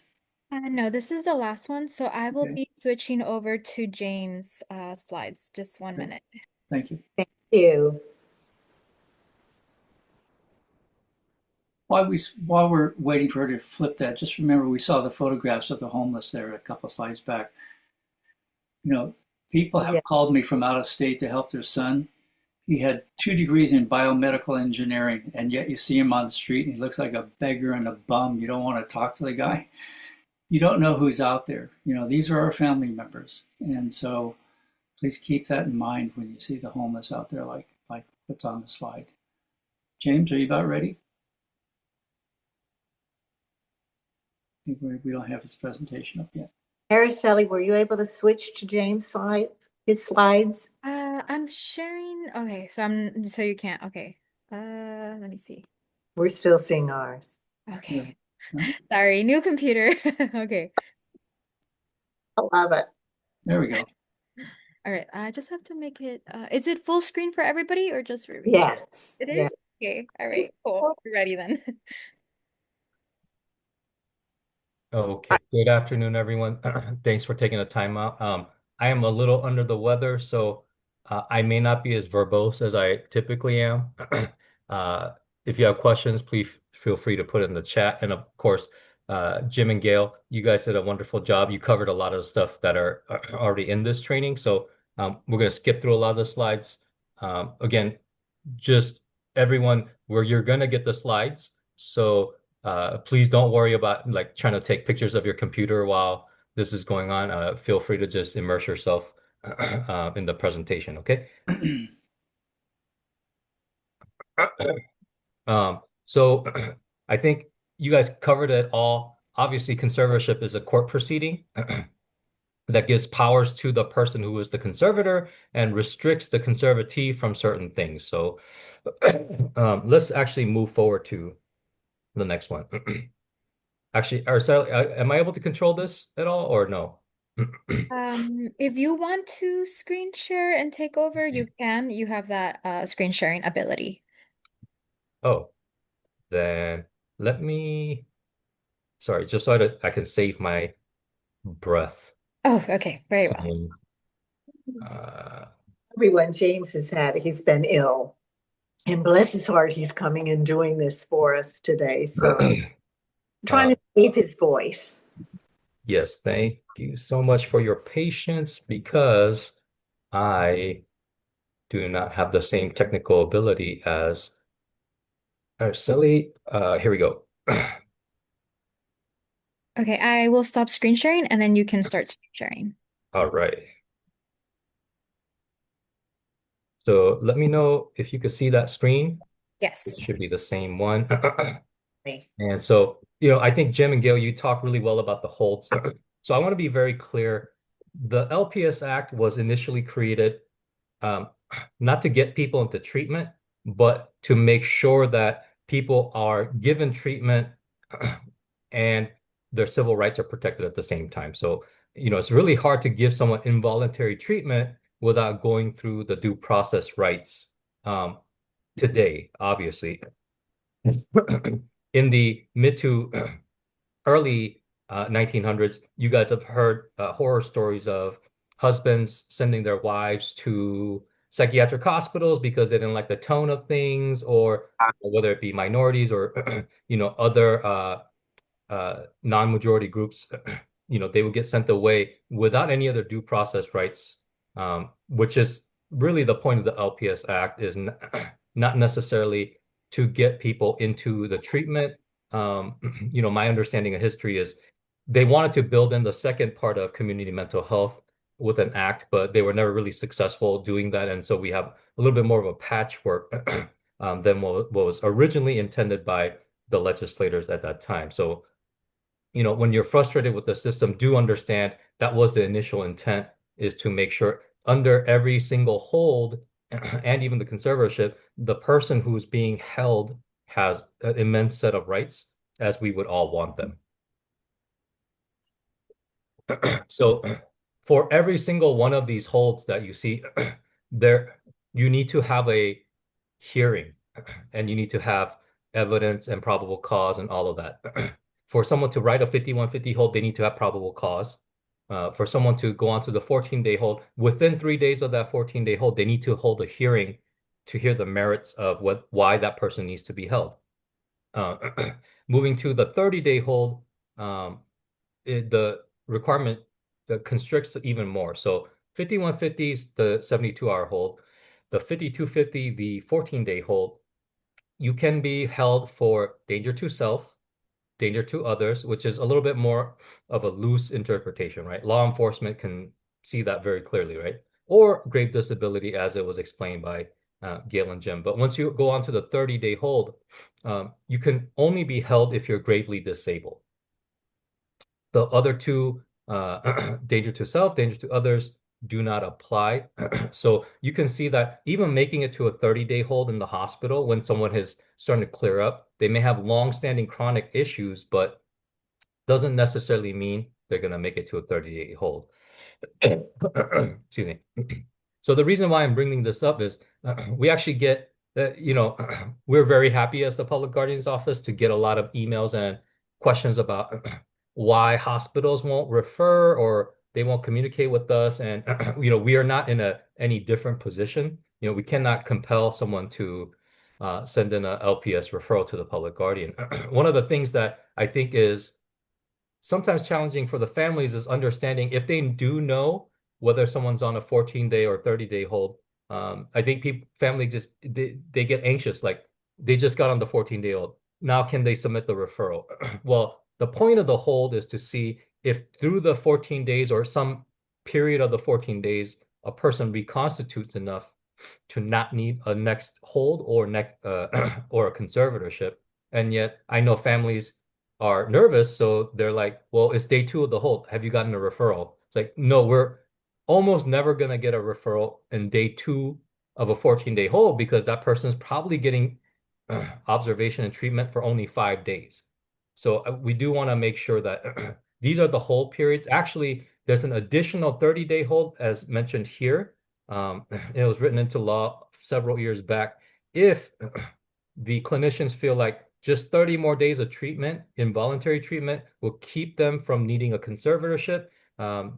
No, this is the last one, so I will Okay. be switching over to James' slides. Just 1 Okay. minute. Thank you. Thank you. While we're waiting for her to flip that, just remember we saw the photographs of the homeless there a couple slides back. People have called me from out of state to help their son. He had 2 degrees in biomedical engineering, and yet you see him on the street and he looks like a beggar and a bum. You don't want to talk to the guy. You don't know who's out there. These are our family members. And so please keep that in mind when you see the homeless out there like what's on the slide. James, are you about ready? I think we don't have his presentation up yet. Araceli, were you able to switch to James' his slides? I'm sharing. Okay, so you can't. Okay. Let me see. We're still seeing ours. Okay. Yeah. Sorry, new computer. Okay. I love it. There we go. All right. I just have to make it. Is it full screen for everybody or just for me? Yes. It Yeah. is? Okay. All right. Cool. We're ready then. Okay, good afternoon, everyone. Thanks for taking the time out. I am a little under the weather, so I may not be as verbose as I typically am. If you have questions, please feel free to put it in the chat. And of course, Jim and Gail, you guys did a wonderful job. You covered a lot of the stuff that are already in this training. So we're going to skip through a lot of the slides. Again, just everyone, where you're going to get the slides. So please don't worry about trying to take pictures of your computer while this is going on. Feel free to just immerse yourself in the presentation, okay? So I think you guys covered it all. Obviously, conservatorship is a court proceeding that gives powers to the person who is the conservator and restricts the conservatee from certain things. So let's actually move forward to the next one. Actually, Araceli, am I able to control this at all or no? If you want to screen share and take over, you can. You have that screen sharing ability. Oh, then let me, sorry, just so that I can save my breath. Oh, okay. Very well. So, Everyone James has had, he's been ill. And bless his heart, he's coming and doing this for us today. So I'm trying to save his voice. yes, thank you so much for your patience because I do not have the same technical ability as Araceli. Here we go. Okay, I will stop screen sharing and then you can start screen sharing. All right. So let me know if you could see that screen. Yes. It should be the same one. And so, I think Jim and Gail, you talked really well about the holds. So I want to be very clear. the LPS Act was initially created um, not to get people into treatment, but to make sure that people are given treatment and their civil rights are protected at the same time. So, it's really hard to give someone involuntary treatment without going through the due process rights um, today, obviously. In the mid to early 1900s, you guys have heard horror stories of husbands sending their wives to psychiatric hospitals because they didn't like the tone of things, or whether it be minorities or other non-majority groups, they would get sent away without any other due process rights, which is really the point of the LPS Act, is not necessarily to get people into the treatment. My understanding of history is they wanted to build in the second part of community mental health with an act, but they were never really successful doing that. And so we have a little bit more of a patchwork than what was originally intended by the legislators at that time. So when you're frustrated with the system, do understand that was the initial intent, is to make sure under every single hold and even the conservatorship, the person who's being held has an immense set of rights as we would all want them. So for every single one of these holds that you see there, you need to have a hearing and you need to have evidence and probable cause and all of that. For someone to write a 5150 hold, they need to have probable cause. For someone to go on to the 14-day hold, within 3 days of that 14-day hold, they need to hold a hearing to hear the merits of why that person needs to be held. Moving to the 30-day hold, the requirement that constricts even more. So 5150 is the 72-hour hold. The 5250, the 14-day hold, you can be held for danger to self, danger to others, which is a little bit more of a loose interpretation, right? Law enforcement can see that very clearly, right? Or grave disability, as it was explained by Gail and Jim. But once you go on to the 30-day hold, you can only be held if you're gravely disabled. The other two, danger to self, danger to others, do not apply. So you can see that even making it to a 30-day hold in the hospital, when someone is starting to clear up, they may have long-standing chronic issues, but doesn't necessarily mean they're going to make it to a 30-day hold. Excuse me. So the reason why I'm bringing this up is we actually get, we're very happy as the Public Guardian's Office to get a lot of emails and questions about why hospitals won't refer or they won't communicate with us. And, we are not in any different position. We cannot compel someone to send in a LPS referral to the Public Guardian. One of the things that I think is sometimes challenging for the families is understanding if they do know whether someone's on a 14-day or 30-day hold. I think family just, they get anxious, like they just got on the 14-day hold. Now can they submit the referral? Well, the point of the hold is to see if through the 14 days or some period of the 14 days, a person reconstitutes enough to not need a next hold or or a conservatorship. And yet I know families are nervous, so they're like, well, it's day 2 of the hold. Have you gotten a referral? It's like, no, we're almost never going to get a referral in day 2 of a 14-day hold because that person is probably getting observation and treatment for only 5 days. So we do want to make sure that these are the hold periods. Actually, there's an additional 30-day hold as mentioned here. It was written into law several years back. If the clinicians feel like just 30 more days of treatment, involuntary treatment, will keep them from needing a conservatorship,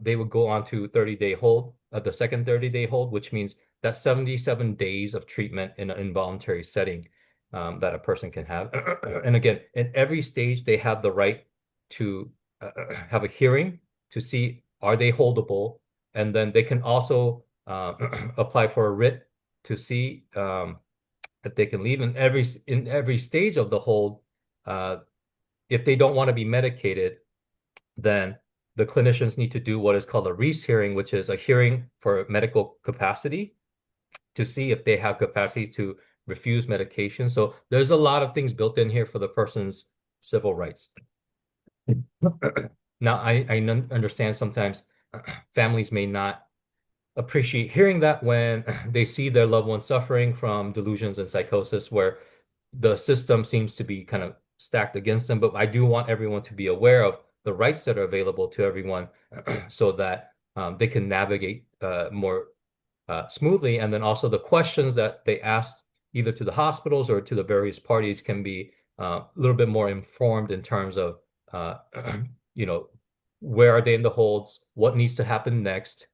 they would go on to 30-day hold, the second 30-day hold, which means that's 77 days of treatment in an involuntary setting that a person can have. And again, in every stage, they have the right to have a hearing to see, are they holdable? And then they can also apply for a writ to see if they can leave. In every stage of the hold, if they don't want to be medicated, then the clinicians need to do what is called a Reese hearing, which is a hearing for medical capacity to see if they have capacity to refuse medication. So there's a lot of things built in here for the person's civil rights. Now, I understand sometimes families may not appreciate hearing that when they see their loved one suffering from delusions and psychosis, where the system seems to be kind of stacked against them. But I do want everyone to be aware of the rights that are available to everyone so that they can navigate more smoothly. And then also the questions that they ask either to the hospitals or to the various parties can be a little bit more informed in terms of, uh, you know, where are they in the holds, what needs to happen next,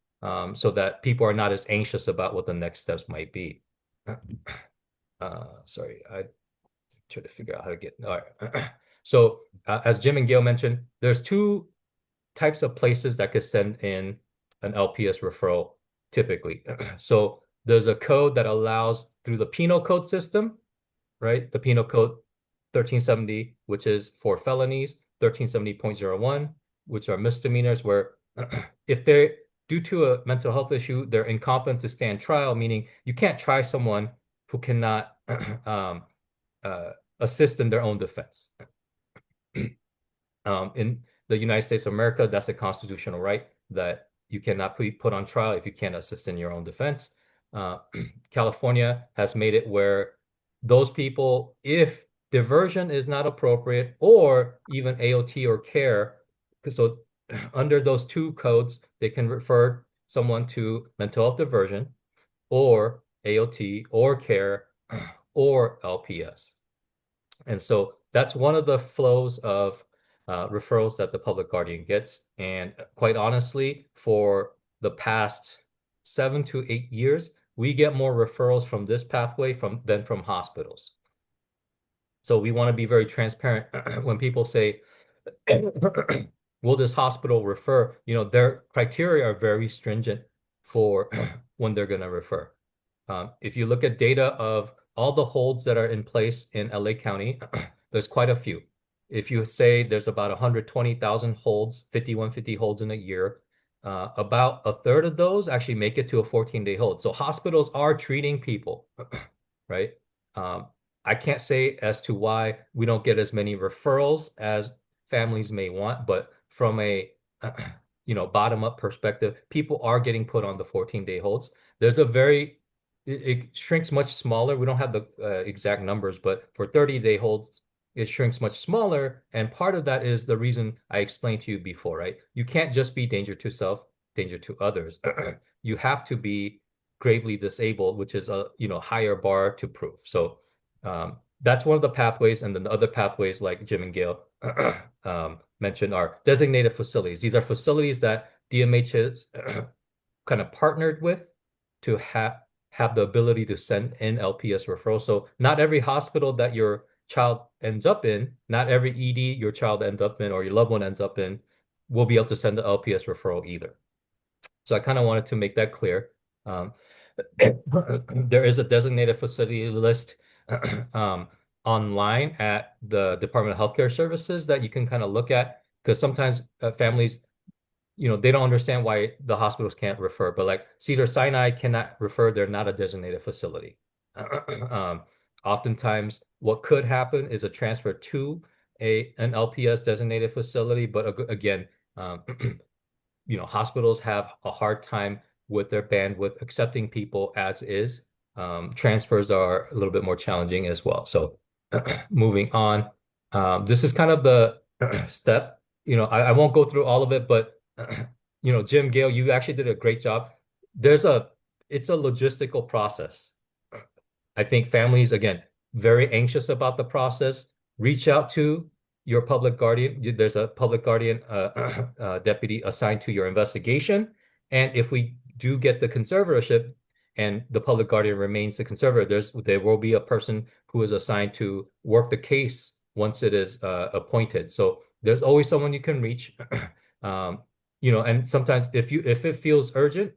so that people are not as anxious about what the next steps might be. Sorry, I try to figure out how to get. All right. So as Jim and Gail mentioned, there's two types of places that could send in an LPS referral typically. So there's a code that allows through the penal code system, right? The penal code 1370, which is for felonies, 1370.01, which are misdemeanors, where if they're due to a mental health issue, they're incompetent to stand trial, meaning you can't try someone who cannot assist in their own defense. In the United States of America, that's a constitutional right that you cannot be put on trial if you can't assist in your own defense. California has made it where those people, if diversion is not appropriate or even AOT or care, so under those two codes, they can refer someone to mental health diversion or AOT or care or LPS. And so that's one of the flows of referrals that the public guardian gets. And quite honestly, for the past 7 to 8 years, we get more referrals from this pathway than from hospitals. So we want to be very transparent when people say, will this hospital refer? Their criteria are very stringent for when they're going to refer. If you look at data of all the holds that are in place in LA County, there's quite a few. If you say there's about 120,000 holds, 5150 holds in a year, about a third of those actually make it to a 14-day hold. So hospitals are treating people, right? I can't say as to why we don't get as many referrals as families may want, but from a bottom-up perspective, people are getting put on the 14-day holds. There's it shrinks much smaller. We don't have the exact numbers, but for 30-day holds, it shrinks much smaller. And part of that is the reason I explained to you before, right? You can't just be danger to self, danger to others. You have to be gravely disabled, which is a higher bar to prove. So that's one of the pathways. And then the other pathways, like Jim and Gail mentioned, are designated facilities. These are facilities that DMH has kind of partnered with to have the ability to send in LPS referrals. So not every hospital that your child ends up in, not every ED your child ends up in or your loved one ends up in will be able to send the LPS referral either. So I kind of wanted to make that clear. There is a designated facility list online at the Department of Healthcare Services that you can kind of look at, because sometimes families, they don't understand why the hospitals can't refer, but like Cedars-Sinai cannot refer, they're not a designated facility. Oftentimes, what could happen is a transfer to an LPS designated facility, but again, hospitals have a hard time with their bandwidth accepting people as is. Transfers are a little bit more challenging as well. So moving on, this is kind of the step. I won't go through all of it, but Jim, Gail, you actually did a great job. It's a logistical process. I think families, again, very anxious about the process. Reach out to your public guardian. There's a public guardian deputy assigned to your investigation. And if we do get the conservatorship and the public guardian remains the conservator, there will be a person who is assigned to work the case once it is appointed. So there's always someone you can reach. And sometimes if it feels urgent,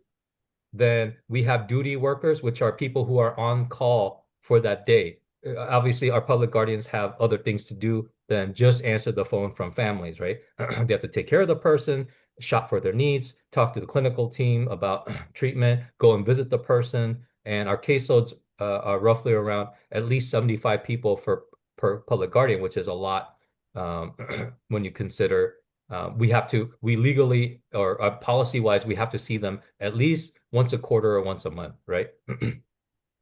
then we have duty workers, which are people who are on call for that day. Obviously, our public guardians have other things to do than just answer the phone from families, right? They have to take care of the person, shop for their needs, talk to the clinical team about treatment, go and visit the person. And our caseloads are roughly around at least 75 people per public guardian, which is a lot when you consider we legally or policy wise, we have to see them at least once a quarter or once a month, right?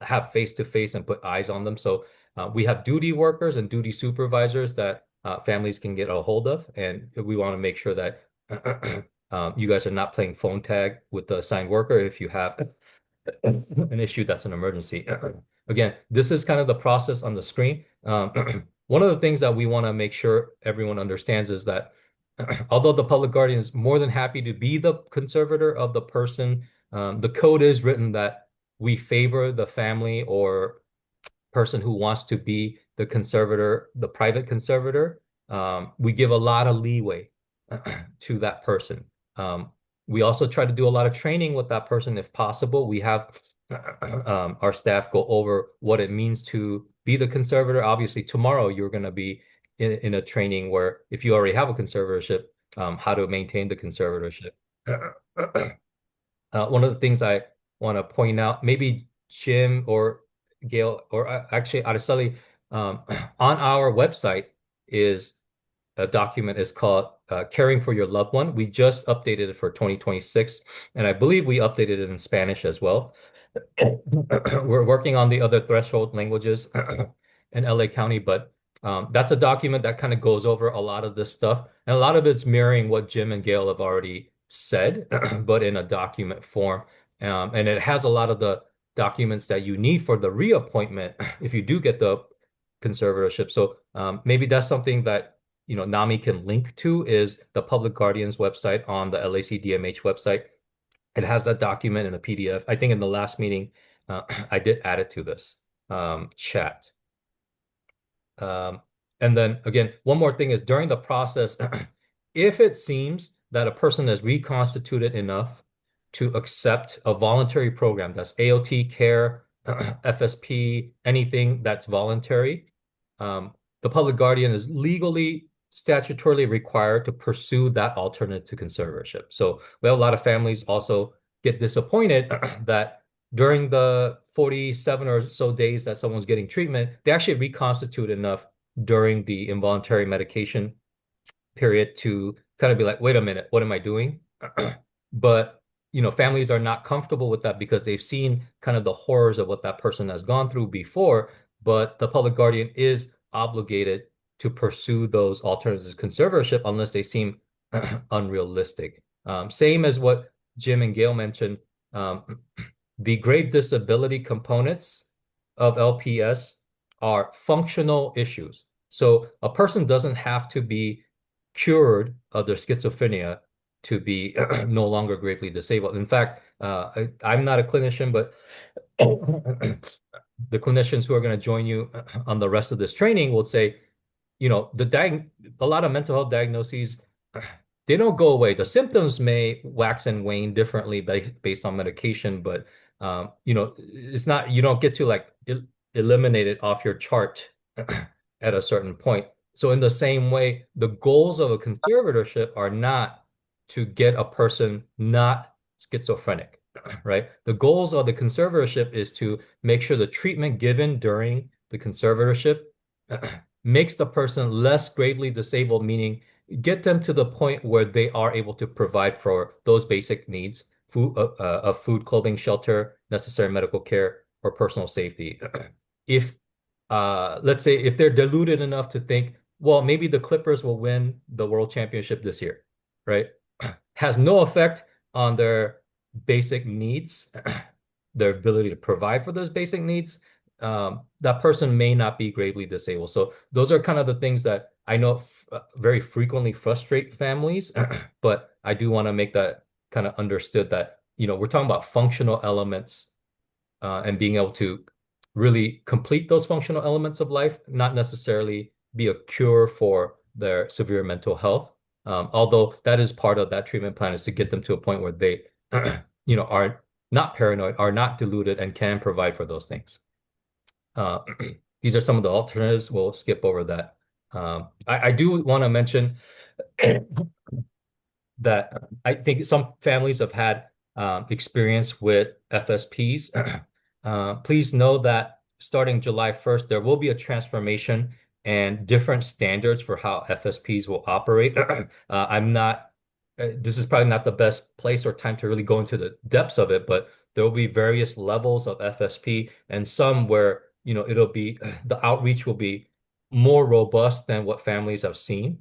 Have face to face and put eyes on them. So we have duty workers and duty supervisors that families can get a hold of, and we want to make sure that you guys are not playing phone tag with the assigned worker if you have an issue that's an emergency. Again, this is kind of the process on the screen. One of the things that we want to make sure everyone understands is that although the public guardian is more than happy to be the conservator of the person, the code is written that we favor the family or person who wants to be the conservator, the private conservator. We give a lot of leeway to that person. We also try to do a lot of training with that person if possible. We have our staff go over what it means to be the conservator. Obviously, tomorrow you're going to be in a training where if you already have a conservatorship, how to maintain the conservatorship. One of the things I want to point out, maybe Jim or Gail, or actually Araceli, on our website is a document is called Caring for Your Loved One. We just updated it for 2026, and I believe we updated it in Spanish as well. We're working on the other threshold languages in LA County, but that's a document that kind of goes over a lot of this stuff. And a lot of it's mirroring what Jim and Gail have already said, but in a document form. And it has a lot of the documents that you need for the reappointment if you do get the conservatorship. So maybe that's something that NAMI can link to is the public guardian's website on the LACDMH website. It has that document in a PDF. I think in the last meeting, I did add it to this chat. And then again, one more thing is during the process, if it seems that a person is reconstituted enough to accept a voluntary program, that's AOT, care, FSP, anything that's voluntary, the public guardian is legally, statutorily required to pursue that alternate to conservatorship. So we have a lot of families also get disappointed that during the 47 or so days that someone's getting treatment, they actually reconstitute enough during the involuntary medication period to kind of be like, wait a minute, what am I doing? But families are not comfortable with that because they've seen kind of the horrors of what that person has gone through before, but the public guardian is obligated to pursue those alternatives to conservatorship unless they seem unrealistic. Same as what Jim and Gail mentioned, the grave disability components of LPS are functional issues. So a person doesn't have to be cured of their schizophrenia to be no longer gravely disabled. In fact, I'm not a clinician, but the clinicians who are going to join you on the rest of this training will say, a lot of mental health diagnoses, they don't go away. The symptoms may wax and wane differently based on medication, but it's not, you don't get to like eliminate it off your chart at a certain point. So in the same way, the goals of a conservatorship are not to get a person not schizophrenic, right? The goals of the conservatorship is to make sure the treatment given during the conservatorship makes the person less gravely disabled, meaning get them to the point where they are able to provide for those basic needs, food, clothing, shelter, necessary medical care, or personal safety. If let's say if they're deluded enough to think, well, maybe the Clippers will win the world championship this year, right? Has no effect on their basic needs, their ability to provide for those basic needs. That person may not be gravely disabled. So those are kind of the things that I know very frequently frustrate families, but I do want to make that kind of understood that, we're talking about functional elements and being able to really complete those functional elements of life, not necessarily be a cure for their severe mental health. Although that is part of that treatment plan is to get them to a point where they, are not paranoid, are not deluded, and can provide for those things. These are some of the alternatives. We'll skip over that. I do want to mention that I think some families have had experience with FSPs. Please know that starting July 1st, there will be a transformation and different standards for how FSPs will operate. I'm not, this is probably not the best place or time to really go into the depths of it, but there will be various levels of FSP and some where, it'll be, the outreach will be more robust than what families have seen,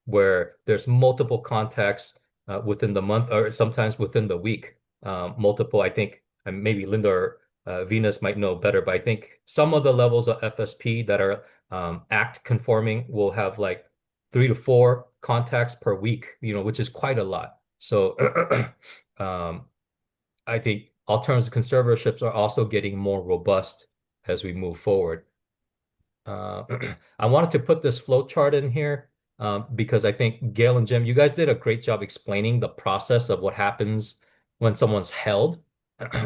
where there's multiple contacts within the month or sometimes within the week. Multiple, I think, and maybe Linda or Venus might know better, but I think some of the levels of FSP that are ACT conforming will have like 3 to 4 contacts per week, which is quite a lot. So I think alternative conservatorships are also getting more robust as we move forward. I wanted to put this flow chart in here because I think Gail and Jim, you guys did a great job explaining the process of what happens when someone's held.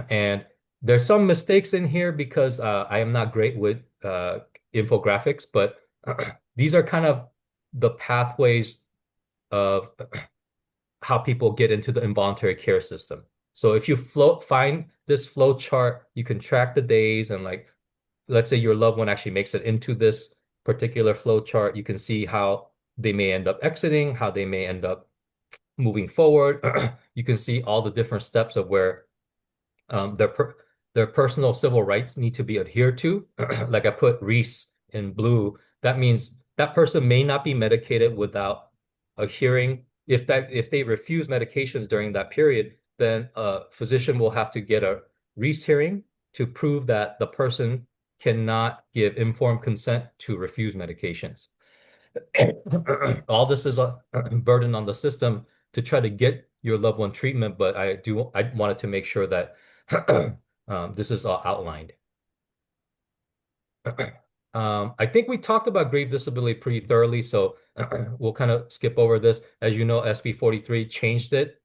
And there's some mistakes in here because I am not great with infographics, but these are kind of the pathways of how people get into the involuntary care system. So if you find this flow chart, you can track the days and like, let's say your loved one actually makes it into this particular flow chart, you can see how they may end up exiting, how they may end up moving forward. You can see all the different steps of where their personal civil rights need to be adhered to. Like I put Reese in blue, that means that person may not be medicated without a hearing. If they refuse medications during that period, then a physician will have to get a Reese hearing to prove that the person cannot give informed consent to refuse medications. All this is a burden on the system to try to get your loved one treatment, but I wanted to make sure that this is all outlined. I think we talked about grave disability pretty thoroughly, so we'll kind of skip over this. As you know, SB 43 changed it.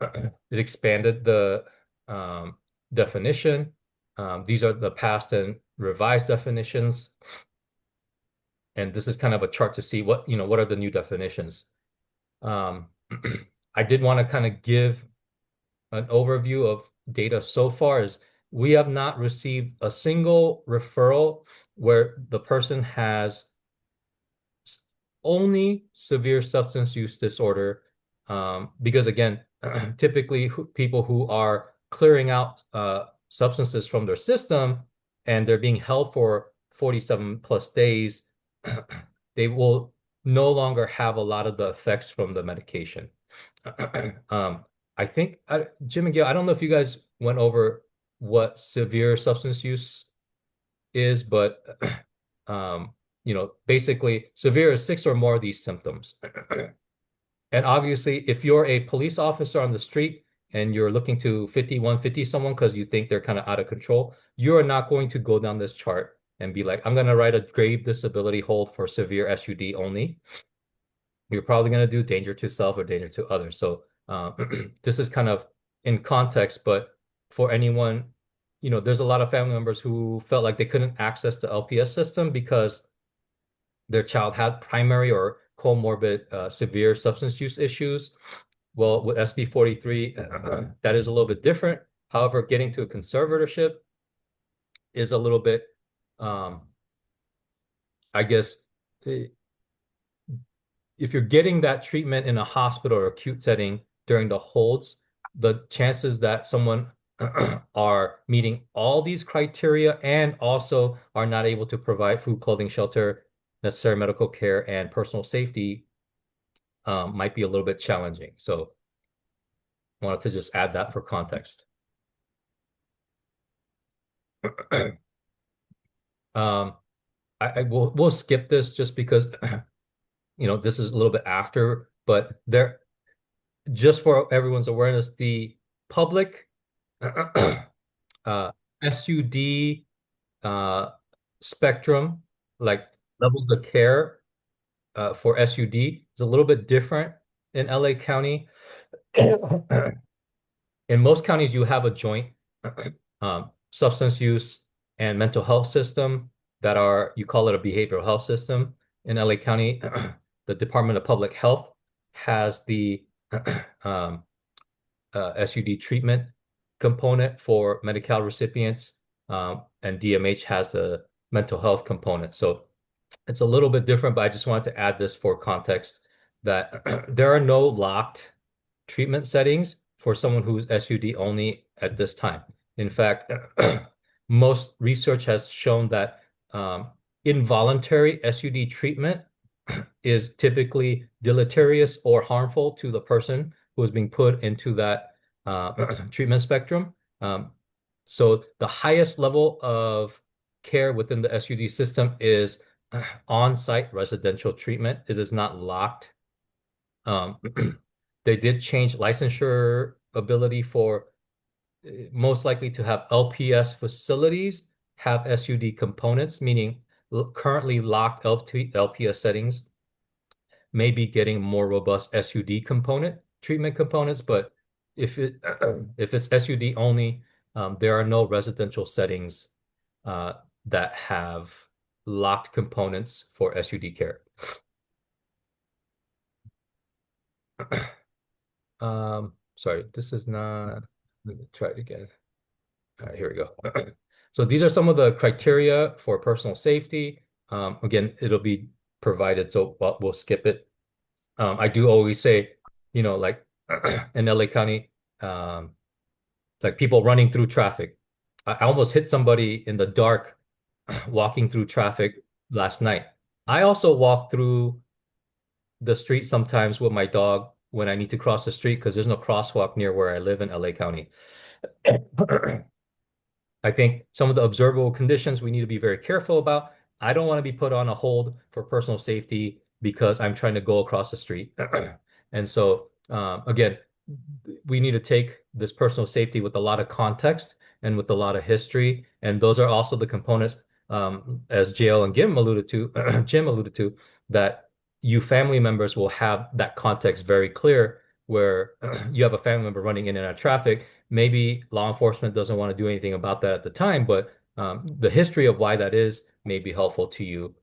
It expanded the definition. These are the past and revised definitions. And this is kind of a chart to see what are the new definitions. I did want to kind of give an overview of data so far. Is we have not received a single referral where the person has only severe substance use disorder, because again, typically people who are clearing out substances from their system and they're being held for 47 plus days, they will no longer have a lot of the effects from the medication. I think, Jim and Gail, I don't know if you guys went over what severe substance use is, but basically severe is 6 or more of these symptoms. And obviously, if you're a police officer on the street and you're looking to 5150 someone because you think they're kind of out of control, you are not going to go down this chart and be like, I'm going to write a grave disability hold for severe SUD only. You're probably going to do danger to self or danger to others. So this is kind of in context, but for anyone, there's a lot of family members who felt like they couldn't access the LPS system because their child had primary or comorbid severe substance use issues. Well, with SB 43, that is a little bit different. However, getting to a conservatorship is a little bit, I guess, if you're getting that treatment in a hospital or acute setting during the holds, the chances that someone are meeting all these criteria and also are not able to provide food, clothing, shelter, necessary medical care, and personal safety might be a little bit challenging. So I wanted to just add that for context. We'll skip this just because this is a little bit after, but just for everyone's awareness, the public SUD spectrum, like levels of care for SUD is a little bit different in LA County. In most counties, you have a joint substance use and mental health system you call it a behavioral health system. In LA County, the Department of Public Health has the SUD treatment component for Medi-Cal recipients, and DMH has the mental health component. So It's a little bit different, but I just wanted to add this for context that there are no locked treatment settings for someone who's SUD only at this time. In fact, most research has shown that involuntary SUD treatment is typically deleterious or harmful to the person who is being put into that treatment spectrum. So the highest level of care within the SUD system is on-site residential treatment. It is not locked. Um, they did change licensure ability for most likely to have LPS facilities have SUD components, meaning currently locked LPS settings may be getting more robust SUD treatment components, but if it's SUD only, there are no residential settings that have locked components for SUD care. Sorry, this is not. Let me try it again. All right, here we go. So these are some of the criteria for personal safety. Again, it'll be provided, so we'll skip it. I do always say, like in LA County, like people running through traffic. I almost hit somebody in the dark walking through traffic last night. I also walk through the street sometimes with my dog when I need to cross the street because there's no crosswalk near where I live in LA County. I think some of the observable conditions we need to be very careful about. I don't want to be put on a hold for personal safety because I'm trying to go across the street. And so, again, we need to take this personal safety with a lot of context and with a lot of history. And those are also the components, as JL and Jim alluded to, that you family members will have that context very clear where you have a family member running in and out of traffic. Maybe law enforcement doesn't want to do anything about that at the time, but the history of why that is may be helpful to you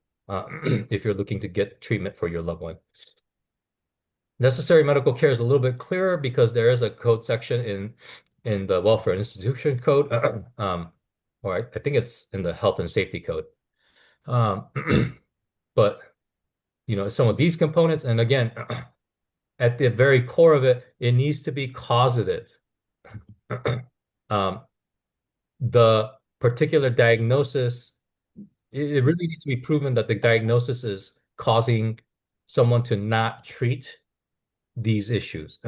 if you're looking to get treatment for your loved one. Necessary medical care is a little bit clearer because there is a code section in the Welfare Institution Code, or I think it's in the Health and Safety Code. But some of these components, and again, at the very core of it, it needs to be causative. The particular diagnosis, it really needs to be proven that the diagnosis is causing someone to not treat these issues.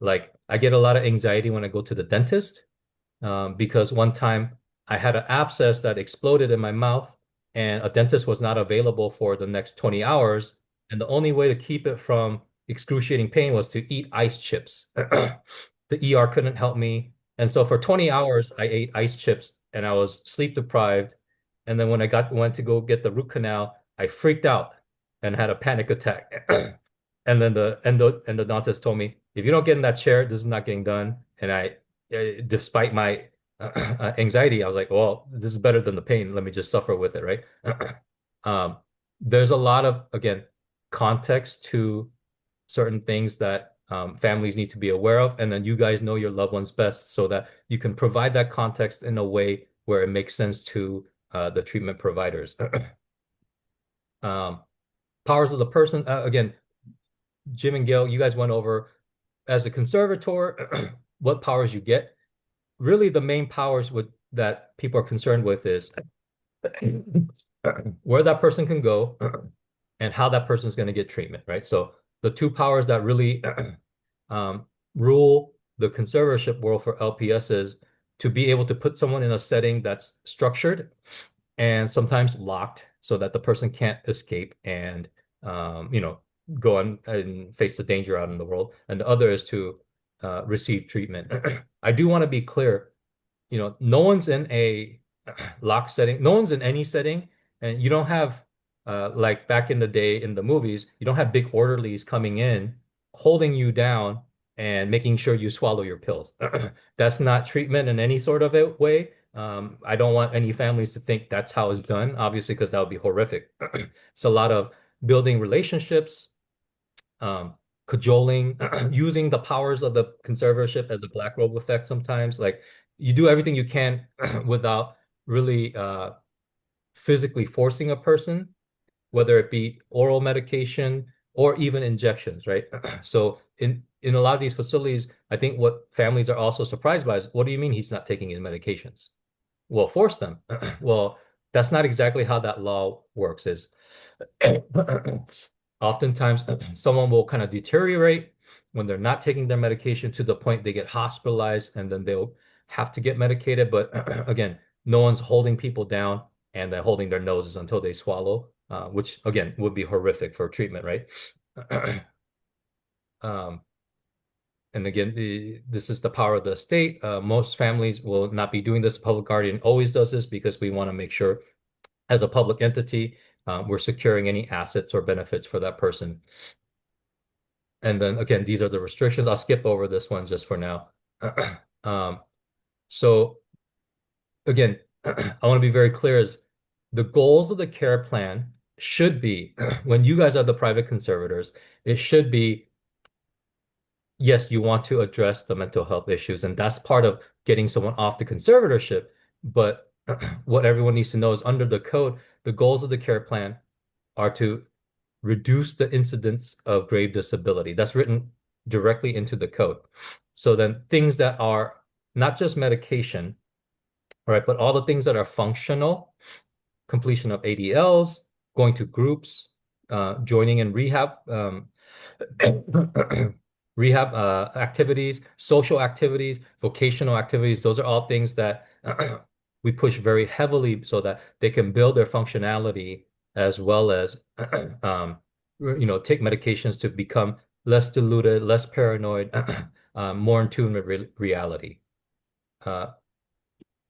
Like I get a lot of anxiety when I go to the dentist because one time I had an abscess that exploded in my mouth and a dentist was not available for the next 20 hours. And the only way to keep it from excruciating pain was to eat ice chips. The ER couldn't help me. And so for 20 hours, I ate ice chips and I was sleep deprived. And then when I went to go get the root canal, I freaked out and had a panic attack. And then the endodontist told me, if you don't get in that chair, this is not getting done. And despite my anxiety, I was like, well, this is better than the pain. Let me just suffer with it, right? There's a lot of, again, context to certain things that families need to be aware of. And then you guys know your loved ones best so that you can provide that context in a way where it makes sense to the treatment providers. Powers of the person, again, Jim and Gail, you guys went over as a conservator, what powers you get. Really, the main powers that people are concerned with is where that person can go and how that person is going to get treatment, right? So the two powers that really rule the conservatorship world for LPS is to be able to put someone in a setting that's structured and sometimes locked so that the person can't escape and go on and face the danger out in the world. And the other is to receive treatment. I do want to be clear, no one's in a lock setting, no one's in any setting, and you don't have like back in the day in the movies, you don't have big orderlies coming in, holding you down and making sure you swallow your pills. That's not treatment in any sort of a way. I don't want any families to think that's how it's done, obviously, because that would be horrific. It's a lot of building relationships, cajoling, using the powers of the conservatorship as a black robe effect sometimes. Like you do everything you can without really physically forcing a person whether it be oral medication or even injections, right? So in a lot of these facilities, I think what families are also surprised by is, what do you mean he's not taking his medications? Well, force them. Well, that's not exactly how that law works, is oftentimes someone will kind of deteriorate when they're not taking their medication to the point they get hospitalized and then they'll have to get medicated. But again, no one's holding people down and they're holding their noses until they swallow, which again would be horrific for treatment, right? Um, and again, this is the power of the state. Most families will not be doing this. The public guardian always does this because we want to make sure, as a public entity, we're securing any assets or benefits for that person. And then again, these are the restrictions. I'll skip over this one just for now. So again, I want to be very clear, is the goals of the care plan should be, when you guys are the private conservators, it should be, yes, you want to address the mental health issues, and that's part of getting someone off the conservatorship. But what everyone needs to know is, under the code, the goals of the care plan are to reduce the incidence of grave disability. That's written directly into the code. So then things that are not just medication, right, but all the things that are functional, completion of ADLs, going to groups, joining in rehab, rehab activities, social activities, vocational activities. Those are all things that we push very heavily so that they can build their functionality, as well as take medications to become less deluded, less paranoid, more in tune with reality.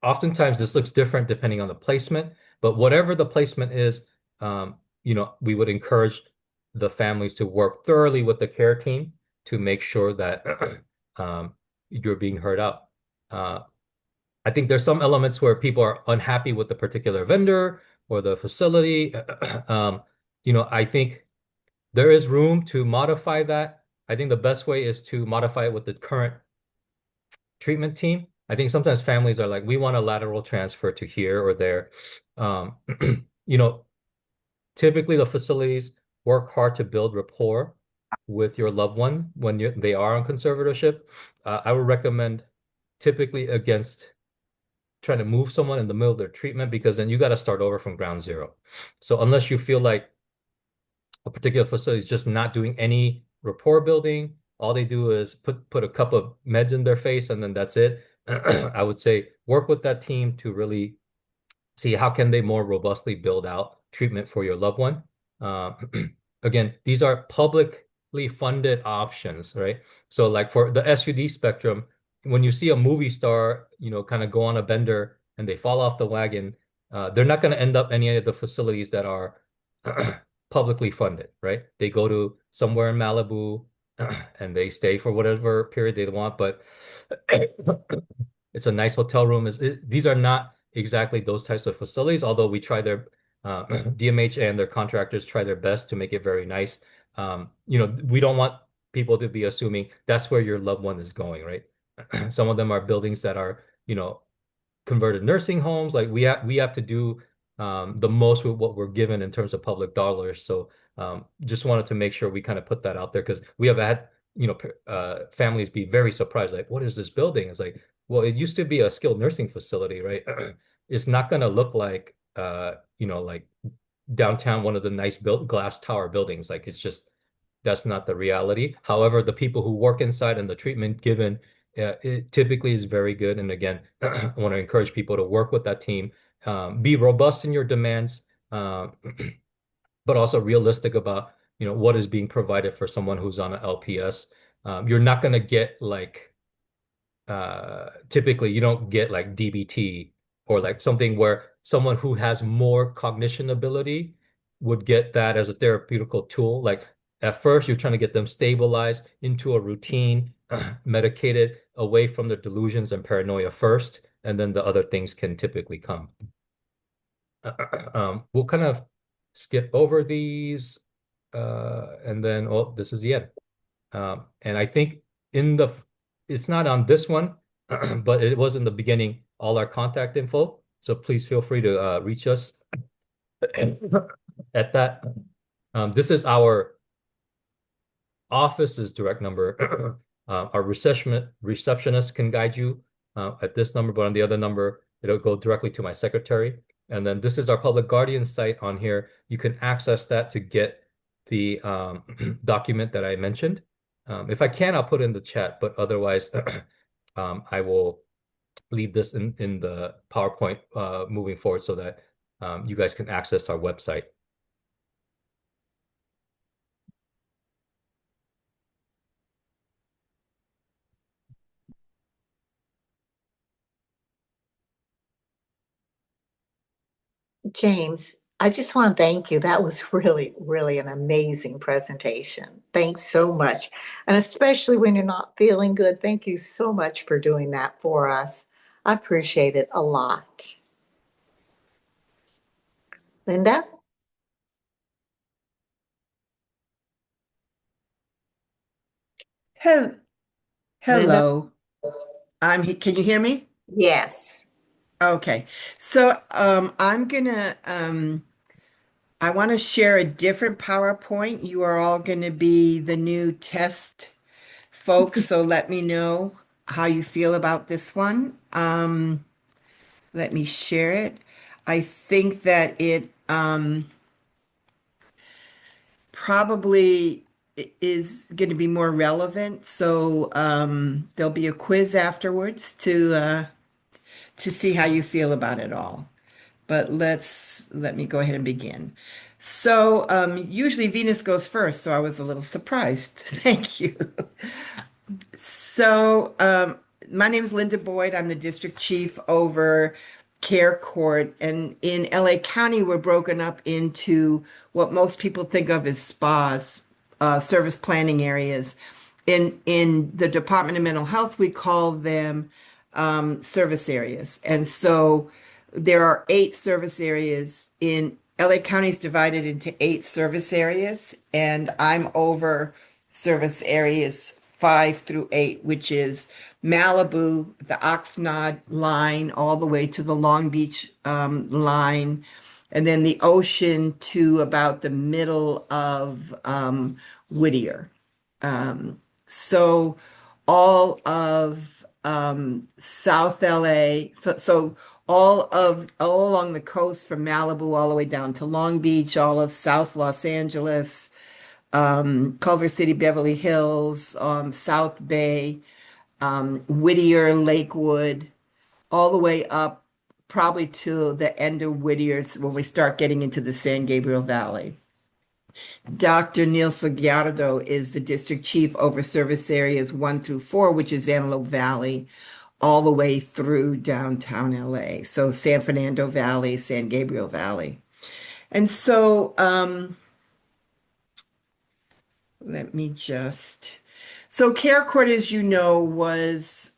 Oftentimes this looks different depending on the placement, but whatever the placement is, we would encourage the families to work thoroughly with the care team to make sure that you're being heard out. I think there's some elements where people are unhappy with the particular vendor or the facility. I think there is room to modify that. I think the best way is to modify it with the current treatment team. I think sometimes families are like, we want a lateral transfer to here or there. Typically the facilities work hard to build rapport with your loved one when they are on conservatorship. I would recommend typically against trying to move someone in the middle of their treatment, because then you got to start over from ground zero. So unless you feel like a particular facility is just not doing any rapport building, all they do is put a cup of meds in their face and then that's it. I would say work with that team to really see how can they more robustly build out treatment for your loved one. Again, these are publicly funded options, right? So like for the SUD spectrum, when you see a movie star, kind of go on a bender and they fall off the wagon, they're not going to end up any of the facilities that are publicly funded, right? They go to somewhere in Malibu and they stay for whatever period they want, but it's a nice hotel room. These are not exactly those types of facilities, although we try DMH and their contractors try their best to make it very nice. We don't want people to be assuming that's where your loved one is going, right? Some of them are buildings that are, converted nursing homes. Like we have to do the most with what we're given in terms of public dollars. So just wanted to make sure we kind of put that out there, because we have had, families be very surprised, like, what is this building? It's like, well, it used to be a skilled nursing facility, right? It's not going to look like, like downtown, one of the nice glass tower buildings. Like, that's not the reality. However, the people who work inside and the treatment given, it typically is very good. And again, I want to encourage people to work with that team, be robust in your demands, but also realistic about, what is being provided for someone who's on an LPS. You're not going to get like, typically you don't get like DBT or like something where someone who has more cognition ability would get that as a therapeutical tool. Like at first you're trying to get them stabilized into a routine, medicated away from their delusions and paranoia first, and then the other things can typically come. We'll kind of skip over these, and then, oh, this is the end. And I think it's not on this one, but it was in the beginning, all our contact info. So please feel free to reach us. at that, this is our office's direct number. Our receptionist can guide you at this number, but on the other number, it'll go directly to my secretary. And then this is our public guardian site on here. You can access that to get the document that I mentioned. If I can, I'll put it in the chat, but otherwise, I will leave this in the PowerPoint moving forward so that you guys can access our website. James, I just want to thank you. That was really, really an amazing presentation. Thanks so much. And especially when you're not feeling good, thank you so much for doing that for us. I appreciate it a lot. Linda? Hel- Linda? Hello. Can you hear me? Yes. Okay. So I want to share a different PowerPoint. You are all gonna be the new test folks, so let me know how you feel about this one. Let me share it. I think that it probably is going to be more relevant. So there'll be a quiz afterwards to see how you feel about it all. But let me go ahead and begin. So usually Venus goes first, so I was a little surprised. Thank you. So my name is Linda Boyd. I'm the district chief over Care Court. And in LA County, we're broken up into what most people think of as spas, service planning areas. In the Department of Mental Health, we call them service areas. And so there are 8 service areas in LA County is divided into 8 service areas, and I'm over service areas 5 through 8, which is Malibu, the Oxnard line, all the way to the Long Beach line, and then the ocean to about the middle of Whittier. So all of South LA, so all along the coast from Malibu all the way down to Long Beach, all of South Los Angeles, Culver City, Beverly Hills, South Bay, Whittier, Lakewood, all the way up probably to the end of Whittier's when we start getting into the San Gabriel Valley. Dr. Neil Sagliardo is the district chief over service areas 1 through 4, which is Antelope Valley, all the way through downtown LA. So San Fernando Valley, San Gabriel Valley. And so so Care Court, as you know, was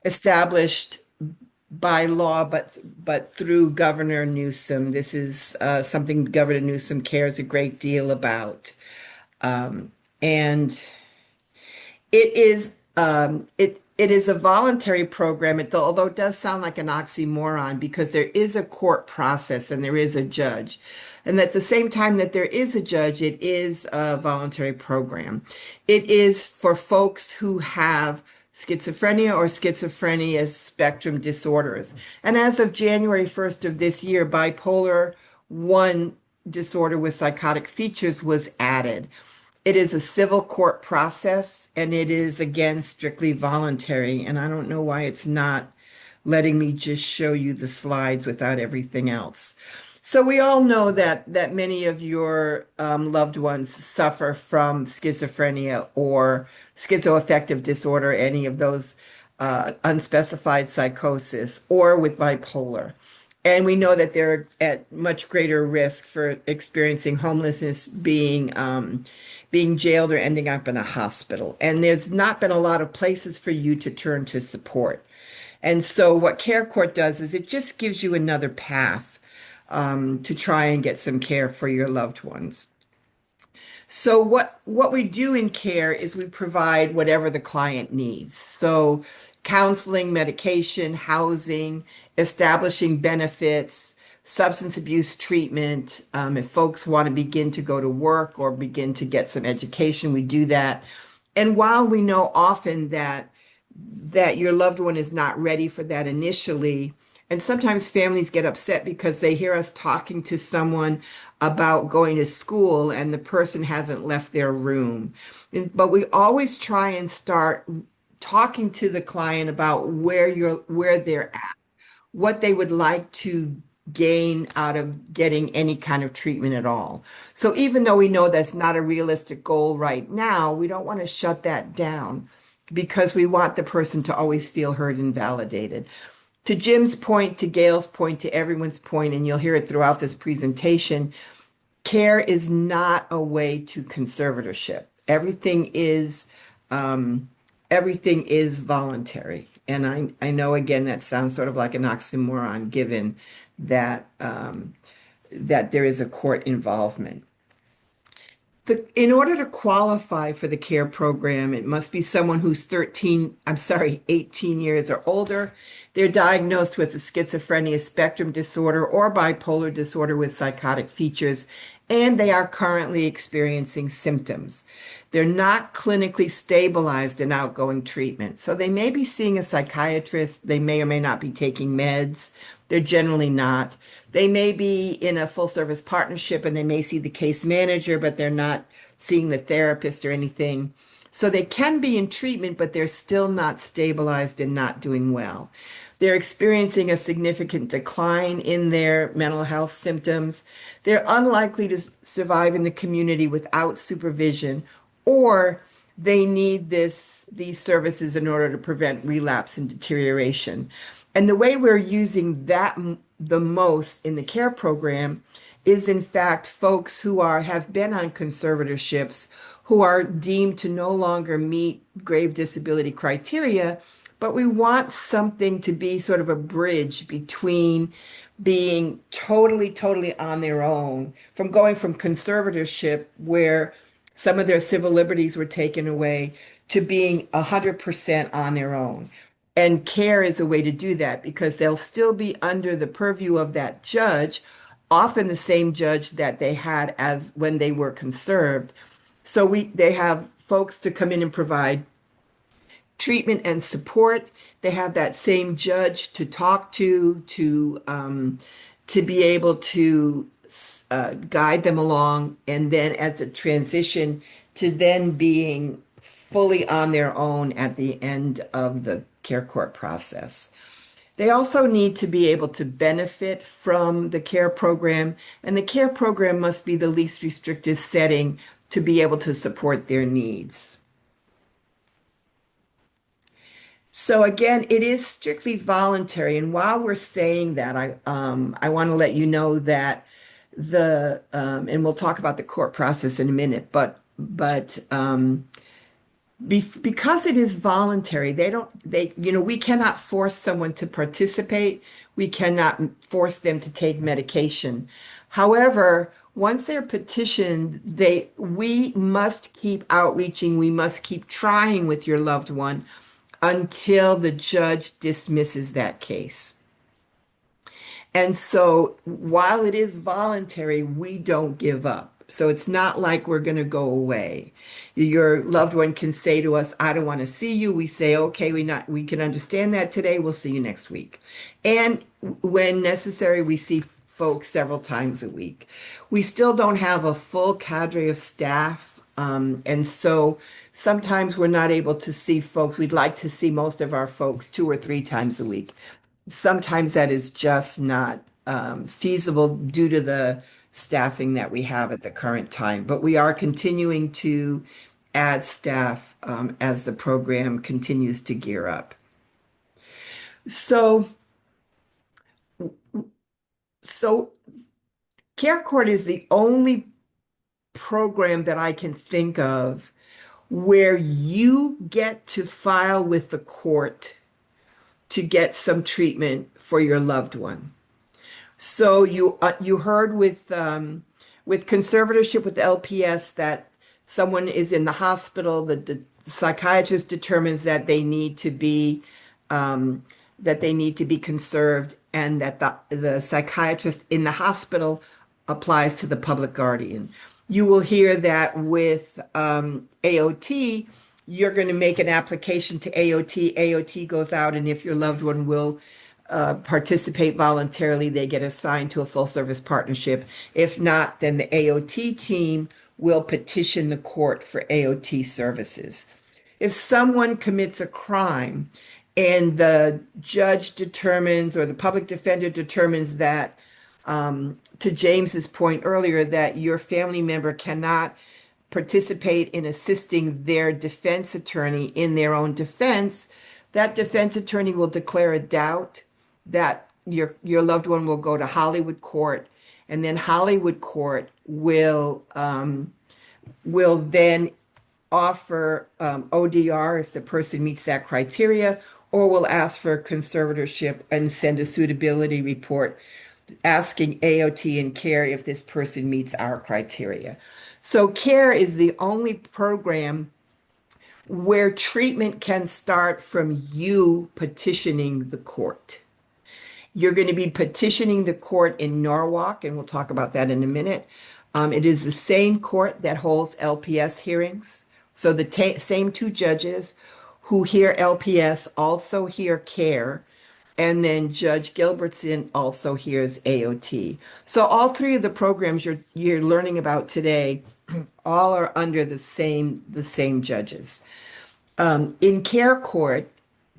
established by law, but through Governor Newsom. This is something Governor Newsom cares a great deal about. And it is a voluntary program, although it does sound like an oxymoron because there is a court process and there is a judge. And at the same time that there is a judge, it is a voluntary program. It is for folks who have schizophrenia or schizophrenia spectrum disorders. And as of January 1st of this year, bipolar 1 disorder with psychotic features was added. It is a civil court process, and it is, again, strictly voluntary. And I don't know why it's not letting me just show you the slides without everything else. So we all know that many of your loved ones suffer from schizophrenia or schizoaffective disorder, any of those unspecified psychosis, or with bipolar. And we know that they're at much greater risk for experiencing homelessness, being jailed, or ending up in a hospital. And there's not been a lot of places for you to turn to support. And so what Care Court does is it just gives you another path to try and get some care for your loved ones. So what we do in care is we provide whatever the client needs. So counseling, medication, housing, establishing benefits, substance abuse treatment. If folks want to begin to go to work or begin to get some education, we do that. And while we know often that your loved one is not ready for that initially, and sometimes families get upset because they hear us talking to someone about going to school and the person hasn't left their room. But we always try and start talking to the client about where they're at, what they would like to gain out of getting any kind of treatment at all. So even though we know that's not a realistic goal right now, we don't want to shut that down because we want the person to always feel heard and validated. To Jim's point, to Gail's point, to everyone's point, and you'll hear it throughout this presentation, care is not a way to conservatorship. Everything is voluntary. And I know, again, that sounds sort of like an oxymoron given that, that there is a court involvement. In order to qualify for the care program, it must be someone who's 18 years or older. They're diagnosed with a schizophrenia spectrum disorder or bipolar disorder with psychotic features, and they are currently experiencing symptoms. They're not clinically stabilized in outgoing treatment. So they may be seeing a psychiatrist. They may or may not be taking meds. They're generally not. They may be in a full service partnership and they may see the case manager, but they're not seeing the therapist or anything. So they can be in treatment, but they're still not stabilized and not doing well. They're experiencing a significant decline in their mental health symptoms. They're unlikely to survive in the community without supervision, or they need these services in order to prevent relapse and deterioration. And the way we're using that the most in the care program is, in fact, folks who have been on conservatorships who are deemed to no longer meet grave disability criteria, but we want something to be sort of a bridge between being totally on their own, from going from conservatorship where some of their civil liberties were taken away to being 100% on their own. And care is a way to do that because they'll still be under the purview of that judge, often the same judge that they had as when they were conserved. So they have folks to come in and provide treatment and support. They have that same judge to talk to be able to guide them along, and then as a transition to then being fully on their own at the end of the care court process. They also need to be able to benefit from the care program, and the care program must be the least restrictive setting to be able to support their needs. So again, it is strictly voluntary. And while we're saying that, I want to let you know that and we'll talk about the court process in a minute, but because it is voluntary, we cannot force someone to participate. We cannot force them to take medication. However, once they're petitioned, we must keep outreaching. We must keep trying with your loved one until the judge dismisses that case. And so while it is voluntary, we don't give up. So it's not like we're going to go away. Your loved one can say to us, I don't want to see you. We say, okay, we can understand that today. We'll see you next week. And when necessary, we see folks several times a week. We still don't have a full cadre of staff. And so sometimes we're not able to see folks. We'd like to see most of our folks 2 or 3 times a week. Sometimes that is just not feasible due to the staffing that we have at the current time. But we are continuing to add staff as the program continues to gear up. So Care Court is the only program that I can think of where you get to file with the court to get some treatment for your loved one. So you heard with conservatorship with LPS that someone is in the hospital, the psychiatrist determines that they need to be conserved, and that the psychiatrist in the hospital applies to the public guardian. You will hear that with AOT, you're going to make an application to AOT. AOT goes out, and if your loved one will participate voluntarily, they get assigned to a full service partnership. If not, then the AOT team will petition the court for AOT services. If someone commits a crime and the judge determines or the public defender determines that, to James's point earlier, that your family member cannot participate in assisting their defense attorney in their own defense, that defense attorney will declare a doubt that your loved one will go to Hollywood court, and then Hollywood court will then offer ODR if the person meets that criteria, or will ask for conservatorship and send a suitability report asking AOT and CARE if this person meets our criteria. So CARE is the only program where treatment can start from you petitioning the court. You're going to be petitioning the court in Norwalk, and we'll talk about that in a minute. It is the same court that holds LPS hearings. So the same two judges who hear LPS also hear CARE, and then Judge Gilbertson also hears AOT. So all three of the programs you're learning about today all are under the same judges. In CARE court,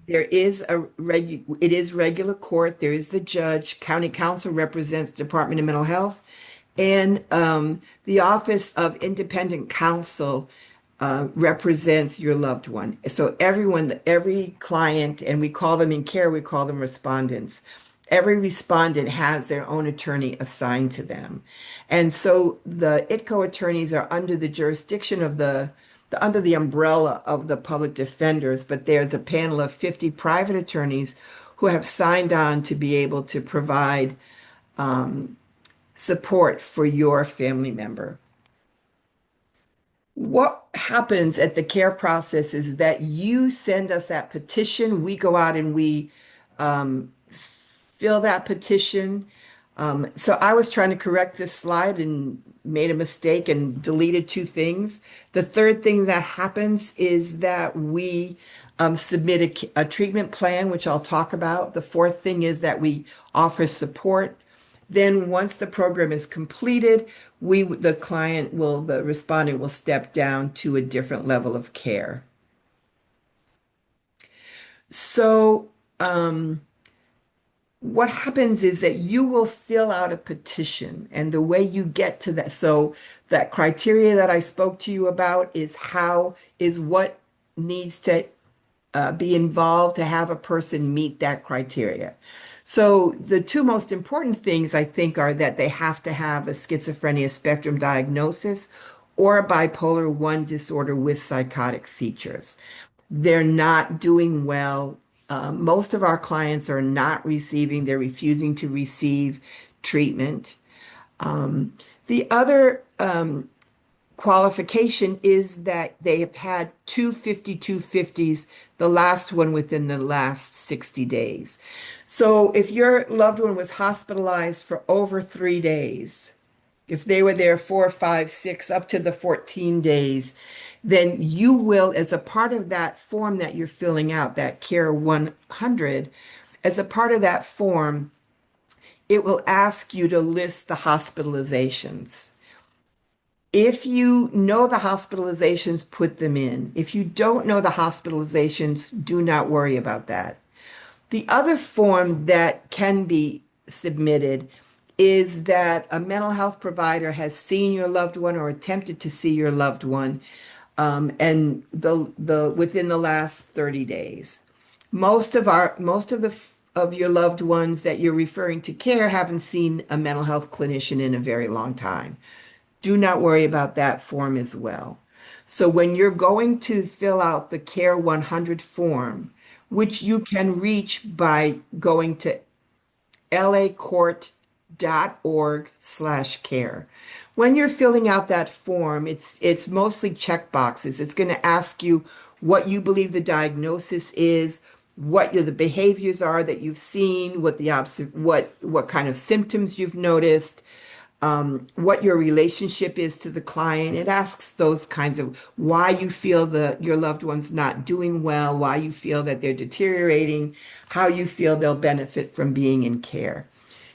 it is regular court. There is the judge. County counsel represents Department of Mental Health, and the Office of Independent Counsel represents your loved one. So every client, and we call them in CARE, we call them respondents. Every respondent has their own attorney assigned to them. And so the ITCO attorneys are under the jurisdiction of under the umbrella of the public defenders, but there's a panel of 50 private attorneys who have signed on to be able to provide support for your family member. What happens at the CARE process is that you send us that petition. We go out and we fill that petition. So I was trying to correct this slide and made a mistake and deleted two things. The third thing that happens is that we submit a treatment plan, which I'll talk about. The fourth thing is that we offer support. Then once the program is completed, the respondent will step down to a different level of care. So what happens is that you will fill out a petition, and the way you get to that, so that criteria that I spoke to you about is what needs to be involved to have a person meet that criteria. So the two most important things, I think, are that they have to have a schizophrenia spectrum diagnosis or a bipolar 1 disorder with psychotic features. They're not doing well. Most of our clients are not receiving, they're refusing to receive treatment. The other qualification is that they have had 5250s, the last one within the last 60 days. So if your loved one was hospitalized for over 3 days, if they were there 4, 5, 6, up to the 14 days, then you will, as a part of that form that you're filling out, that CARE 100, as a part of that form, it will ask you to list the hospitalizations. If you know the hospitalizations, put them in. If you don't know the hospitalizations, do not worry about that. The other form that can be submitted is that a mental health provider has seen your loved one or attempted to see your loved one, and within the last 30 days. Most of your loved ones that you're referring to CARE haven't seen a mental health clinician in a very long time. Do not worry about that form as well. So when you're going to fill out the CARE 100 form, which you can reach by going to lacourt.org/care. When you're filling out that form, it's mostly check boxes. It's going to ask you what you believe the diagnosis is, what the behaviors are that you've seen, what kind of symptoms you've noticed, what your relationship is to the client. It asks those kinds of why you feel that your loved one's not doing well, why you feel that they're deteriorating, how you feel they'll benefit from being in care.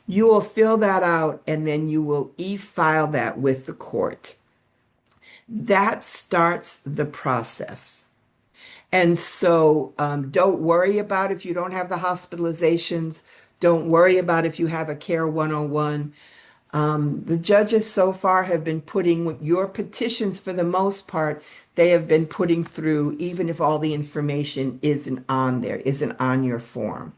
You will fill that out and then you will e-file that with the court. That starts the process. And so don't worry about if you don't have the hospitalizations. Don't worry about if you have a Care 101. The judges so far have been putting your petitions, for the most part, they have been putting through, even if all the information isn't on there, isn't on your form.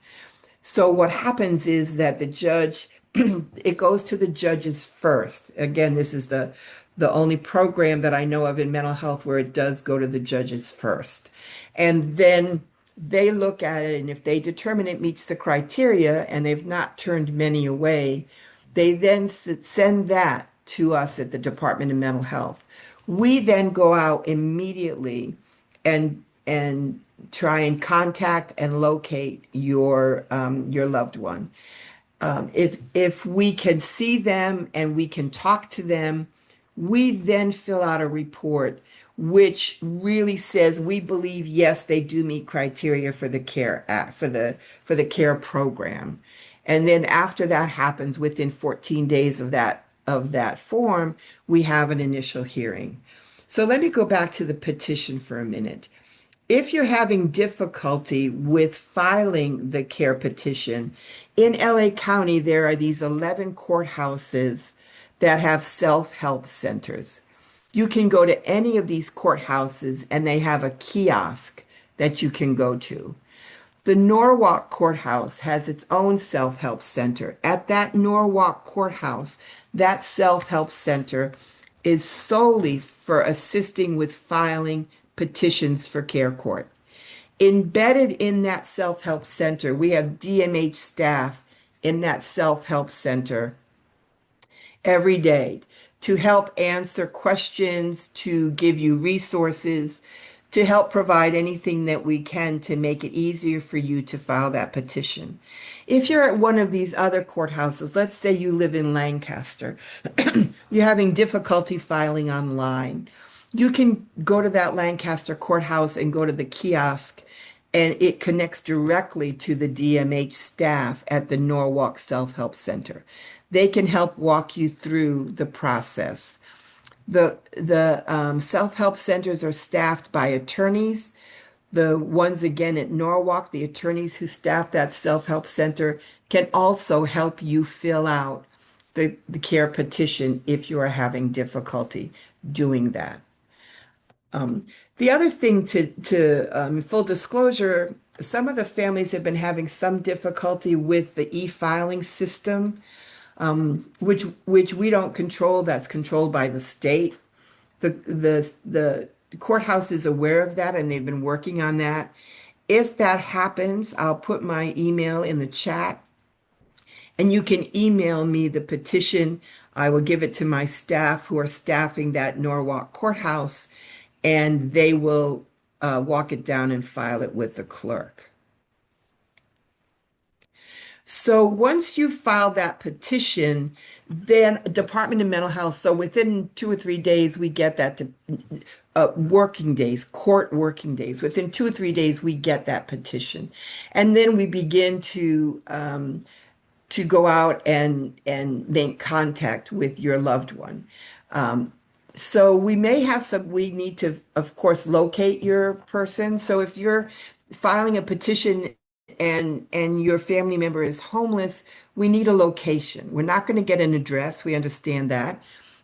So what happens is that the judge, it goes to the judges first. Again, this is the only program that I know of in mental health where it does go to the judges first. And then they look at it, and if they determine it meets the criteria, and they've not turned many away, they then send that to us at the Department of Mental Health. We then go out immediately and try and contact and locate your loved one. If we can see them and we can talk to them, we then fill out a report which really says we believe, yes, they do meet criteria for the care for the care program. And then after that happens, within 14 days of that form, we have an initial hearing. So let me go back to the petition for a minute. If you're having difficulty with filing the care petition, in LA County, there are these 11 courthouses that have self-help centers. You can go to any of these courthouses and they have a kiosk that you can go to. The Norwalk Courthouse has its own self-help center. At that Norwalk Courthouse, that self-help center is solely for assisting with filing petitions for care court. Embedded in that self-help center, we have DMH staff in that self-help center every day to help answer questions, to give you resources, to help provide anything that we can to make it easier for you to file that petition. If you're at one of these other courthouses, let's say you live in Lancaster, you're having difficulty filing online, you can go to that Lancaster courthouse and go to the kiosk, and it connects directly to the DMH staff at the Norwalk Self-Help Center. They can help walk you through the process. The self-help centers are staffed by attorneys. The ones, again, at Norwalk, the attorneys who staff that self-help center can also help you fill out the care petition if you are having difficulty doing that. The other thing full disclosure, some of the families have been having some difficulty with the e-filing system, which we don't control. That's controlled by the state. The courthouse is aware of that, and they've been working on that. If that happens, I'll put my email in the chat, and you can email me the petition. I will give it to my staff who are staffing that Norwalk courthouse, and they will walk it down and file it with the clerk. So once you file that petition, then Department of Mental Health, so within 2 or 3 days, we get that to working days, court working days. Within 2 or 3 days, we get that petition. And then we begin to go out and make contact with your loved one. So we may have we need to, of course, locate your person. So if you're filing a petition and your family member is homeless, we need a location. We're not going to get an address. We understand that,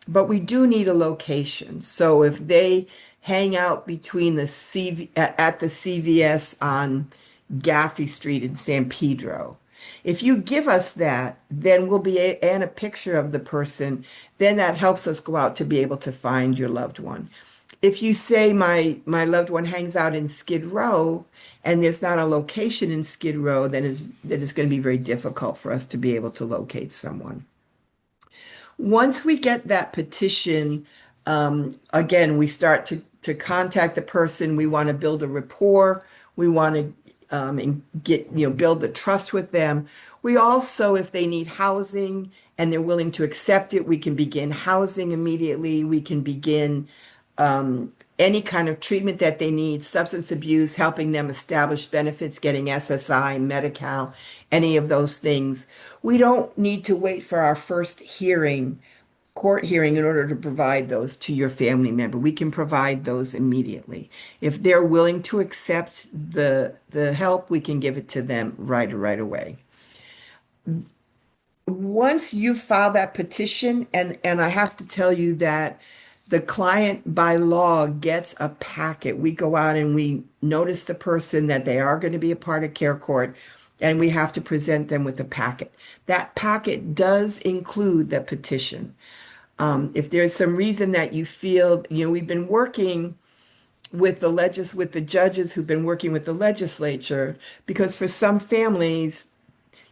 but we do need a location. So if they hang out between at the CVS on Gaffey Street in San Pedro, if you give us that, then we'll be and a picture of the person, then that helps us go out to be able to find your loved one. If you say my loved one hangs out in Skid Row and there's not a location in Skid Row, then it's going to be very difficult for us to be able to locate someone. Once we get that petition, again, we start to contact the person. We want to build a rapport. We want to and get, build the trust with them. We also, if they need housing and they're willing to accept it, we can begin housing immediately. We can begin any kind of treatment that they need, substance abuse, helping them establish benefits, getting SSI, Medi-Cal, any of those things. We don't need to wait for our first court hearing in order to provide those to your family member. We can provide those immediately. If they're willing to accept the help, we can give it to them right away. Once you file that petition, and I have to tell you that the client by law gets a packet. We go out and we notice the person that they are going to be a part of care court, and we have to present them with a packet. That packet does include the petition. If there's some reason that you feel, we've been working with the judges who've been working with the legislature, because for some families,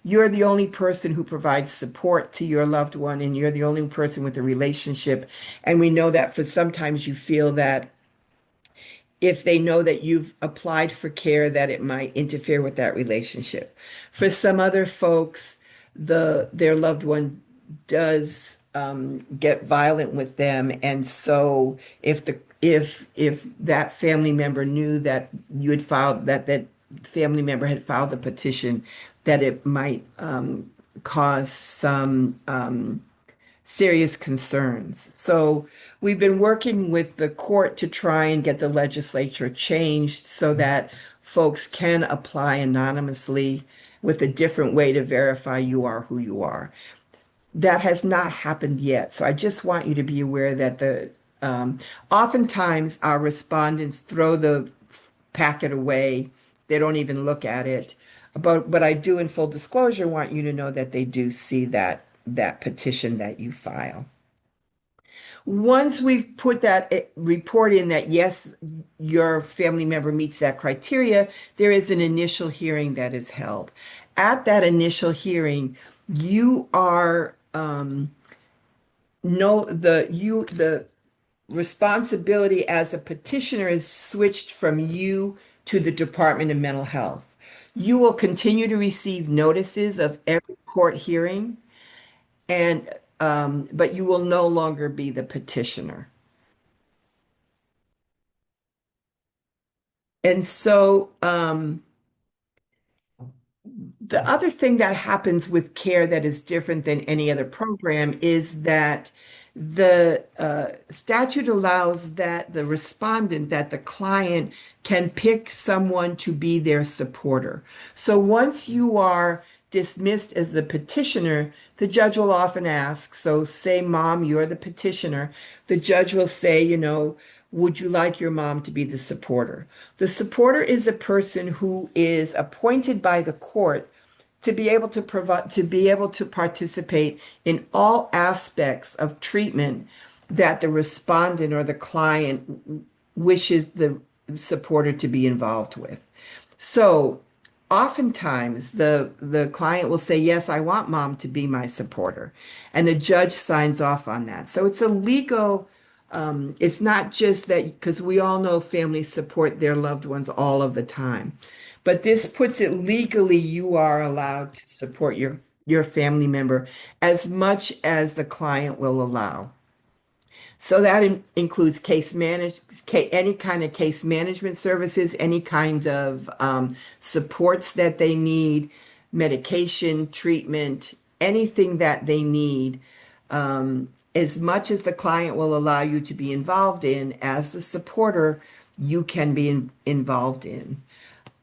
you're the only person who provides support to your loved one, and you're the only person with a relationship. And we know that for sometimes you feel that if they know that you've applied for care, that it might interfere with that relationship. For some other folks, their loved one does get violent with them, and so if that family member knew that you had filed that family member had filed the petition, that it might cause some serious concerns. So we've been working with the court to try and get the legislature changed so that folks can apply anonymously with a different way to verify you are who you are. That has not happened yet. So I just want you to be aware that oftentimes our respondents throw the packet away. They don't even look at it. But I do, in full disclosure, want you to know that they do see that petition that you file. Once we've put that report in that, yes, your family member meets that criteria, there is an initial hearing that is held. At that initial hearing, you are the responsibility as a petitioner is switched from you to the Department of Mental Health. You will continue to receive notices of every court hearing, and but you will no longer be the petitioner. And so the other thing that happens with care that is different than any other program is that the statute allows that the respondent, that the client can pick someone to be their supporter. So once you are dismissed as the petitioner, the judge will often ask, so say, Mom, you're the petitioner. The judge will say, would you like your mom to be the supporter? The supporter is a person who is appointed by the court to be able to participate in all aspects of treatment that the respondent or the client wishes the supporter to be involved with. So oftentimes the client will say, yes, I want mom to be my supporter. And the judge signs off on that. So it's a legal, it's not just that, because we all know families support their loved ones all of the time. But this puts it legally, you are allowed to support your family member as much as the client will allow. So that includes any kind of case management services, any kind of supports that they need, medication, treatment, anything that they need, as much as the client will allow you to be involved in, as the supporter, you can be involved in.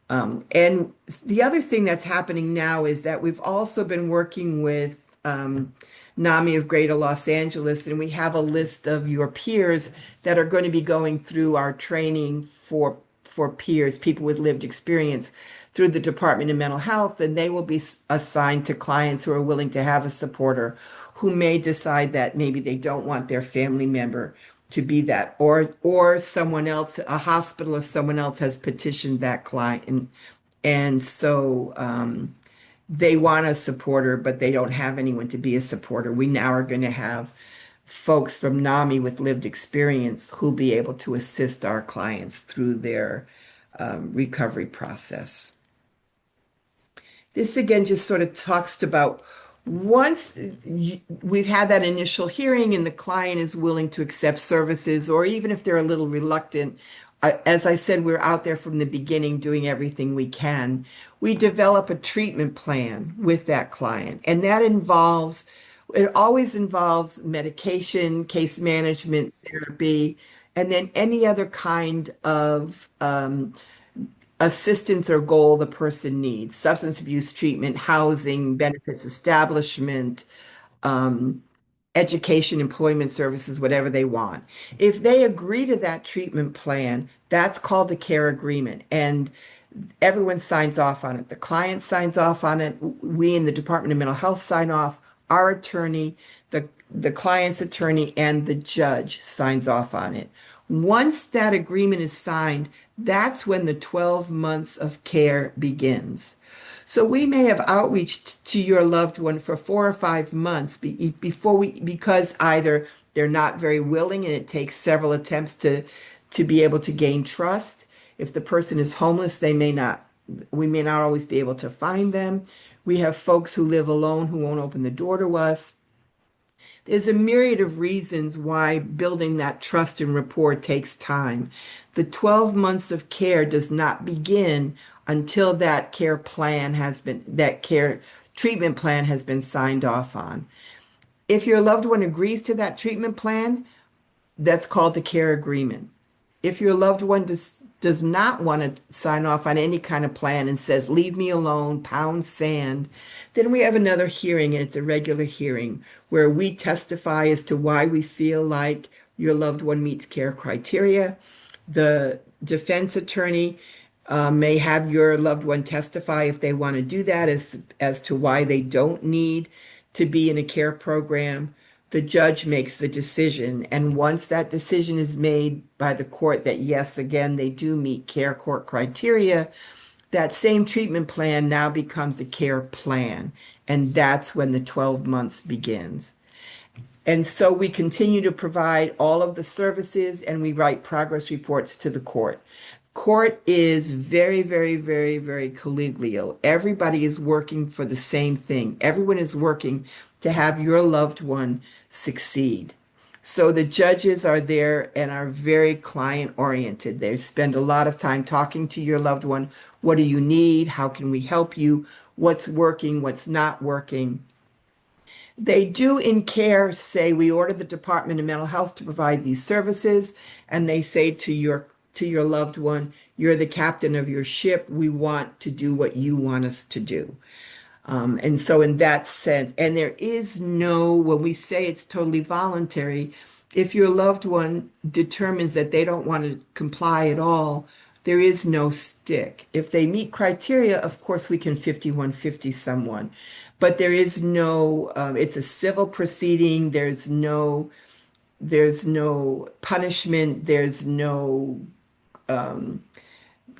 And the other thing that's happening now is that we've also been working with NAMI of Greater Los Angeles, and we have a list of your peers that are going to be going through our training for peers, people with lived experience, through the Department of Mental Health, and they will be assigned to clients who are willing to have a supporter, who may decide that maybe they don't want their family member to be that, or someone else, a hospital or someone else has petitioned that client, and so they want a supporter, but they don't have anyone to be a supporter. We now are going to have folks from NAMI with lived experience who'll be able to assist our clients through their recovery process. This again just sort of talks about once we've had that initial hearing and the client is willing to accept services, or even if they're a little reluctant, as I said, we're out there from the beginning doing everything we can. We develop a treatment plan with that client, and that involves, it always involves medication, case management, therapy, and then any other kind of assistance or goal the person needs, substance abuse treatment, housing, benefits establishment, um, education, employment services, whatever they want. If they agree to that treatment plan, that's called a care agreement. And everyone signs off on it. The client signs off on it. We in the Department of Mental Health sign off. Our attorney, the client's attorney, and the judge signs off on it. Once that agreement is signed, that's when the 12 months of care begins. So we may have outreached to your loved one for 4 or 5 months because either they're not very willing and it takes several attempts to be able to gain trust. If the person is homeless, we may not always be able to find them. We have folks who live alone who won't open the door to us. There's a myriad of reasons why building that trust and rapport takes time. The 12 months of care does not begin until that care treatment plan has been signed off on. If your loved one agrees to that treatment plan, that's called the care agreement. If your loved one does not want to sign off on any kind of plan and says, leave me alone, pound sand, then we have another hearing, and it's a regular hearing where we testify as to why we feel like your loved one meets care criteria. The defense attorney may have your loved one testify if they want to do that as to why they don't need to be in a care program. The judge makes the decision. And once that decision is made by the court that, yes, again, they do meet care court criteria, that same treatment plan now becomes a care plan. And that's when the 12 months begins. And so we continue to provide all of the services, and we write progress reports to the court. Court is very, very, very, very collegial. Everybody is working for the same thing. Everyone is working to have your loved one succeed. So the judges are there and are very client oriented. They spend a lot of time talking to your loved one. What do you need? How can we help you? What's working? What's not working? They do in care say we order the Department of Mental Health to provide these services, and they say to your loved one, you're the captain of your ship. We want to do what you want us to do. And so in that sense, and there is no, when we say it's totally voluntary, if your loved one determines that they don't want to comply at all, there is no stick. If they meet criteria, of course, we can 5150 someone, but there is no, it's a civil proceeding. There's no punishment. There's no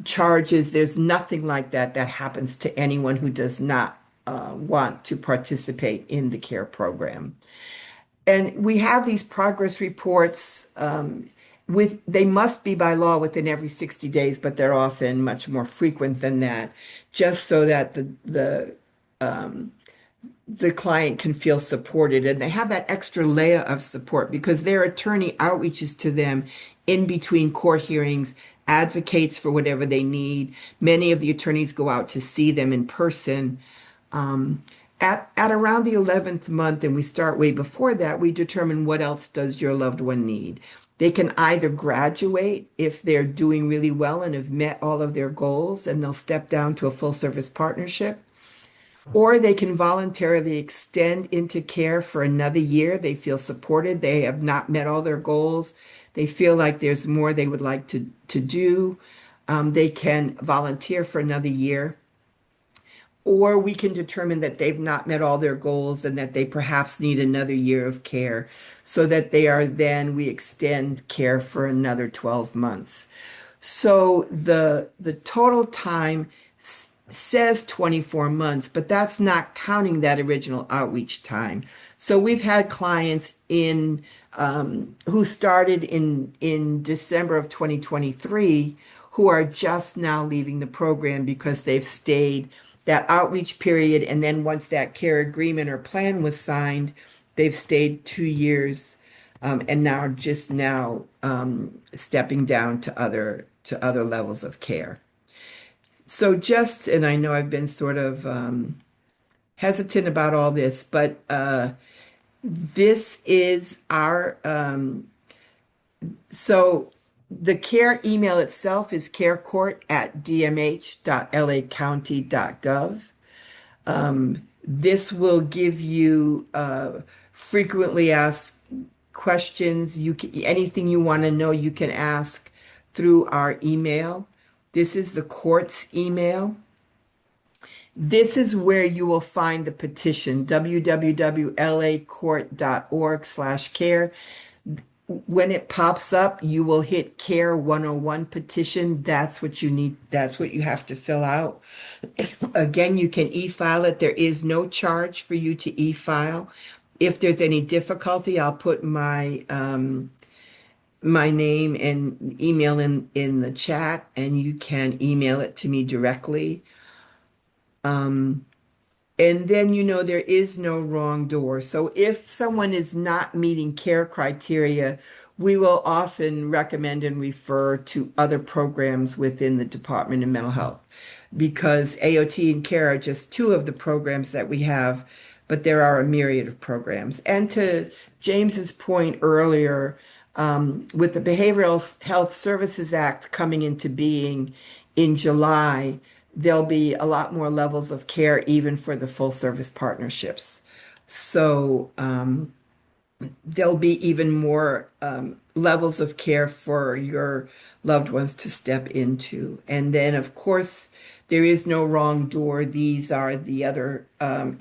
charges. There's nothing like that happens to anyone who does not want to participate in the care program. And we have these progress reports they must be by law within every 60 days, but they're often much more frequent than that, just so that the client can feel supported. And they have that extra layer of support because their attorney outreaches to them in between court hearings, advocates for whatever they need. Many of the attorneys go out to see them in person. At around the 11th month, and we start way before that, we determine what else does your loved one need. They can either graduate if they're doing really well and have met all of their goals, and they'll step down to a full service partnership, or they can voluntarily extend into care for another year. They feel supported. They have not met all their goals. They feel like there's more they would like to do. They can volunteer for another year. Or we can determine that they've not met all their goals and that they perhaps need another year of care so that we extend care for another 12 months. So the total time says 24 months, but that's not counting that original outreach time. So we've had clients who started in December of 2023 who are just now leaving the program because they've stayed that outreach period, and then once that care agreement or plan was signed, they've stayed 2 years, and now stepping down to other levels of care. So and I know I've been sort of hesitant about all this, but this is our so the care email itself is carecourt@dmh.lacounty.gov. This will give you frequently asked questions. Anything you want to know, you can ask through our email. This is the court's email. This is where you will find the petition, www.lacourt.org/care. When it pops up, you will hit Care 101 petition. That's what you need. That's what you have to fill out. Again, you can e-file it. There is no charge for you to e-file. If there's any difficulty, I'll put my name and email in the chat, and you can email it to me directly. And then, there is no wrong door. So if someone is not meeting care criteria, we will often recommend and refer to other programs within the Department of Mental Health, because AOT and CARE are just two of the programs that we have, but there are a myriad of programs. And to James's point earlier, with the Behavioral Health Services Act coming into being in July, there'll be a lot more levels of care even for the full service partnerships. So there'll be even more levels of care for your loved ones to step into. And then, of course, there is no wrong door. These are the other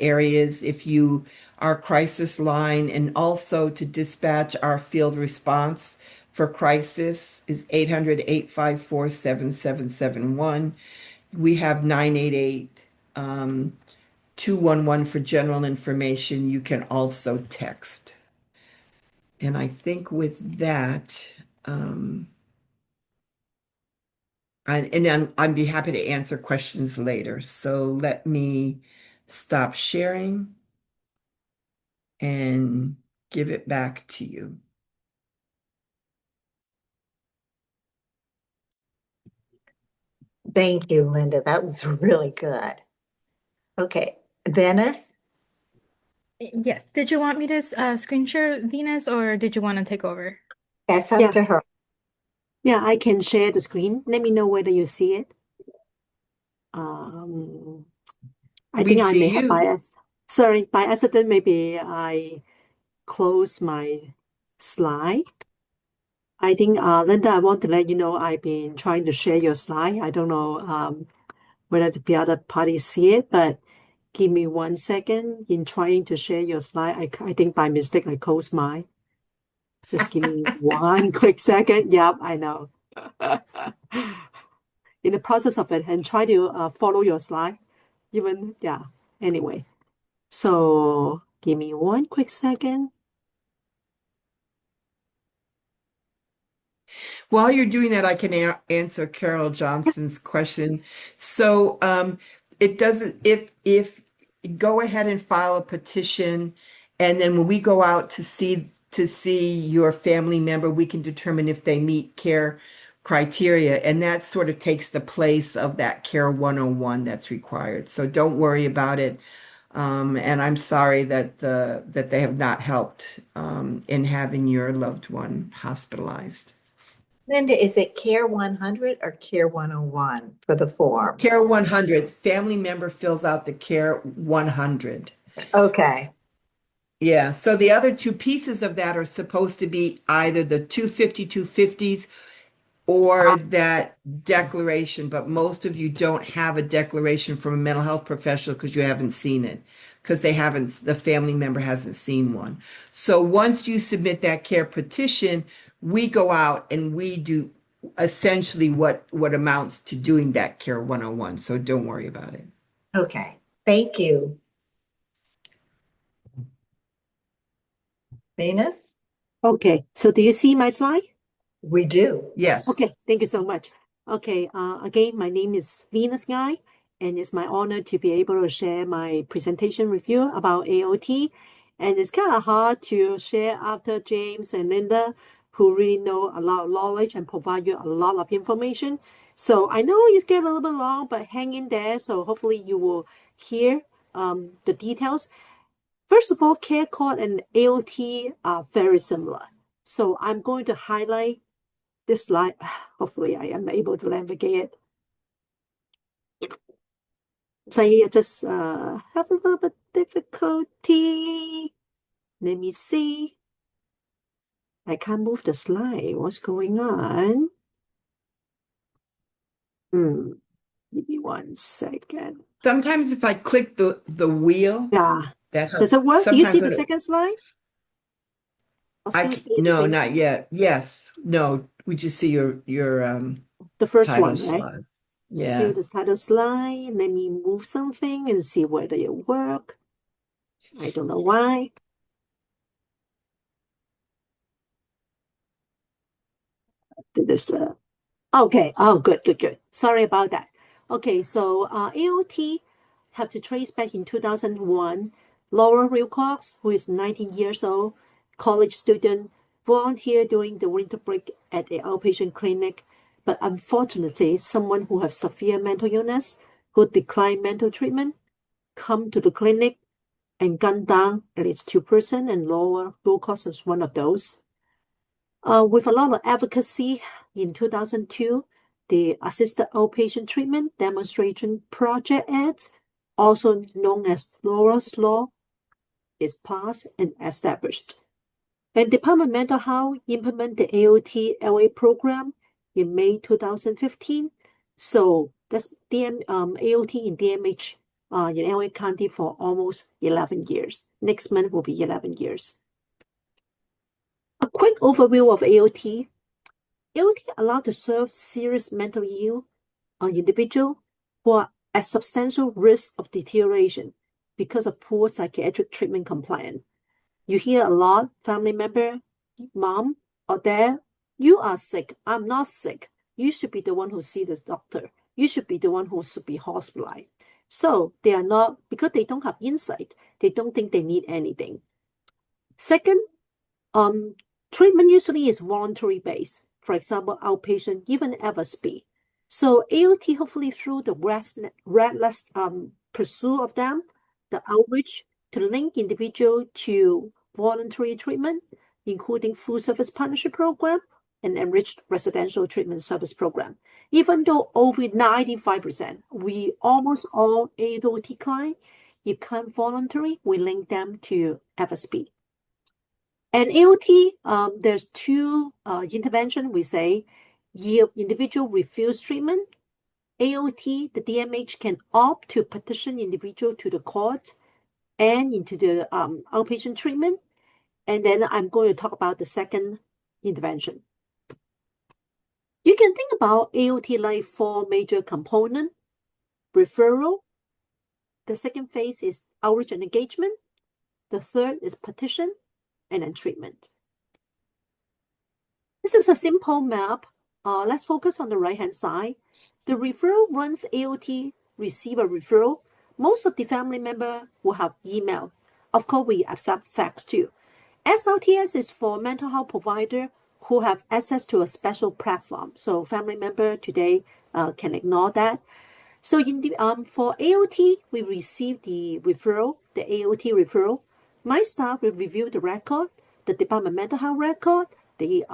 areas. If you our crisis line, and also to dispatch our field response for crisis is 800-854-7771. We have 988-211 for general information. You can also text. And I think with that, I'd be happy to answer questions later. So let me stop sharing and give it back to you. Thank you, Linda. That was really good. Okay, Venice? Yes. Did you want me to screen share Venus, or did you want to take over? That's up Yeah. to her. Yeah, I can share the screen. Let me know whether you see it. I We think I see may have you. by accident, maybe I closed my slide. I think, Linda, I want to let you know I've been trying to share your slide. I don't know whether the other parties see it, but give me 1 second in trying to share your slide. I think by mistake I closed mine. Just give me 1 quick second. Yep, I know. In the process of it, and try to follow your slide. Anyway. So give me 1 quick second. While you're doing that, I can answer Carol Johnson's question. So it doesn't, if go ahead and file a petition, and then when we go out to see your family member, we can determine if they meet care criteria, and that sort of takes the place of that Care 101 that's required. So don't worry about it. And I'm sorry that they have not helped in having your loved one hospitalized. Linda, is it Care 100 or Care 101 for the form? Care 100. Family member fills out the Care 100. Okay. Yeah. So the other two pieces of that are supposed to be either the 250s or that declaration, but most of you don't have a declaration from a mental health professional because you haven't seen it, because the family member hasn't seen one. So once you submit that care petition, we go out and we do essentially what amounts to doing that Care 101. So don't worry about it. Okay. Thank you. Venus? Okay, so do you see my slide? We do. Yes. Okay, thank you so much. Okay, again, my name is Venus Ngai, and it's my honor to be able to share my presentation with you about AOT. And it's kind of hard to share after James and Linda, who really know a lot of knowledge and provide you a lot of information. So I know it's getting a little bit long, but hang in there. So hopefully you will hear the details. First of all, care code and AOT are very similar. So I'm going to highlight this slide. Hopefully I am able to navigate it. So I just have a little bit difficulty. Let me see. I can't move the slide. What's going on? Give me 1 second. Sometimes if I click the wheel, Yeah. that Does helps. it work? Do you see Sometimes the second slide? Or still stay the no, same not slide? yet. Yes. No, we just see your The first title one, right? slide. See Yeah. the title slide. Let me move something and see whether it work. I don't know why. Did this okay. Oh, good. Sorry about that. Okay, so AOT have to trace back in 2001. Laura Wilcox, who is 19 years old, college student, volunteered during the winter break at the outpatient clinic. But unfortunately, someone who have severe mental illness, who declined mental treatment, come to the clinic and gunned down at least 2%, and Laura Wilcox is one of those. With a lot of advocacy, in 2002, the Assisted Outpatient Treatment Demonstration Project Act, also known as Laura's Law, is passed and established. And Department of Mental Health implemented the AOT LA program in May 2015. So that's AOT in DMH in LA County for almost 11 years. Next month will be 11 years. A quick overview of AOT. AOT allowed to serve serious mentally ill individuals who are at substantial risk of deterioration because of poor psychiatric treatment compliance. You hear a lot, family member, mom or dad, you are sick, I'm not sick. You should be the one who see this doctor. You should be the one who should be hospitalized. So they are not, because they don't have insight, they don't think they need anything. Second, treatment usually is voluntary based. For example, outpatient, even FSP. So AOT, hopefully through the relentless pursuit of them, the outreach to link individual to voluntary treatment, including full service partnership program and enriched residential treatment service program. Even though over 95%, we almost all AOT clients, if can't voluntary, we link them to FSP. And AOT, there's two intervention we say. If individual refuse treatment, AOT, the DMH can opt to petition individual to the court and into the outpatient treatment. And then I'm going to talk about the second intervention. You can think about AOT like 4 major components. Referral. The second phase is outreach and engagement. The third is petition, and then treatment. This is a simple map. Let's focus on the right-hand side. The referral, once AOT receive a referral, most of the family member will have email. Of course, we accept fax too. SLTS is for mental health provider who have access to a special platform. So family member today can ignore that. So in the for AOT, we receive the referral, the AOT referral. My staff will review the record, the Department of Mental Health record, the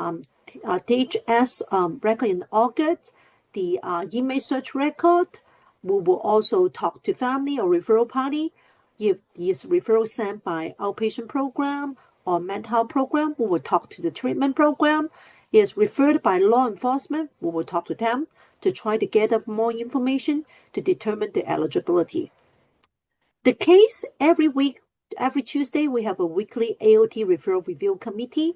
DHS record in August, the email search record. We will also talk to family or referral party. If this referral sent by outpatient program or mental health program, we will talk to the treatment program. Is referred by law enforcement, we will talk to them to try to gather more information to determine the eligibility. The case every week, every Tuesday, we have a weekly AOT referral review committee.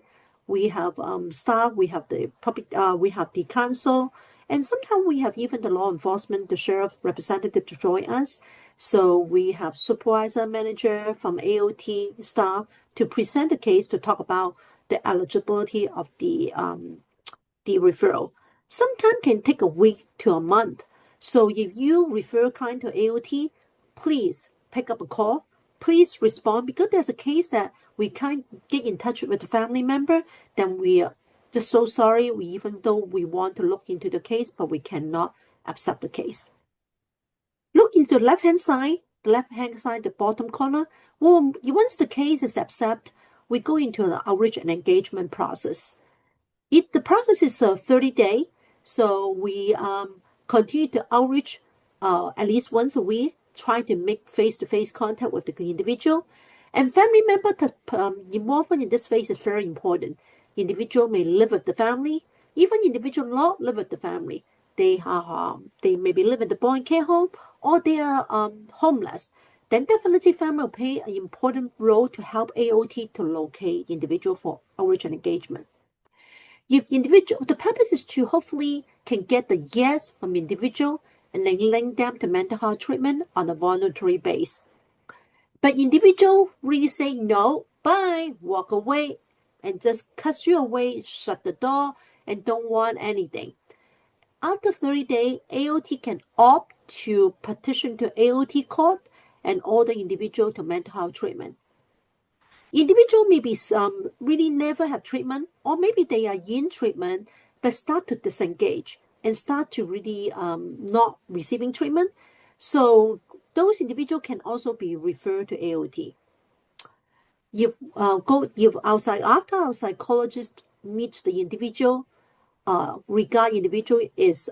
We have staff, we have the public, we have the council, and sometimes we have even the law enforcement, the sheriff representative to join us. So we have supervisor, manager from AOT staff to present the case to talk about the eligibility of the referral. Sometimes can take a week to a month. So if you refer client to AOT, please pick up a call. Please respond, because there's a case that we can't get in touch with the family member, then we are just so sorry. Even though we want to look into the case, but we cannot accept the case. Look into the left-hand side, the bottom corner. Well, once the case is accepted, we go into the outreach and engagement process. The process is 30-day, so we continue to outreach at least once a week, try to make face-to-face contact with the individual. And family member involvement in this phase is very important. Individual may live with the family, even individual not live with the family. They maybe live in the boy and care home, or they are homeless. Then definitely family will play an important role to help AOT to locate individual for outreach and engagement. If individual, the purpose is to hopefully can get the yes from individual and then link them to mental health treatment on a voluntary basis. But individual really say no, bye, walk away, and just cut you away, shut the door, and don't want anything. After 30 days, AOT can opt to petition to AOT court and order individual to mental health treatment. Individual may be really never have treatment, or maybe they are in treatment but start to disengage and start to really not receiving treatment. So those individuals can also be referred to AOT. If after our psychologist meets the individual, regard individual is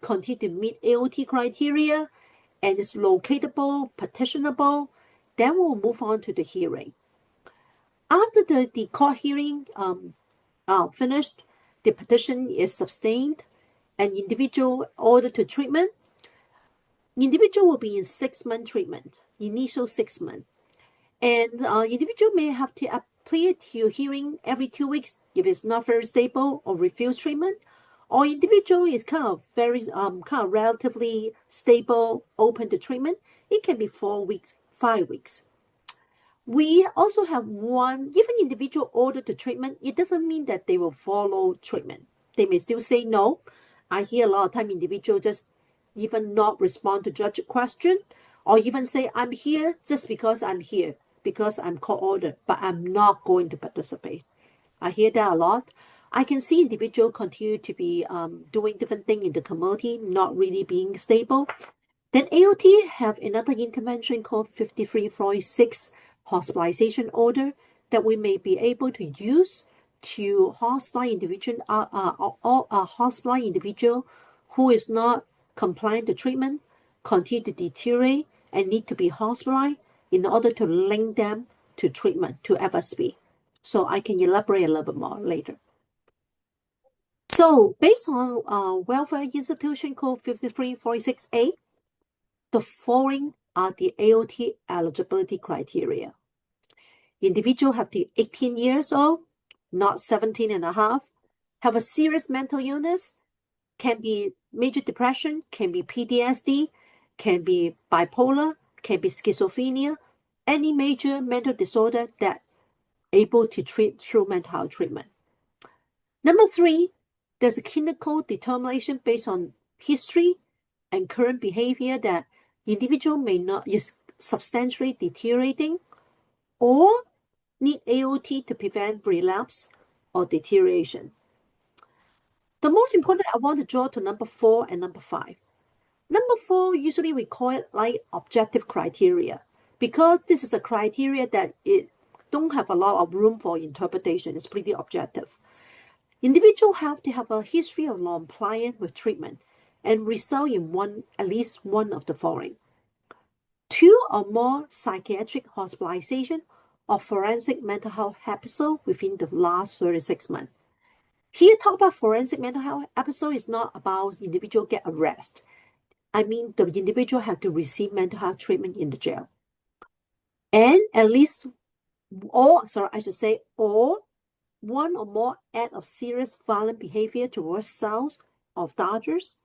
continue to meet AOT criteria and is locatable, petitionable, then we'll move on to the hearing. After the court hearing finished, the petition is sustained, and individual ordered to treatment. Individual will be in 6-month treatment, initial 6 months. And individual may have to appear to hearing every 2 weeks if it's not very stable or refuse treatment, or individual is kind of relatively stable, open to treatment. It can be 4 weeks, 5 weeks. We also have even individual ordered to treatment, it doesn't mean that they will follow treatment. They may still say no. I hear a lot of time individual just even not respond to judge question, or even say, I'm here just because I'm here, because I'm court ordered, but I'm not going to participate. I hear that a lot. I can see individual continue to be doing different things in the community, not really being stable. Then AOT have another intervention called 5346 hospitalization order that we may be able to use to hospitalize individual who is not compliant to treatment, continue to deteriorate, and need to be hospitalized in order to link them to treatment, to FSB. So I can elaborate a little bit more later. So based on Welfare Institution Code 5346A, the following are the AOT eligibility criteria. Individual have to be 18 years old, not 17 and a half, have a serious mental illness, can be major depression, can be PTSD, can be bipolar, can be schizophrenia, any major mental disorder that able to treat through mental health treatment. Number 3, there's a clinical determination based on history and current behavior that individual may not is substantially deteriorating or need AOT to prevent relapse or deterioration. The most important, I want to draw to number 4 and number 5. Number 4, usually we call it like objective criteria, because this is a criteria that it don't have a lot of room for interpretation. It's pretty objective. Individuals have to have a history of non-compliance with treatment and result in at least one of the following: 2 or more psychiatric hospitalization or forensic mental health episode within the last 36 months. Here, talk about forensic mental health episode is not about individual get arrested. I mean, the individual have to receive mental health treatment in the jail. And at least, or one or more act of serious violent behavior towards self or others,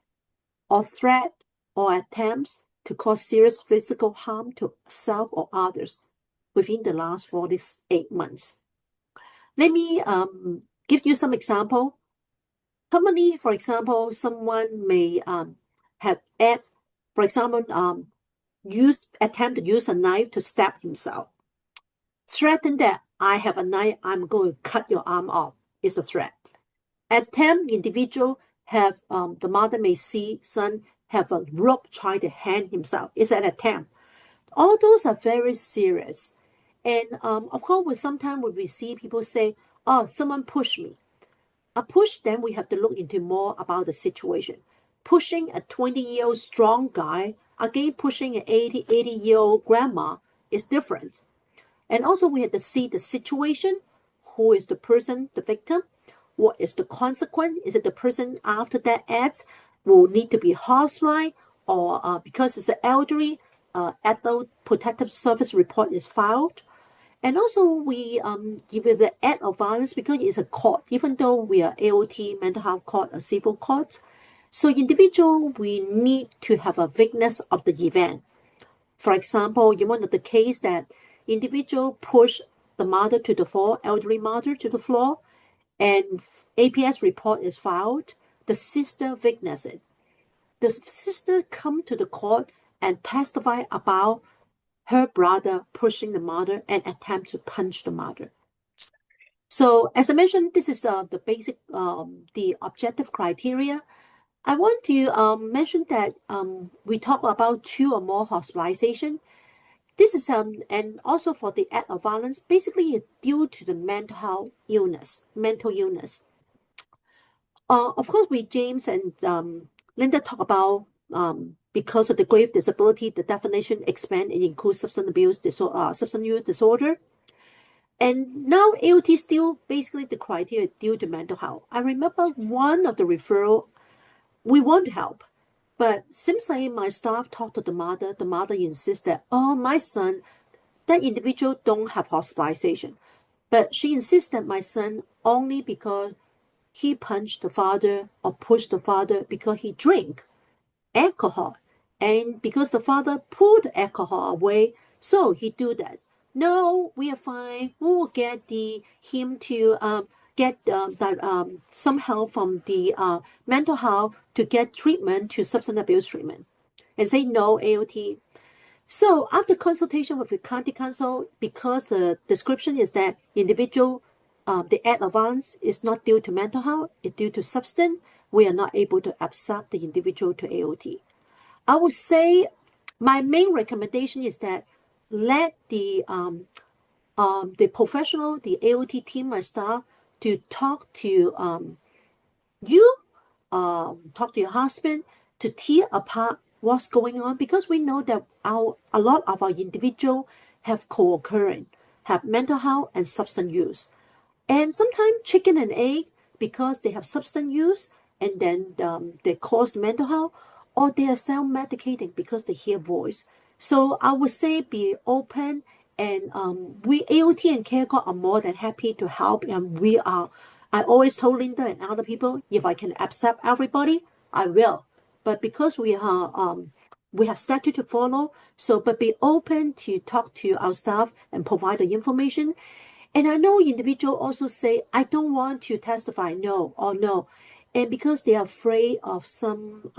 or threat or attempts to cause serious physical harm to self or others within the last 48 months. Let me give you some example. Commonly, for example, someone may have for example, attempt to use a knife to stab himself. Threaten that I have a knife, I'm going to cut your arm off is a threat. Attempt individual have the mother may see son have a rope try to hang himself is an attempt. All those are very serious. And of course, sometimes we see people say, oh, someone pushed me. A push, then we have to look into more about the situation. Pushing a 20-year-old strong guy, again, pushing an 80-year-old grandma is different. And also we have to see the situation, who is the person, the victim, what is the consequence? Is it the person after that acts will need to be hospitalized or because it's an elderly, adult protective service report is filed? And also we give it the act of violence because it's a court, even though we are AOT, mental health court, a civil court. So individual, we need to have a witness of the event. For example, in one of the case that individual pushed the mother to the floor, elderly mother to the floor, and APS report is filed, the sister witnessed it. The sister come to the court and testify about her brother pushing the mother and attempt to punch the mother. So as I mentioned, this is the basic, the objective criteria. I want to mention that we talk about 2 or more hospitalization. This is and also for the act of violence, basically it's due to the mental illness. Of course, we James and Linda talk about because of the grave disability, the definition expand and includes substance use disorder. And now AOT still basically the criteria due to mental health. I remember one of the referral, we want to help, but seems like my staff talked to the mother insists that, oh, my son, that individual don't have hospitalization. But she insists that my son only because he punched the father or pushed the father because he drank alcohol. And because the father pulled the alcohol away, so he do that. No, we are fine. We will get him to get some help from the mental health to get treatment to substance abuse treatment. And say no AOT. So after consultation with the county council, because the description is that individual, the act of violence is not due to mental health, it's due to substance, we are not able to accept the individual to AOT. I would say my main recommendation is that let the professional, the AOT team, my staff, to talk to you, talk to your husband to tear apart what's going on, because we know that a lot of our individual have co-occurring, have mental health and substance use. And sometimes chicken and egg, because they have substance use and then they cause mental health, or they are self-medicating because they hear voice. So I would say be open, and we AOT and CareCorp are more than happy to help, and I always told Linda and other people, if I can accept everybody, I will. But because we have statute to follow, so but be open to talk to our staff and provide the information. And I know individual also say, I don't want to testify, no or no. And because they are afraid of some,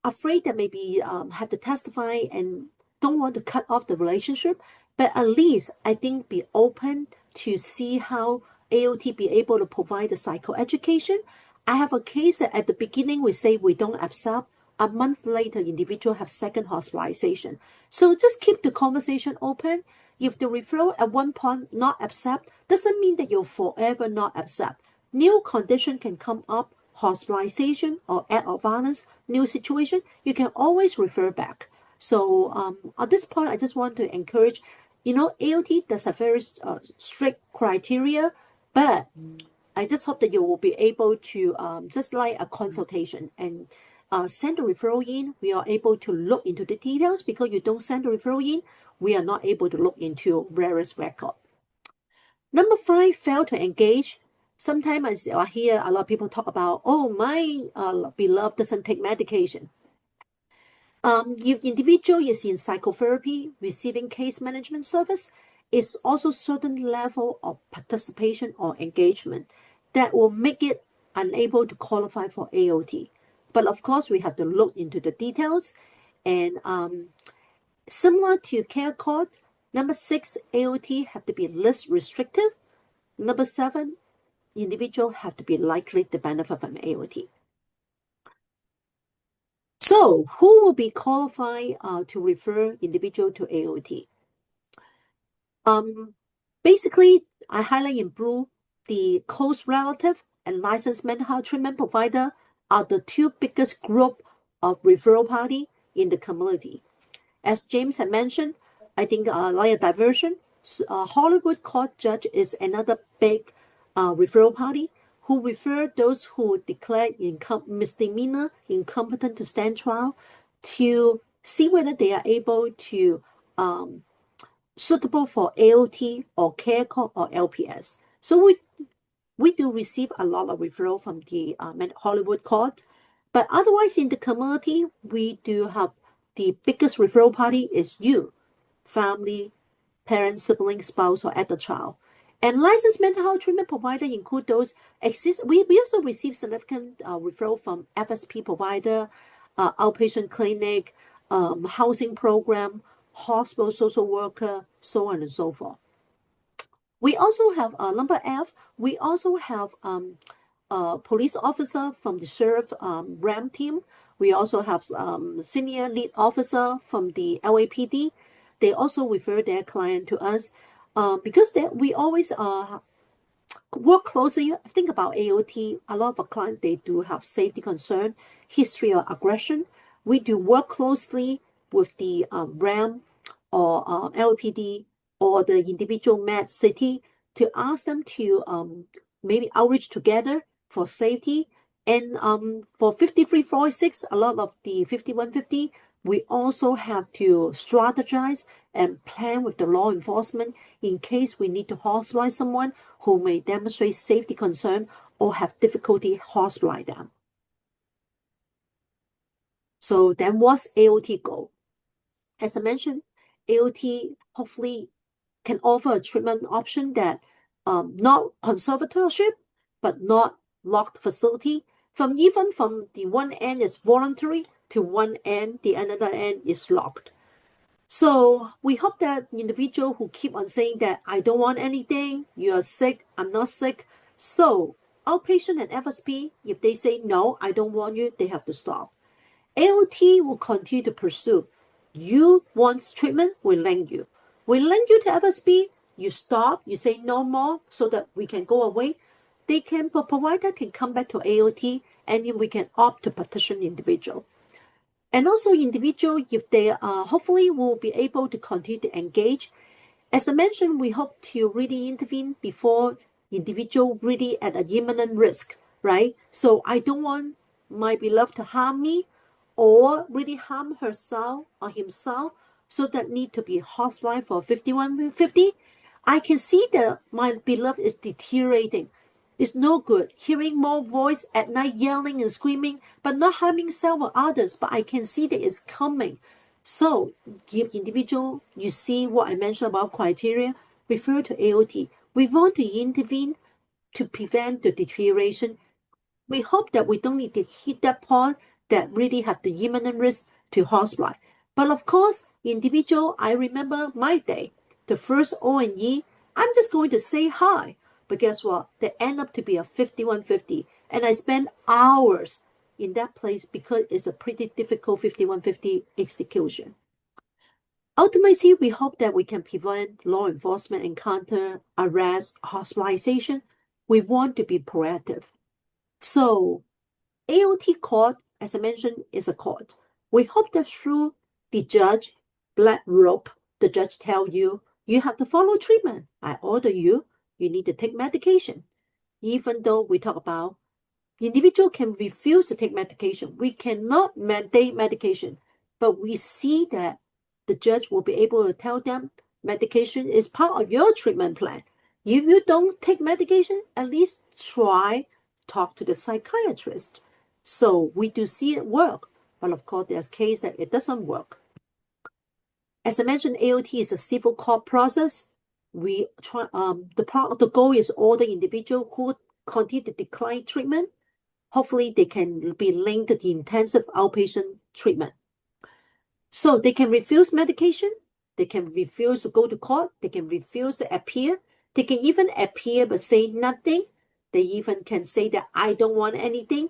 afraid that maybe have to testify and don't want to cut off the relationship. But at least I think be open to see how AOT be able to provide the psychoeducation. I have a case that at the beginning we say we don't accept. A month later, individual have second hospitalization. So just keep the conversation open. If the referral at one point not accept, doesn't mean that you'll forever not accept. New condition can come up, hospitalization or act of violence, new situation, you can always refer back. So at this point, I just want to encourage, AOT does a very strict criteria, but I just hope that you will be able to, just like a consultation and send the referral in, we are able to look into the details. Because you don't send the referral in, we are not able to look into various record. Number 5, fail to engage. Sometimes I hear a lot of people talk about, oh, my beloved doesn't take medication. If individual is in psychotherapy, receiving case management service, is also certain level of participation or engagement that will make it unable to qualify for AOT. But of course, we have to look into the details. And similar to care court, number 6, AOT have to be less restrictive. Number 7, individual have to be likely to benefit from AOT. So who will be qualified to refer individual to AOT? Basically, I highlight in blue the close relative and licensed mental health treatment provider are the 2 biggest group of referral party in the community. As James had mentioned, I think like a diversion, Hollywood court judge is another big referral party who refer those who declare misdemeanor incompetent to stand trial to see whether they are able to suitable for AOT or care court or LPS. So we do receive a lot of referral from the Hollywood court, but otherwise in the community, we do have the biggest referral party is you, family, parents, sibling, spouse, or adult child. And licensed mental health treatment provider include those exist. We also receive significant referral from FSP provider, outpatient clinic, housing program, hospital social worker, so on and so forth. We also have number F. We also have police officer from the sheriff RAM team. We also have senior lead officer from the LAPD. They also refer their client to us because we always work closely. Think about AOT. A lot of our clients, they do have safety concern, history of aggression. We do work closely with the RAM or LAPD or the individual med city to ask them to maybe outreach together for safety. And for 5346, a lot of the 5150, we also have to strategize and plan with the law enforcement in case we need to hospitalize someone who may demonstrate safety concern or have difficulty hospitalizing them. So then what's AOT goal? As I mentioned, AOT hopefully can offer a treatment option that not conservatorship, but not locked facility. Even from the one end is voluntary to one end, the another end is locked. So we hope that individual who keep on saying that I don't want anything, you are sick, I'm not sick. So outpatient and FSP, if they say no, I don't want you, they have to stop. AOT will continue to pursue. You want treatment, we lend you. We lend you to FSP, you stop, you say no more so that we can go away. The provider can come back to AOT and then we can opt to petition individual. And also individual, if they hopefully will be able to continue to engage. As I mentioned, we hope to really intervene before individual really at an imminent risk, right? So I don't want my beloved to harm me or really harm herself or himself so that need to be hospitalized for 5150. I can see that my beloved is deteriorating. It's no good hearing more voice at night yelling and screaming, but not harming self or others, but I can see that it's coming. So give individual, you see what I mentioned about criteria, refer to AOT. We want to intervene to prevent the deterioration. We hope that we don't need to hit that point that really have the imminent risk to hospitalize. But of course, individual, I remember my day, the first O&E, I'm just going to say hi. But guess what? They end up to be a 5150. And I spend hours in that place because it's a pretty difficult 5150 execution. Ultimately, we hope that we can prevent law enforcement encounter, arrest, hospitalization. We want to be proactive. So AOT court, as I mentioned, is a court. We hope that through the judge, black rope, the judge tell you, you have to follow treatment. I order you, you need to take medication. Even though we talk about individual can refuse to take medication, we cannot mandate medication, but we see that the judge will be able to tell them medication is part of your treatment plan. If you don't take medication, at least try talk to the psychiatrist. So we do see it work, but of course there's case that it doesn't work. As I mentioned, AOT is a civil court process. We try the goal is order individual who continue to decline treatment, hopefully they can be linked to the intensive outpatient treatment. So they can refuse medication, they can refuse to go to court, they can refuse to appear, they can even appear but say nothing. They even can say that I don't want anything.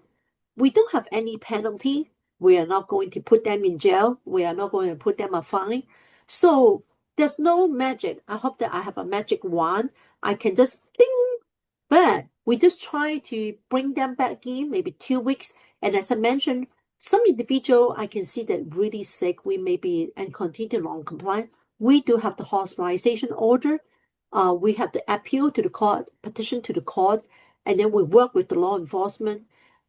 We don't have any penalty. We are not going to put them in jail. We are not going to put them a fine. So there's no magic. I hope that I have a magic wand. I can just ding. But we just try to bring them back in maybe 2 weeks. And as I mentioned, some individual I can see that really sick, we may be and continue to non-comply. We do have the hospitalization order. We have to appeal to the court, petition to the court, and then we work with the law enforcement,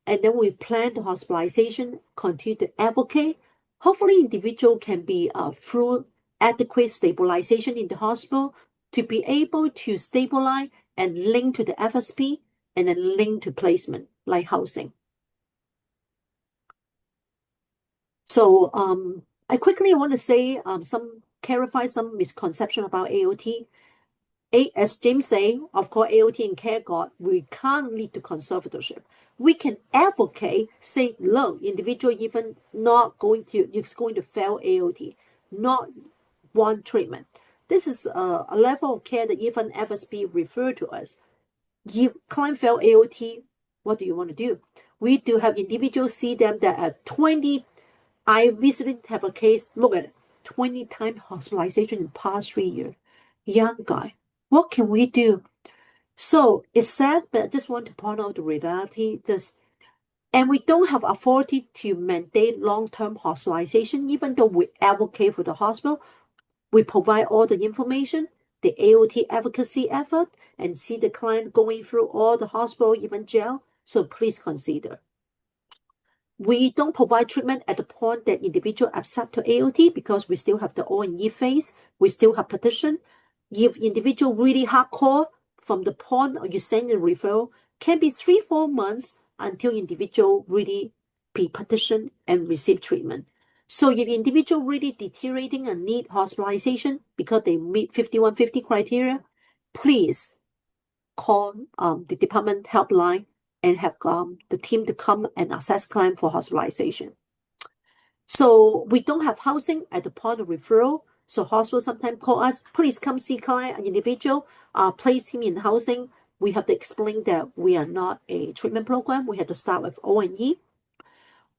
and then we plan the hospitalization, continue to advocate. Hopefully, individual can be through adequate stabilization in the hospital to be able to stabilize and link to the FSP and then link to placement like housing. So I quickly want to say clarify some misconception about AOT. As James say, of course, AOT in care God, we can't lead to conservatorship. We can advocate, say, look, individual even not going to, is going to fail AOT, not want treatment. This is a level of care that even FSP refer to us. If client fail AOT, what do you want to do? We do have individuals see them that at 20, I visited have a case, look at it, 20 times hospitalization in the past 3 years. Young guy. What can we do? So it's sad, but I just want to point out the reality. And we don't have authority to mandate long-term hospitalization, even though we advocate for the hospital. We provide all the information, the AOT advocacy effort, and see the client going through all the hospital, even jail. So please consider. We don't provide treatment at the point that individual accept to AOT because we still have the O&E phase. We still have petition. If individual really hardcore, from the point you send a referral, can be 3-4 months until individual really be petitioned and receive treatment. So if individual really deteriorating and need hospitalization because they meet 5150 criteria, please call the department helpline and have the team to come and assess client for hospitalization. So we don't have housing at the point of referral. So hospital sometimes call us, please come see client, an individual, place him in housing. We have to explain that we are not a treatment program. We have to start with O&E.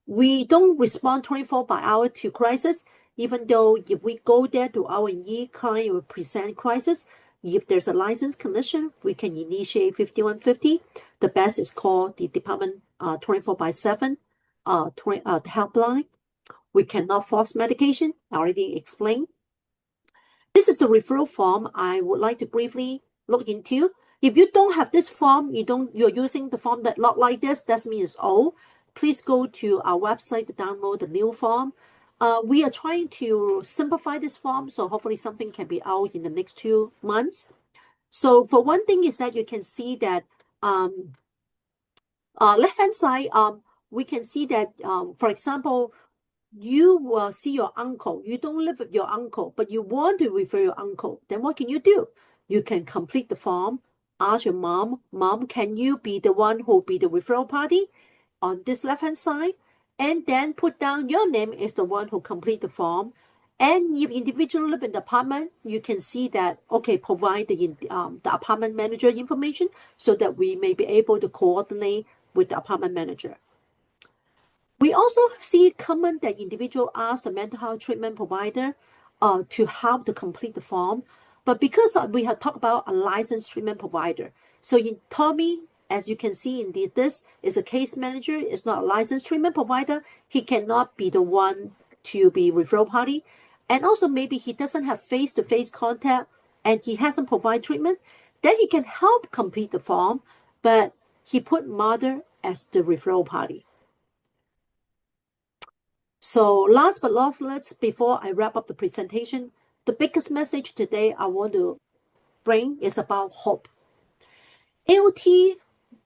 We don't respond 24 by hour to crisis, even though if we go there to O&E, client will present crisis. If there's a license condition, we can initiate 5150. The best is called the department 24/7 helpline. We cannot force medication. I already explained. This is the referral form I would like to briefly look into. If you don't have this form, you're using the form that look like this, that means it's old. Please go to our website to download the new form. We are trying to simplify this form, so hopefully something can be out in the next 2 months. So for one thing is that you can see that left-hand side, we can see that, for example, you will see your uncle. You don't live with your uncle, but you want to refer your uncle. Then what can you do? You can complete the form, ask your mom, can you be the one who be the referral party on this left-hand side? And then put down your name as the one who complete the form. And if individual live in the apartment, you can see that, okay, provide the apartment manager information so that we may be able to coordinate with the apartment manager. We also see common that individual ask the mental health treatment provider to help to complete the form. But because we have talked about a licensed treatment provider, so in Tommy, as you can see in this is a case manager, is not a licensed treatment provider. He cannot be the one to be referral party. And also maybe he doesn't have face-to-face contact and he hasn't provided treatment. Then he can help complete the form, but he put mother as the referral party. So last but not least, before I wrap up the presentation, the biggest message today I want to bring is about hope. AOT,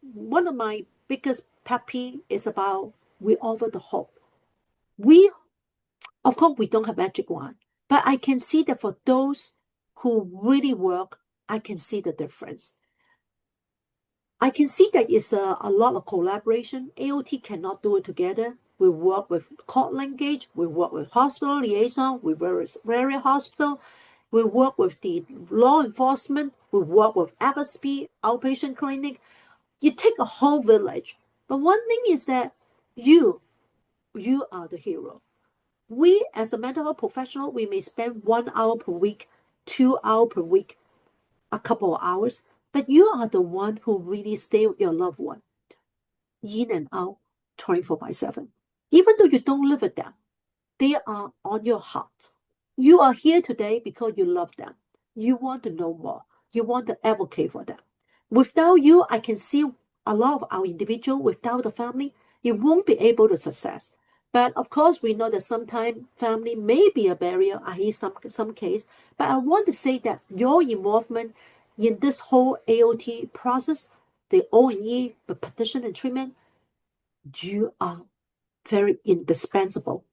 one of my biggest pet peeve is about we offer the hope. Of course, we don't have magic wand, but I can see that for those who really work, I can see the difference. I can see that it's a lot of collaboration. AOT cannot do it together. We work with court linkage, we work with hospital liaison, we work with area hospital, we work with the law enforcement, we work with FSP, outpatient clinic. You take a whole village. But one thing is that you are the hero. We as a mental health professional, we may spend 1 hour per week, 2 hours per week, a couple of hours, but you are the one who really stay with your loved one in and out 24/7. Even though you don't live with them, they are on your heart. You are here today because you love them. You want to know more. You want to advocate for them. Without you, I can see a lot of our individual without the family, you won't be able to success. But of course, we know that sometimes family may be a barrier. I hear some case, but I want to say that your involvement in this whole AOT process, the O&E, the petition and treatment, you are very indispensable.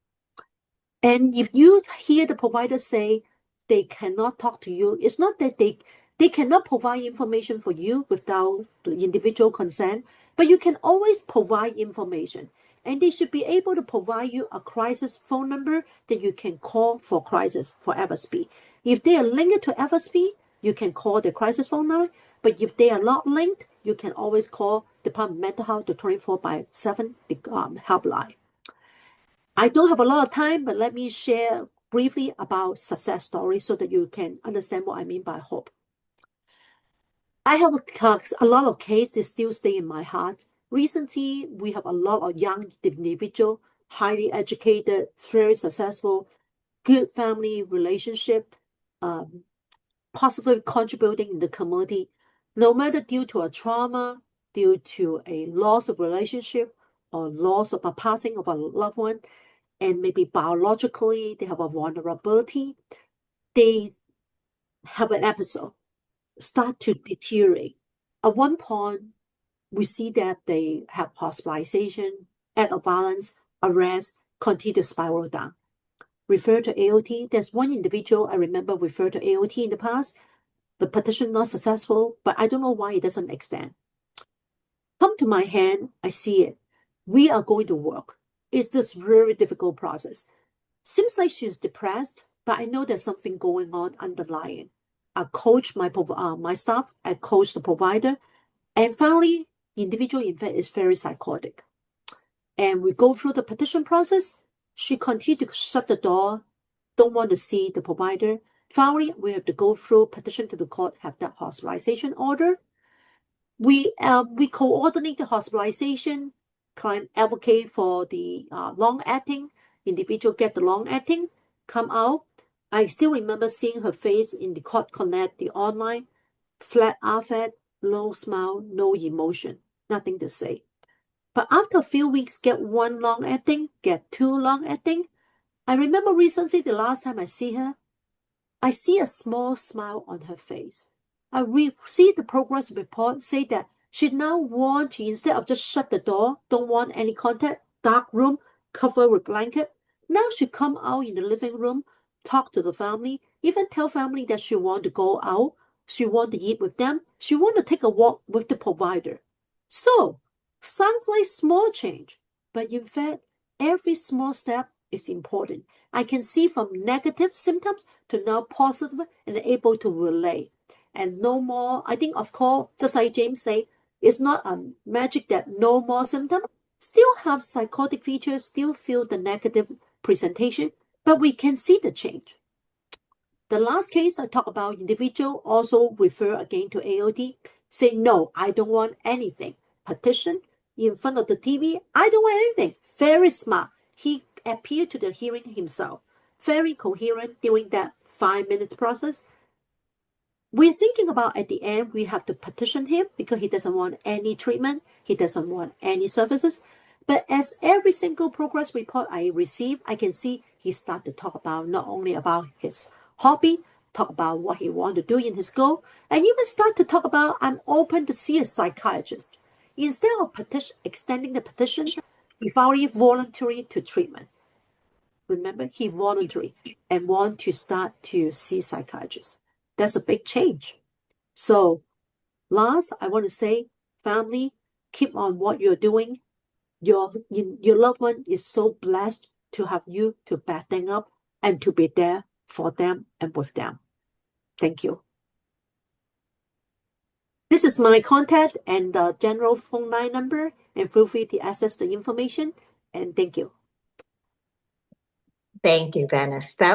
And if you hear the provider say they cannot talk to you, it's not that they cannot provide information for you without the individual consent, but you can always provide information. And they should be able to provide you a crisis phone number that you can call for crisis for FSP. If they are linked to FSP, you can call the crisis phone number. But if they are not linked, you can always call Department of Mental Health to 24/7 helpline. I don't have a lot of time, but let me share briefly about success stories so that you can understand what I mean by hope. I have a lot of cases that still stay in my heart. Recently, we have a lot of young individuals, highly educated, very successful, good family relationship, possibly contributing in the community, no matter due to a trauma, due to a loss of relationship, or loss of a passing of a loved one, and maybe biologically they have a vulnerability, they have an episode, start to deteriorate. At one point, we see that they have hospitalization, act of violence, arrest, continue to spiral down. Refer to AOT. There's one individual I remember referred to AOT in the past. The petition not successful, but I don't know why it doesn't extend. Come to my hand, I see it. We are going to work. It's this very difficult process. Seems like she's depressed, but I know there's something going on underlying. I coach my staff, I coach the provider, and finally, the individual in fact is very psychotic. And we go through the petition process. She continued to shut the door, don't want to see the provider. Finally, we have to go through petition to the court, have that hospitalization order. We coordinate the hospitalization, client advocate for the long-acting, individual get the long-acting, come out. I still remember seeing her face in the court connect, the online, flat affect, no smile, no emotion, nothing to say. But after a few weeks, get one long-acting, get two long-acting. I remember recently, the last time I see her, I see a small smile on her face. I see the progress report say that she now want to, instead of just shut the door, don't want any contact, dark room, cover with blanket. Now she come out in the living room, talk to the family, even tell family that she want to go out, she want to eat with them, she want to take a walk with the provider. So, sounds like small change, but in fact, every small step is important. I can see from negative symptoms to now positive and able to relate. And no more, I think, of course, just like James say, it's not a magic that no more symptom. Still have psychotic features, still feel the negative presentation, but we can see the change. The last case I talk about, individual also refer again to AOT, say, no, I don't want anything. Petition in front of the TV, I don't want anything. Very smart. He appeared to the hearing himself. Very coherent during that 5 minutes process. We're thinking about at the end, we have to petition him because he doesn't want any treatment. He doesn't want any services. But as every single progress report I receive, I can see he start to talk about not only about his hobby, talk about what he want to do in his goal, and even start to talk about, I'm open to see a psychiatrist. Instead of extending the petition, he finally voluntary to treatment. Remember, he voluntary and want to start to see psychiatrists. That's a big change. So last, I want to say family. Keep on what you're doing. Your loved one is so blessed to have you to back them up and to be there for them and with them. Thank you. This is my contact and the general phone line number, and feel free to access the information. And thank you. Thank you, Venice. That was